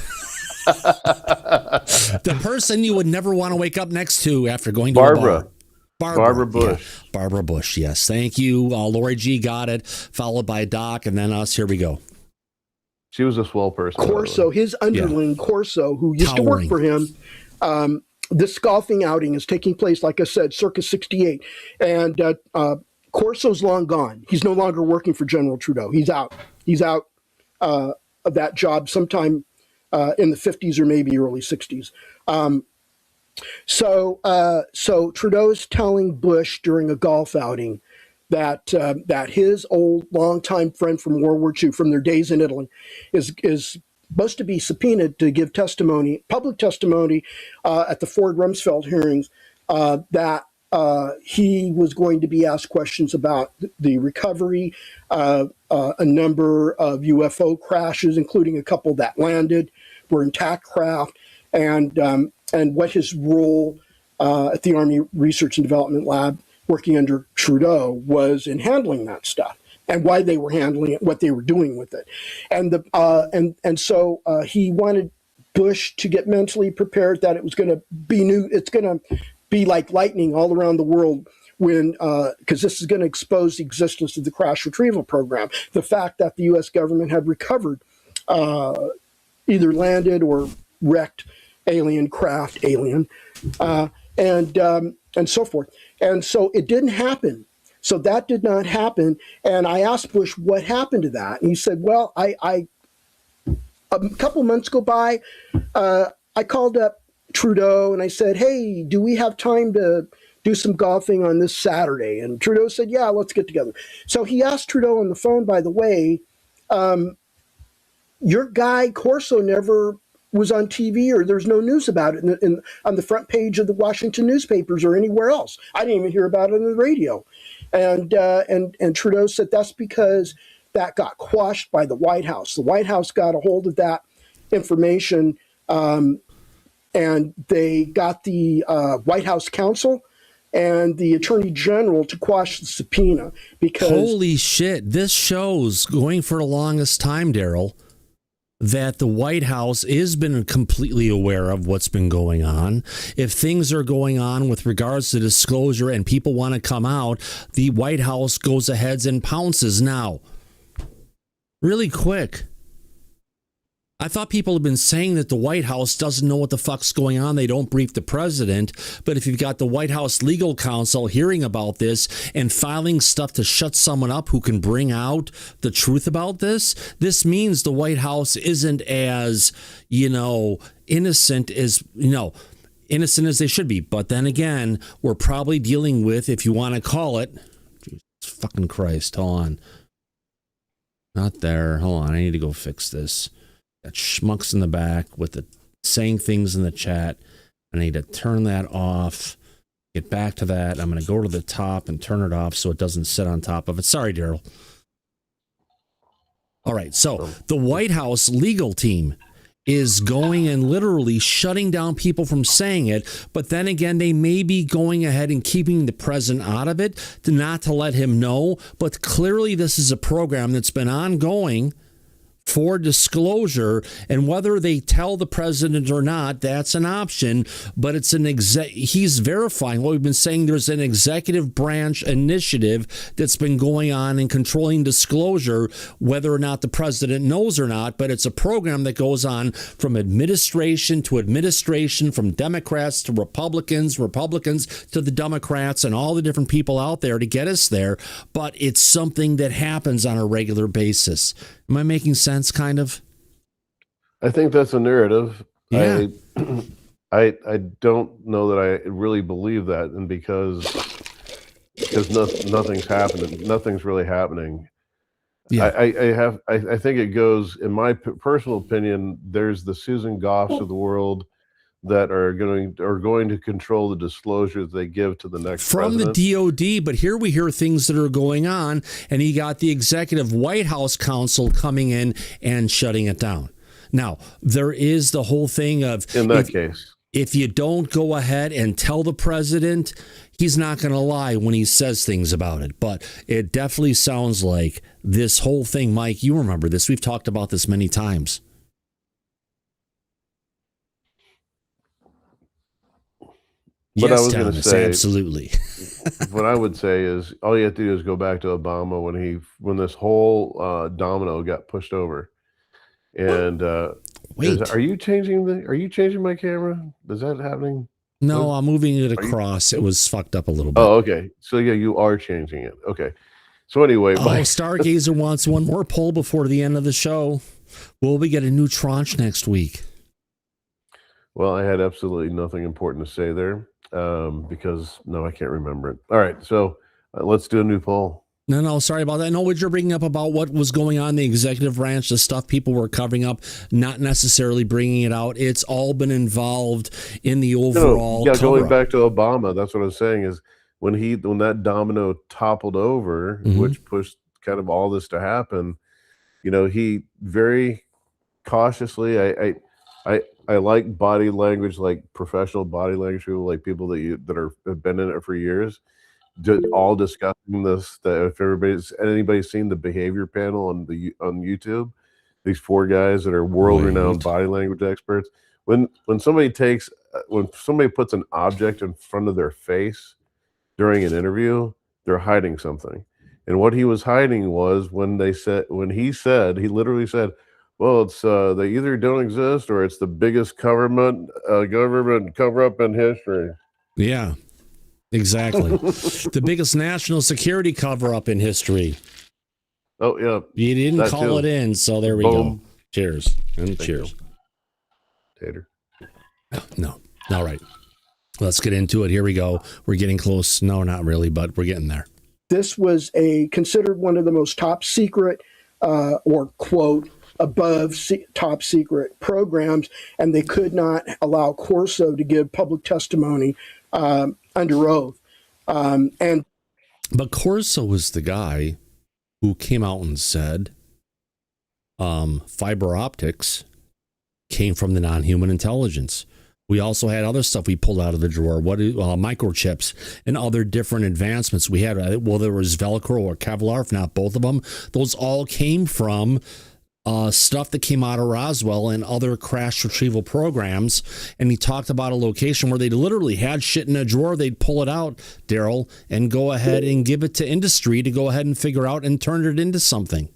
Speaker 1: The person you would never want to wake up next to after going to
Speaker 3: Barbara.
Speaker 1: a bar.
Speaker 3: Barbara Bush.
Speaker 1: Yeah. Barbara Bush, yes. Thank you. Lori G got it, followed by Doc, and then us. Here we go.
Speaker 3: She was a swell person.
Speaker 10: Corso, his underling, Corso, who used to work for him, this golfing outing is taking place, like I said, circa 68. And Corso's long gone. He's no longer working for General Trudeau. He's out. He's out of that job sometime in the 50s or maybe early 60s. So Trudeau's telling Bush during a golf outing that his old longtime friend from World War II, from their days in Italy, is supposed to be subpoenaed to give testimony, public testimony, at the Ford Rumsfeld hearings, that he was going to be asked questions about the recovery, a number of UFO crashes, including a couple that landed, were intact craft, and what his role at the Army Research and Development Lab, working under Trudeau, was in handling that stuff, and why they were handling it, what they were doing with it, and so he wanted Bush to get mentally prepared that it was going to be new. It's going to be like lightning all around the world when, because this is going to expose the existence of the crash retrieval program, the fact that the U.S. government had recovered either landed or wrecked alien craft, and so forth. And so it didn't happen. So that did not happen. And I asked Bush what happened to that. And he said, well, I a couple months go by, I called up Trudeau and I said, hey, do we have time to do some golfing on this Saturday? And Trudeau said, yeah, let's get together. So he asked Trudeau on the phone, by the way, your guy Corso never was on TV, or there's no news about it on the front page of the Washington newspapers or anywhere else. I didn't even hear about it on the radio. And Trudeau said that's because that got quashed by the White House. The White House got a hold of that information, and they got the White House counsel and the Attorney General to quash the subpoena. Because
Speaker 1: holy shit, this shows, going for the longest time, Daryl, that the White House has been completely aware of what's been going on. If things are going on with regards to disclosure and people want to come out, the White House goes ahead and pounces. Now, really quick, I thought people have been saying that the White House doesn't know what the fuck's going on. They don't brief the president. But if you've got the White House legal counsel hearing about this and filing stuff to shut someone up who can bring out the truth about this, this means the White House isn't as, innocent as, innocent as they should be. But then again, we're probably dealing with, if you want to call it, Jesus fucking Christ, hold on. Not there. Hold on. I need to go fix this. Got schmucks in the back with the saying things in the chat. I need to turn that off. Get back to that. I'm going to go to the top and turn it off so it doesn't sit on top of it. Sorry, Daryl. All right. So the White House legal team is going and literally shutting down people from saying it. But then again, they may be going ahead and keeping the president out of it not to let him know. But clearly this is a program that's been ongoing for disclosure, and whether they tell the president or not, that's an option, but it's he's verifying what we've been saying. There's an executive branch initiative that's been going on in controlling disclosure, whether or not the president knows or not, but it's a program that goes on from administration to administration, from Democrats to Republicans to the Democrats and all the different people out there to get us there, but it's something that happens on a regular basis. Am I making sense, kind of?
Speaker 3: I think that's a narrative.
Speaker 1: Yeah.
Speaker 3: I don't know that I really believe that, and because nothing's happening, nothing's really happening. Yeah. I think it goes, in my personal opinion, there's the Susan Goffs of the world, that are going to control the disclosures they give to the next
Speaker 1: from
Speaker 3: president.
Speaker 1: the DOD. But here we hear things that are going on, and he got the executive White House counsel coming in and shutting it down. Now, there is the whole thing of,
Speaker 3: in that case,
Speaker 1: if you don't go ahead and tell the president, he's not going to lie when he says things about it. But it definitely sounds like this whole thing, Mike, you remember this. We've talked about this many times.
Speaker 3: What
Speaker 1: Yes,
Speaker 3: I was going to
Speaker 1: Thomas,
Speaker 3: say,
Speaker 1: absolutely.
Speaker 3: what I would say is all you have to do is go back to Obama when this whole domino got pushed over. And
Speaker 1: wait,
Speaker 3: are you changing my camera? Is that happening?
Speaker 1: No, I'm moving it across. It was fucked up a little bit.
Speaker 3: Oh, okay. So yeah, you are changing it. Okay. So anyway,
Speaker 1: Stargazer wants one more poll before the end of the show. Will we get a new tranche next week?
Speaker 3: Well, I had absolutely nothing important to say there because I can't remember it. All right, so let's do a new poll.
Speaker 1: No, sorry about that. No, what you're bringing up about what was going on in the executive branch, the stuff people were covering up, not necessarily bringing it out. It's all been involved in the overall
Speaker 3: cover-up. Going back to Obama, that's what I was saying is when that domino toppled over, which pushed kind of all this to happen, he very cautiously, I like body language, like professional body language people, like people that have been in it for years. All discussing this. That if anybody's seen the behavior panel on YouTube, these 4 guys that are world-renowned body language experts. When somebody puts an object in front of their face during an interview, they're hiding something. And what he was hiding was when he literally said, "Well, it's they either don't exist or it's the biggest government cover-up in history."
Speaker 1: Yeah. Exactly. The biggest national security cover-up in history.
Speaker 3: Oh, yeah.
Speaker 1: You didn't call it in, so there we go. Cheers. And cheers.
Speaker 3: Tater.
Speaker 1: No. All right. Let's get into it. Here we go. We're getting close. No, not really, but we're getting there.
Speaker 10: This was considered one of the most top secret or quote above top secret programs, and they could not allow Corso to give public testimony under oath.
Speaker 1: But Corso was the guy who came out and said fiber optics came from the non-human intelligence. We also had other stuff we pulled out of the drawer. Microchips and other different advancements we had. There was Velcro or Kevlar, if not both of them. Those all came from stuff that came out of Roswell and other crash retrieval programs. And he talked about a location where they literally had shit in a drawer. They'd pull it out, Daryl, and go ahead and give it to industry to go ahead and figure out and turn it into something.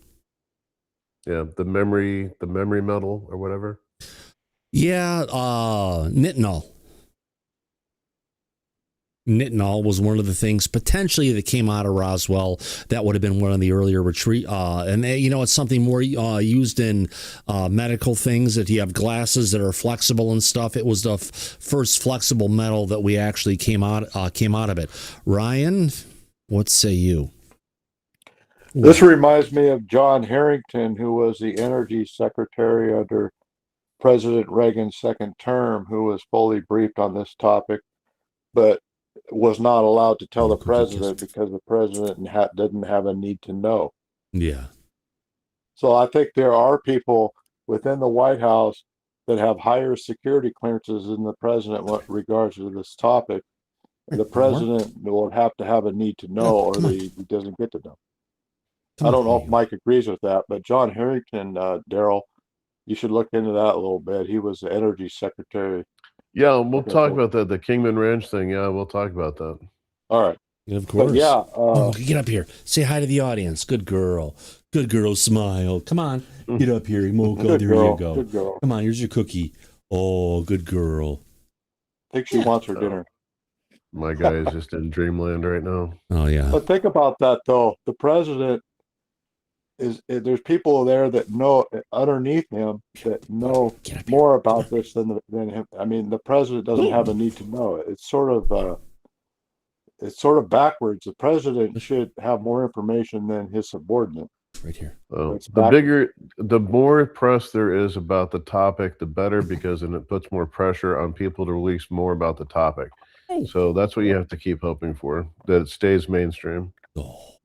Speaker 3: Yeah, the memory metal or whatever.
Speaker 1: Yeah, nitinol. Nitinol was one of the things potentially that came out of Roswell. That would have been one of the earlier retreat. And it's something more used in medical things. That you have glasses that are flexible and stuff. It was the first flexible metal that we actually came out of it. Ryan, what say you?
Speaker 13: This reminds me of John Harrington, who was the energy secretary under President Reagan's second term, who was fully briefed on this topic, but was not allowed to tell the president because the president didn't have a need to know.
Speaker 1: Yeah.
Speaker 13: So I think there are people within the White House that have higher security clearances than the president with regards to this topic. The president will have to have a need to know, or he doesn't get to know. I don't know if Mike agrees with that, but John Harrington, Daryl, you should look into that a little bit. He was the energy secretary.
Speaker 3: Yeah, we'll talk about that. The Kingman Ranch thing. Yeah, we'll talk about that.
Speaker 13: All right.
Speaker 1: Of course.
Speaker 13: But yeah.
Speaker 1: Get up here. Say hi to the audience. Good girl. Good girl. Smile. Come on. Get up here. Mocha. There you go.
Speaker 13: Good girl.
Speaker 1: Come on. Here's your cookie. Oh, good girl.
Speaker 13: I think she wants her dinner.
Speaker 3: My guy is just in dreamland right now.
Speaker 1: Oh, yeah.
Speaker 13: But think about that, though. The president there's people there that know underneath him that know more about this than him. I mean, the president doesn't have a need to know it. It's sort of backwards. The president should have more information than his subordinate.
Speaker 1: right here.
Speaker 3: Well, the more press there is about the topic, the better, because then it puts more pressure on people to release more about the topic. So that's what you have to keep hoping for, that it stays mainstream.
Speaker 1: Oh,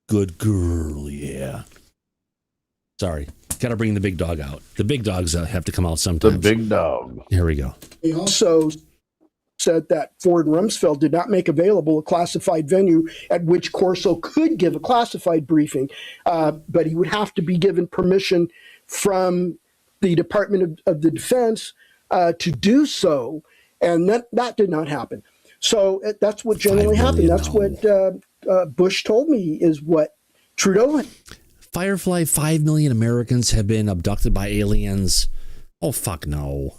Speaker 1: good girl, yeah. Sorry, got to bring the big dog out. The big dogs have to come out sometimes.
Speaker 3: The big dog.
Speaker 1: Here we go.
Speaker 10: He also said that Ford and Rumsfeld did not make available a classified venue at which Corso could give a classified briefing, but he would have to be given permission from the Department of the Defense to do so, and that did not happen. So that's what generally happened. That's what Bush told me is what Trudeau had.
Speaker 1: Firefly, 5 million Americans have been abducted by aliens. Oh, fuck no.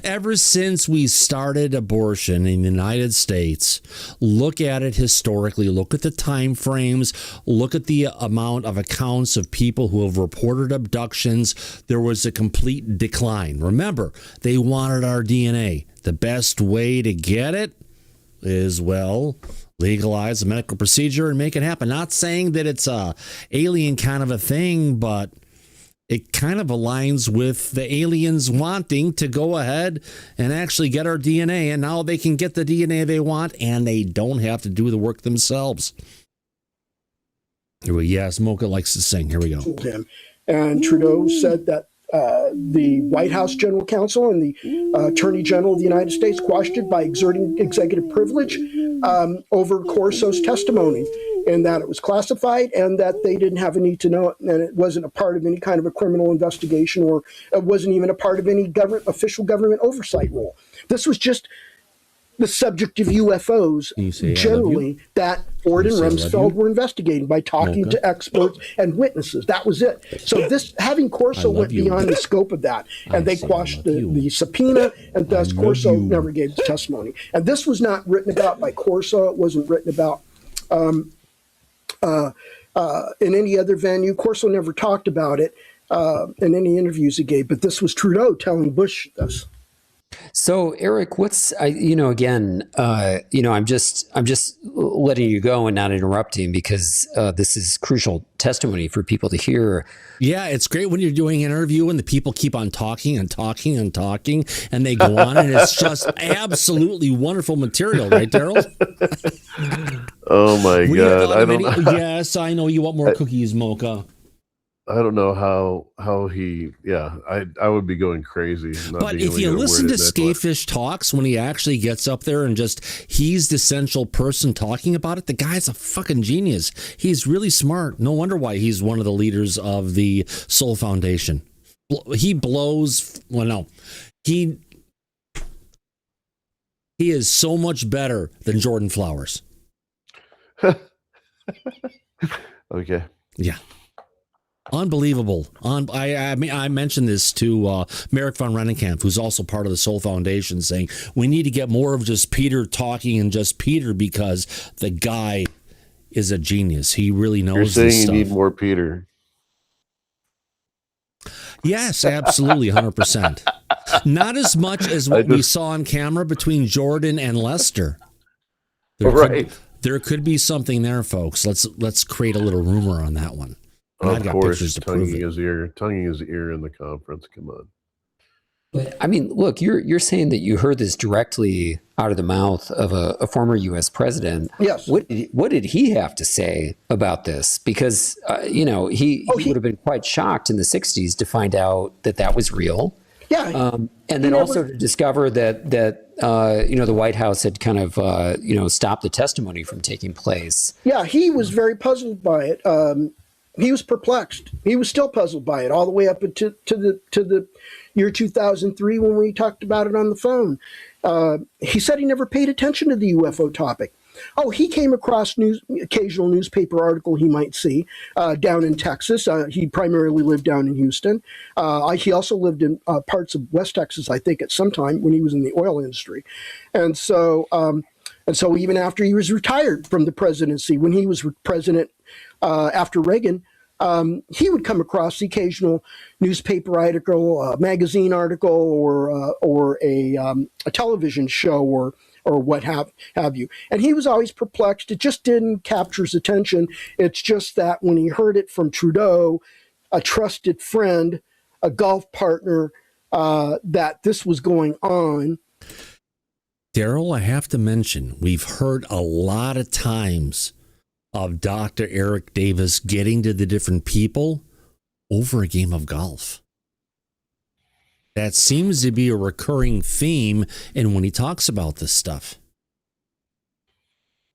Speaker 1: Ever since we started abortion in the United States, look at it historically, look at the time frames, look at the amount of accounts of people who have reported abductions. There was a complete decline. Remember, they wanted our DNA. The best way to get it is, well, legalize the medical procedure and make it happen. Not saying that it's a alien kind of a thing, but it kind of aligns with the aliens wanting to go ahead and actually get our DNA, and now they can get the DNA they want, and they don't have to do the work themselves. Here we go. Yes, Mocha likes to sing. Here we go.
Speaker 10: And Trudeau said that the White House General Counsel and the Attorney General of the United States quashed it by exerting executive privilege over Corso's testimony, and that it was classified and that they didn't have a need to know it, and it wasn't a part of any kind of a criminal investigation, or it wasn't even a part of any official government oversight role. This was just the subject of UFOs generally that Ford and Rumsfeld were investigating by talking to experts and witnesses. That was it. So this having Corso went beyond the scope of that, and they quashed the subpoena, and thus Corso never gave testimony. And this was not written about by Corso. It wasn't written about in any other venue. Corso never talked about it in any interviews he gave, but this was Trudeau telling Bush this.
Speaker 9: So, Eric, I'm just letting you go and not interrupting, because this is crucial testimony for people to hear.
Speaker 1: Yeah, it's great when you're doing an interview and the people keep on talking and talking and talking, and they go on, and it's just absolutely wonderful material, right, Daryl?
Speaker 3: Oh my God!
Speaker 1: Yes, I know you want more cookies, Mocha.
Speaker 3: I don't know how he. Yeah, I would be going crazy.
Speaker 1: But if you listen to Skafish Talks, when he actually gets up there and he's the central person talking about it, the guy's a fucking genius. He's really smart. No wonder why he's one of the leaders of the Soul Foundation. He blows. Well, no, he is so much better than Jordan Flowers.
Speaker 3: Okay.
Speaker 1: Yeah. Unbelievable. I mentioned this to Merrick von Rennenkamp, who's also part of the Soul Foundation, saying we need to get more of just Peter talking and just Peter, because the guy is a genius. He really knows
Speaker 3: You're
Speaker 1: this
Speaker 3: saying
Speaker 1: stuff.
Speaker 3: You need more Peter.
Speaker 1: Yes, absolutely, 100%. Not as much as what we saw on camera between Jordan and Lester. There could be something there, folks. Let's create a little rumor on that one.
Speaker 3: Of course, tonguing his ear in the conference. Come on.
Speaker 9: But I mean, look, you're saying that you heard this directly out of the mouth of a former U.S. president.
Speaker 10: Yes.
Speaker 9: What did he have to say about this? Because he would have been quite shocked in the '60s to find out that was real.
Speaker 10: Yeah.
Speaker 9: And then also to discover that the White House had kind of stopped the testimony from taking place.
Speaker 10: Yeah, he was very puzzled by it. He was perplexed. He was still puzzled by it all the way up to the year 2003 when we talked about it on the phone. He said he never paid attention to the UFO topic. Oh, he came across occasional newspaper article he might see down in Texas. He primarily lived down in Houston. He also lived in parts of West Texas, I think, at some time when he was in the oil industry. And so even after he was retired from the presidency, when he was president after Reagan, he would come across the occasional newspaper article, a magazine article, or a television show, or or what have you. And he was always perplexed. It just didn't capture his attention. It's just that when he heard it from Trudeau, a trusted friend, a golf partner, that this was going on.
Speaker 1: Daryl, I have to mention, we've heard a lot of times of Dr. Eric Davis getting to the different people over a game of golf. That seems to be a recurring theme in when he talks about this stuff.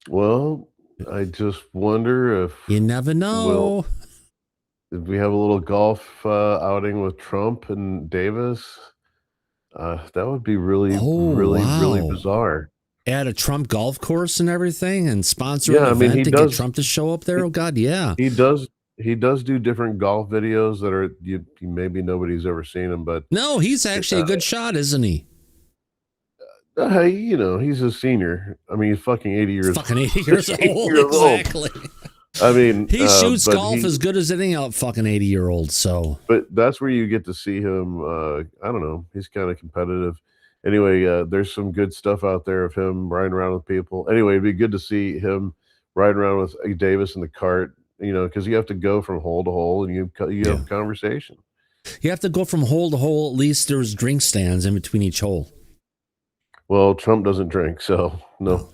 Speaker 3: Well, I just wonder if
Speaker 1: you never know.
Speaker 3: If we have a little golf outing with Trump and Davis, that would be really bizarre.
Speaker 1: At a Trump golf course and everything, and sponsor an event to get Trump to show up there. Oh God, yeah.
Speaker 3: He does do different golf videos that are maybe nobody's ever seen them, but
Speaker 1: no, he's actually a good shot, isn't he?
Speaker 3: He's a senior. I mean, he's fucking 80 years.
Speaker 1: Fucking 80 years old. Exactly.
Speaker 3: I mean,
Speaker 1: he shoots golf as good as anything out, fucking 80-year-old. So,
Speaker 3: but that's where you get to see him. I don't know. He's kind of competitive. Anyway, there's some good stuff out there of him riding around with people. Anyway, it'd be good to see him riding around with Davis in the cart. Because you have to go from hole to hole, and you have a conversation.
Speaker 1: You have to go from hole to hole. At least there's drink stands in between each hole.
Speaker 3: Well, Trump doesn't drink, so no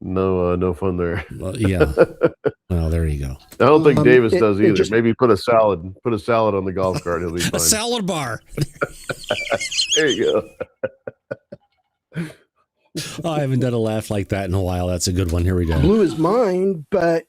Speaker 3: fun there.
Speaker 1: Well, yeah. Well, there you go.
Speaker 3: I don't think Davis does either. Maybe put a salad on the golf cart. He'll be fine.
Speaker 1: A salad bar.
Speaker 3: There you
Speaker 1: go. I haven't done a laugh like that in a while. That's a good one. Here we go.
Speaker 10: Blew his mind, but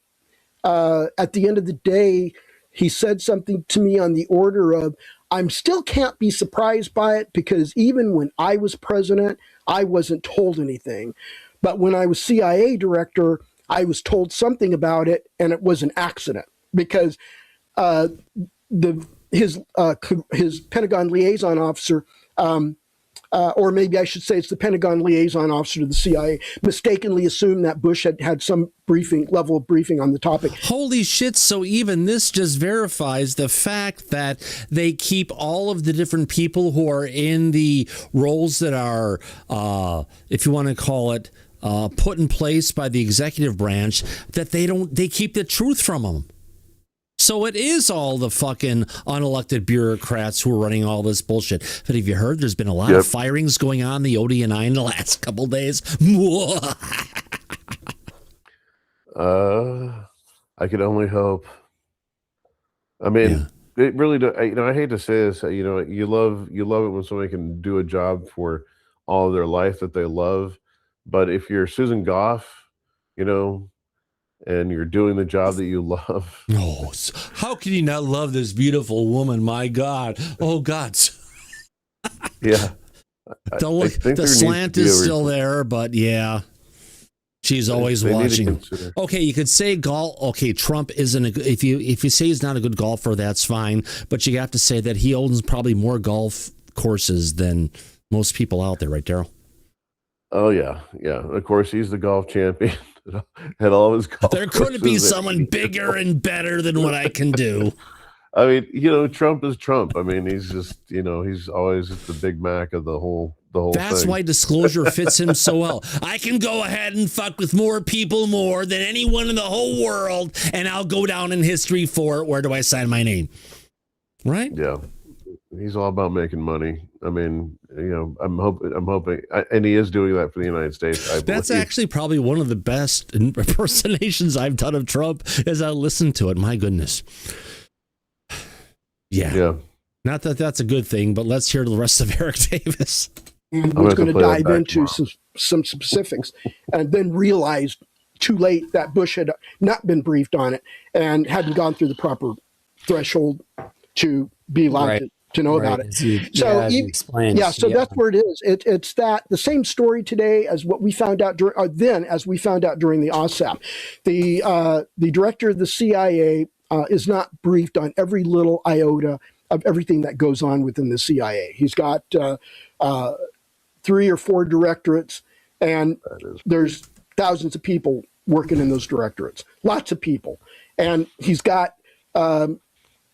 Speaker 10: at the end of the day, he said something to me on the order of, I'm still can't be surprised by it because even when I was president, I wasn't told anything. But when I was CIA director, I was told something about it, and it was an accident because his Pentagon liaison officer, or maybe I should say it's the Pentagon liaison officer to the CIA, mistakenly assumed that Bush had some level of briefing on the topic.
Speaker 1: Holy shit, so even this just verifies the fact that they keep all of the different people who are in the roles that are, if you want to call it, put in place by the executive branch, that they keep the truth from them. So it is all the fucking unelected bureaucrats who are running all this bullshit. But have you heard there's been a lot of firings going on in the OVNI in the last couple of days?
Speaker 3: I could only hope. I mean, it really do. I hate to say this. You love it when somebody can do a job for all of their life that they love. But if you're Susan Goff, and you're doing the job that you love.
Speaker 1: Oh, how can you not love this beautiful woman? My God. Oh, God.
Speaker 3: Yeah.
Speaker 1: The slant is still there, but yeah. She's always watching. Okay, you could say golf. Okay, Trump isn't if you say he's not a good golfer, that's fine. But you have to say that he owns probably more golf courses than most people out there, right, Daryl?
Speaker 3: Oh, yeah. Yeah. Of course, he's the golf champion. Had all of his golf
Speaker 1: there couldn't be someone bigger and better than what I can do.
Speaker 3: I mean, Trump is Trump. I mean, he's just, he's always the Big Mac of the whole
Speaker 1: That's
Speaker 3: thing.
Speaker 1: Why Disclosure fits him so well. I can go ahead and fuck with more people more than anyone in the whole world, and I'll go down in history for it. Where do I sign my name? Right?
Speaker 3: Yeah. He's all about making money. I mean, I'm hoping, and he is doing that for the United States.
Speaker 1: That's actually probably one of the best impersonations I've done of Trump as I listened to it. My goodness. Yeah. Not that that's a good thing, but let's hear the rest of Eric Davis.
Speaker 10: And we're going to dive into some specifics and then realized too late that Bush had not been briefed on it and hadn't gone through the proper threshold to be allowed to know about it. So that's where it is. It's that the same story today as what we found out during the OSAP. The director of the CIA is not briefed on every little iota of everything that goes on within the CIA. He's got 3 or 4 directorates, and there's thousands of people working in those directorates, lots of people. And he's got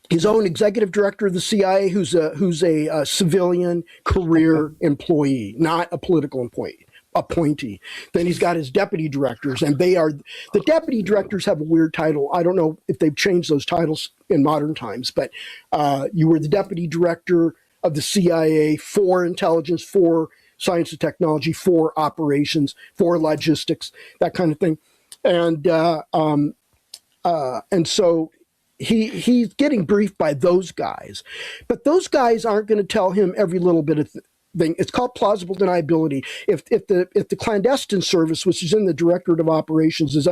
Speaker 10: his own executive director of the CIA, who's a civilian career employee, not a political employee. appointee. Then he's got his deputy directors, and the deputy directors have a weird title. I don't know if they've changed those titles in modern times, but you were the deputy director of the CIA for intelligence, for science and technology, for operations, for logistics, that kind of thing. And so he's getting briefed by those guys, but those guys aren't going to tell him every little bit of thing. It's called plausible deniability. If the clandestine service, which is in the Directorate of Operations, is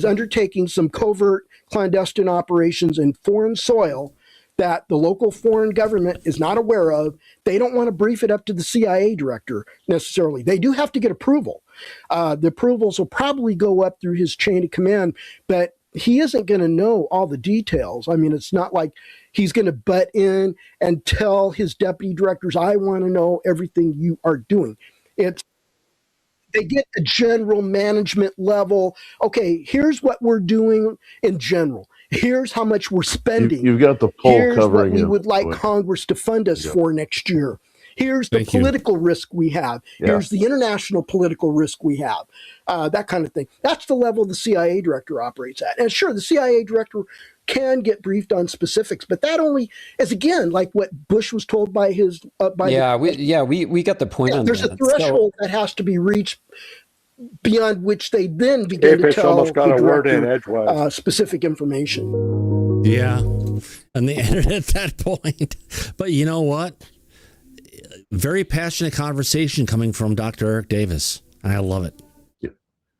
Speaker 10: undertaking some covert clandestine operations in foreign soil that the local foreign government is not aware of, they don't want to brief it up to the CIA director necessarily. They do have to get approval. The approvals will probably go up through his chain of command, but he isn't going to know all the details. I mean, it's not like he's going to butt in and tell his deputy directors, I want to know everything you are doing. They get the general management level. Okay, here's what we're doing in general. Here's how much we're spending.
Speaker 3: You've got the poll
Speaker 10: Here's
Speaker 3: covering.
Speaker 10: What we would like Congress to fund us for next year. Here's the political risk we have. Here's the international political risk we have. That kind of thing. That's the level the CIA director operates at. And sure, the CIA director can get briefed on specifics, but that only is, again, like what Bush was told by his.
Speaker 9: We got the point on
Speaker 10: there's
Speaker 9: that.
Speaker 10: a threshold that has to be reached, beyond which they then begin to tell the director specific information.
Speaker 1: Yeah, and they ended at that point. But you know what? Very passionate conversation coming from Dr. Eric Davis. I love it.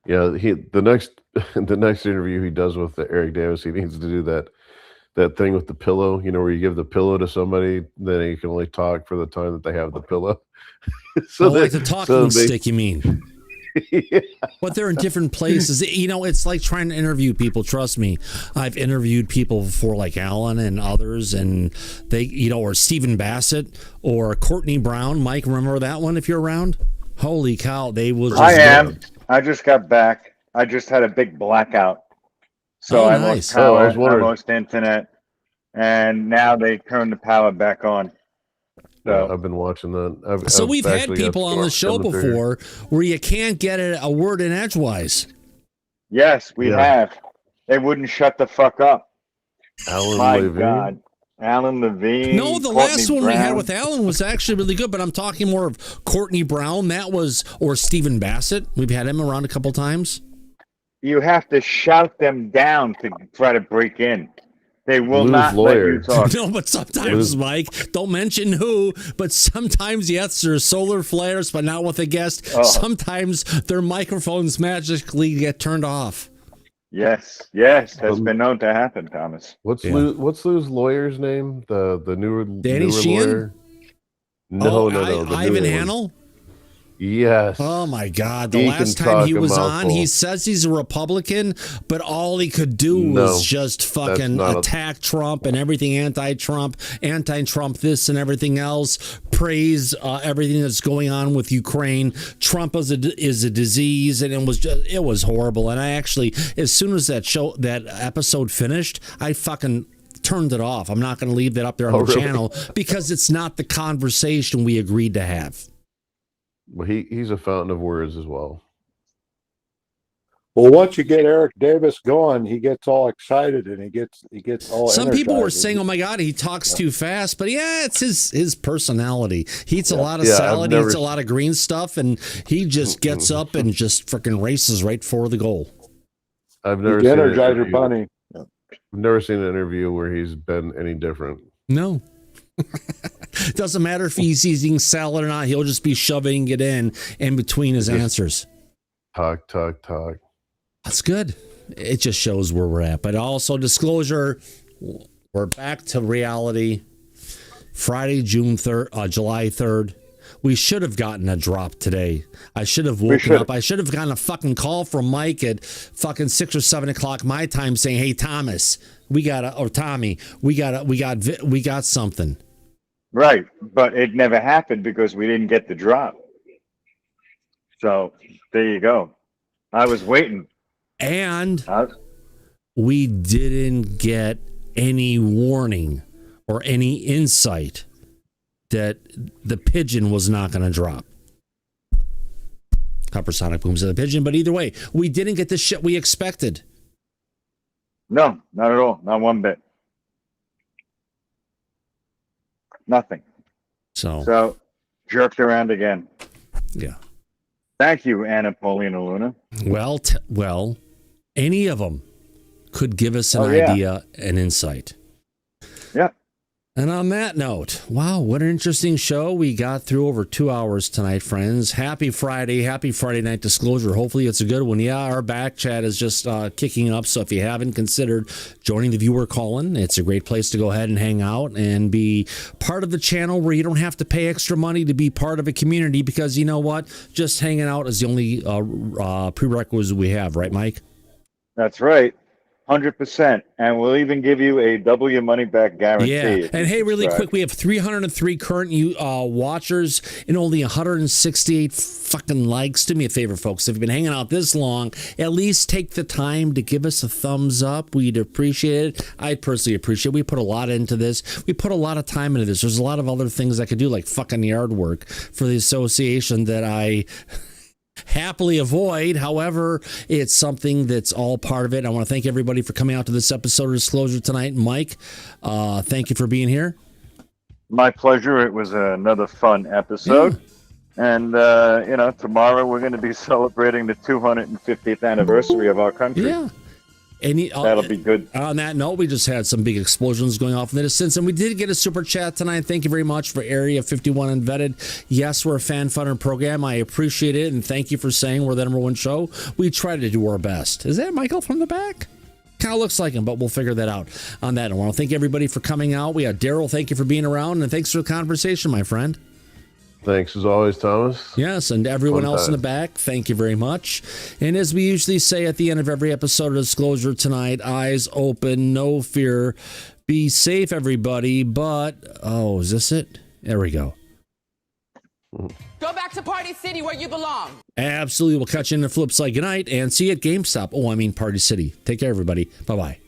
Speaker 3: Yeah, the next interview he does with Eric Davis, he needs to do that thing with the pillow, where you give the pillow to somebody, then you can only talk for the time that they have the pillow.
Speaker 1: Like the talking stick, you mean? Yeah. But they're in different places. It's like trying to interview people. Trust me, I've interviewed people before, like Alan and others, and they, or Stephen Bassett or Courtney Brown. Mike, remember that one? If you're around, holy cow, they will. Just
Speaker 2: I am. I just got back. I just had a big blackout, so I lost power, I lost internet, and now they turned the power back on. So
Speaker 3: I've been watching that.
Speaker 1: So we've had people on the show before where you can't get a word in edgewise.
Speaker 2: Yes, we have. They wouldn't shut the fuck up.
Speaker 3: Alan Levine.
Speaker 2: God. Alan Levine.
Speaker 1: No, the last one we had with Alan was actually really good, but I'm talking more of Courtney Brown. Or Stephen Bassett. We've had him around a couple times.
Speaker 2: You have to shout them down to try to break in. They will not let you talk.
Speaker 1: No, but sometimes, Mike, don't mention who, but sometimes, yes, there's solar flares, but not with a guest. Oh. Sometimes their microphones magically get turned off.
Speaker 2: Yes, that's been known to happen, Thomas.
Speaker 3: What's Lou's lawyer's name? The newer
Speaker 1: Danny
Speaker 3: Sheehan? Lawyer? No.
Speaker 1: Ivan Hanel?
Speaker 3: Yes.
Speaker 1: Oh my God! The last time he was on, he says he's a Republican, but all he could do was just fucking attack Trump and everything anti-Trump, this and everything else. Praise everything that's going on with Ukraine. Trump is a disease, and it was horrible. And I actually, as soon as that episode finished, I fucking turned it off. I'm not going to leave that up there on the channel because it's not the conversation we agreed to have.
Speaker 3: Well, he's a fountain of words as well.
Speaker 13: Well, once you get Eric Davis going, he gets all excited and he gets all.
Speaker 1: Some people were saying, "Oh my God, he talks too fast," but it's his personality. He eats a lot of salad, he eats a lot of green stuff, and he just gets up and just freaking races right for the goal.
Speaker 3: I've never seen Energizer Bunny. I've never seen an interview where he's been any different.
Speaker 1: No. Doesn't matter if he's eating salad or not. He'll just be shoving it in between his answers.
Speaker 3: Talk.
Speaker 1: That's good. It just shows where we're at. But also, disclosure, we're back to reality. Friday, July 3rd. We should have gotten a drop today. I should have woken up. I should have gotten a fucking call from Mike at fucking 6 or 7 o'clock my time saying, "Hey, Thomas, Tommy, we got something."
Speaker 2: Right, but it never happened because we didn't get the drop. So there you go. I was waiting.
Speaker 1: And we didn't get any warning or any insight that the pigeon was not going to drop. hypersonic booms of the pigeon. But either way, we didn't get the shit we expected.
Speaker 2: No, not at all. Not one bit. Nothing. So jerked around again.
Speaker 1: Yeah.
Speaker 2: Thank you, Anna Paulina Luna.
Speaker 1: Well, any of them could give us an idea, an insight.
Speaker 2: Yeah.
Speaker 1: And on that note, wow, what an interesting show. We got through over 2 hours tonight, friends. Happy Friday night disclosure. Hopefully it's a good one. Yeah, our back chat is just kicking up. So if you haven't considered joining the viewer call-in, it's a great place to go ahead and hang out and be part of the channel where you don't have to pay extra money to be part of a community, because you know what? Just hanging out is the only prerequisite we have, right, Mike?
Speaker 2: That's right. 100%, and we'll even give you a double your money back guarantee.
Speaker 1: Yeah, and hey, really quick, we have 303 current watchers and only 168 fucking likes. Do me a favor, folks. If you've been hanging out this long, at least take the time to give us a thumbs up. We'd appreciate it. I personally appreciate it. We put a lot into this. We put a lot of time into this. There's a lot of other things I could do, like fucking yard work for the association that I happily avoid. However, it's something that's all part of it. I want to thank everybody for coming out to this episode of Disclosure tonight. Mike, thank you for being here.
Speaker 2: My pleasure. It was another fun episode. Yeah. And, tomorrow we're going to be celebrating the 250th anniversary of our country.
Speaker 1: Yeah.
Speaker 2: That'll be good.
Speaker 1: On that note, we just had some big explosions going off in the distance, and we did get a super chat tonight. Thank you very much for Area 51 Unvetted. Yes, we're a fan-funded program. I appreciate it, and thank you for saying we're the number one show. We try to do our best. Is that Michael from the back? Kind of looks like him, but we'll figure that out on that. I want to thank everybody for coming out. We had Daryl. Thank you for being around, and thanks for the conversation, my friend.
Speaker 3: Thanks as always, Thomas.
Speaker 1: Yes, and everyone else in the back, thank you very much. And as we usually say at the end of every episode of Disclosure tonight, eyes open, no fear. Be safe, everybody. But, is this it? There we go.
Speaker 15: Go back to Party City where you belong.
Speaker 1: Absolutely. We'll catch you in the flip side. Good night and see you at GameStop. Party City. Take care, everybody. Bye-bye.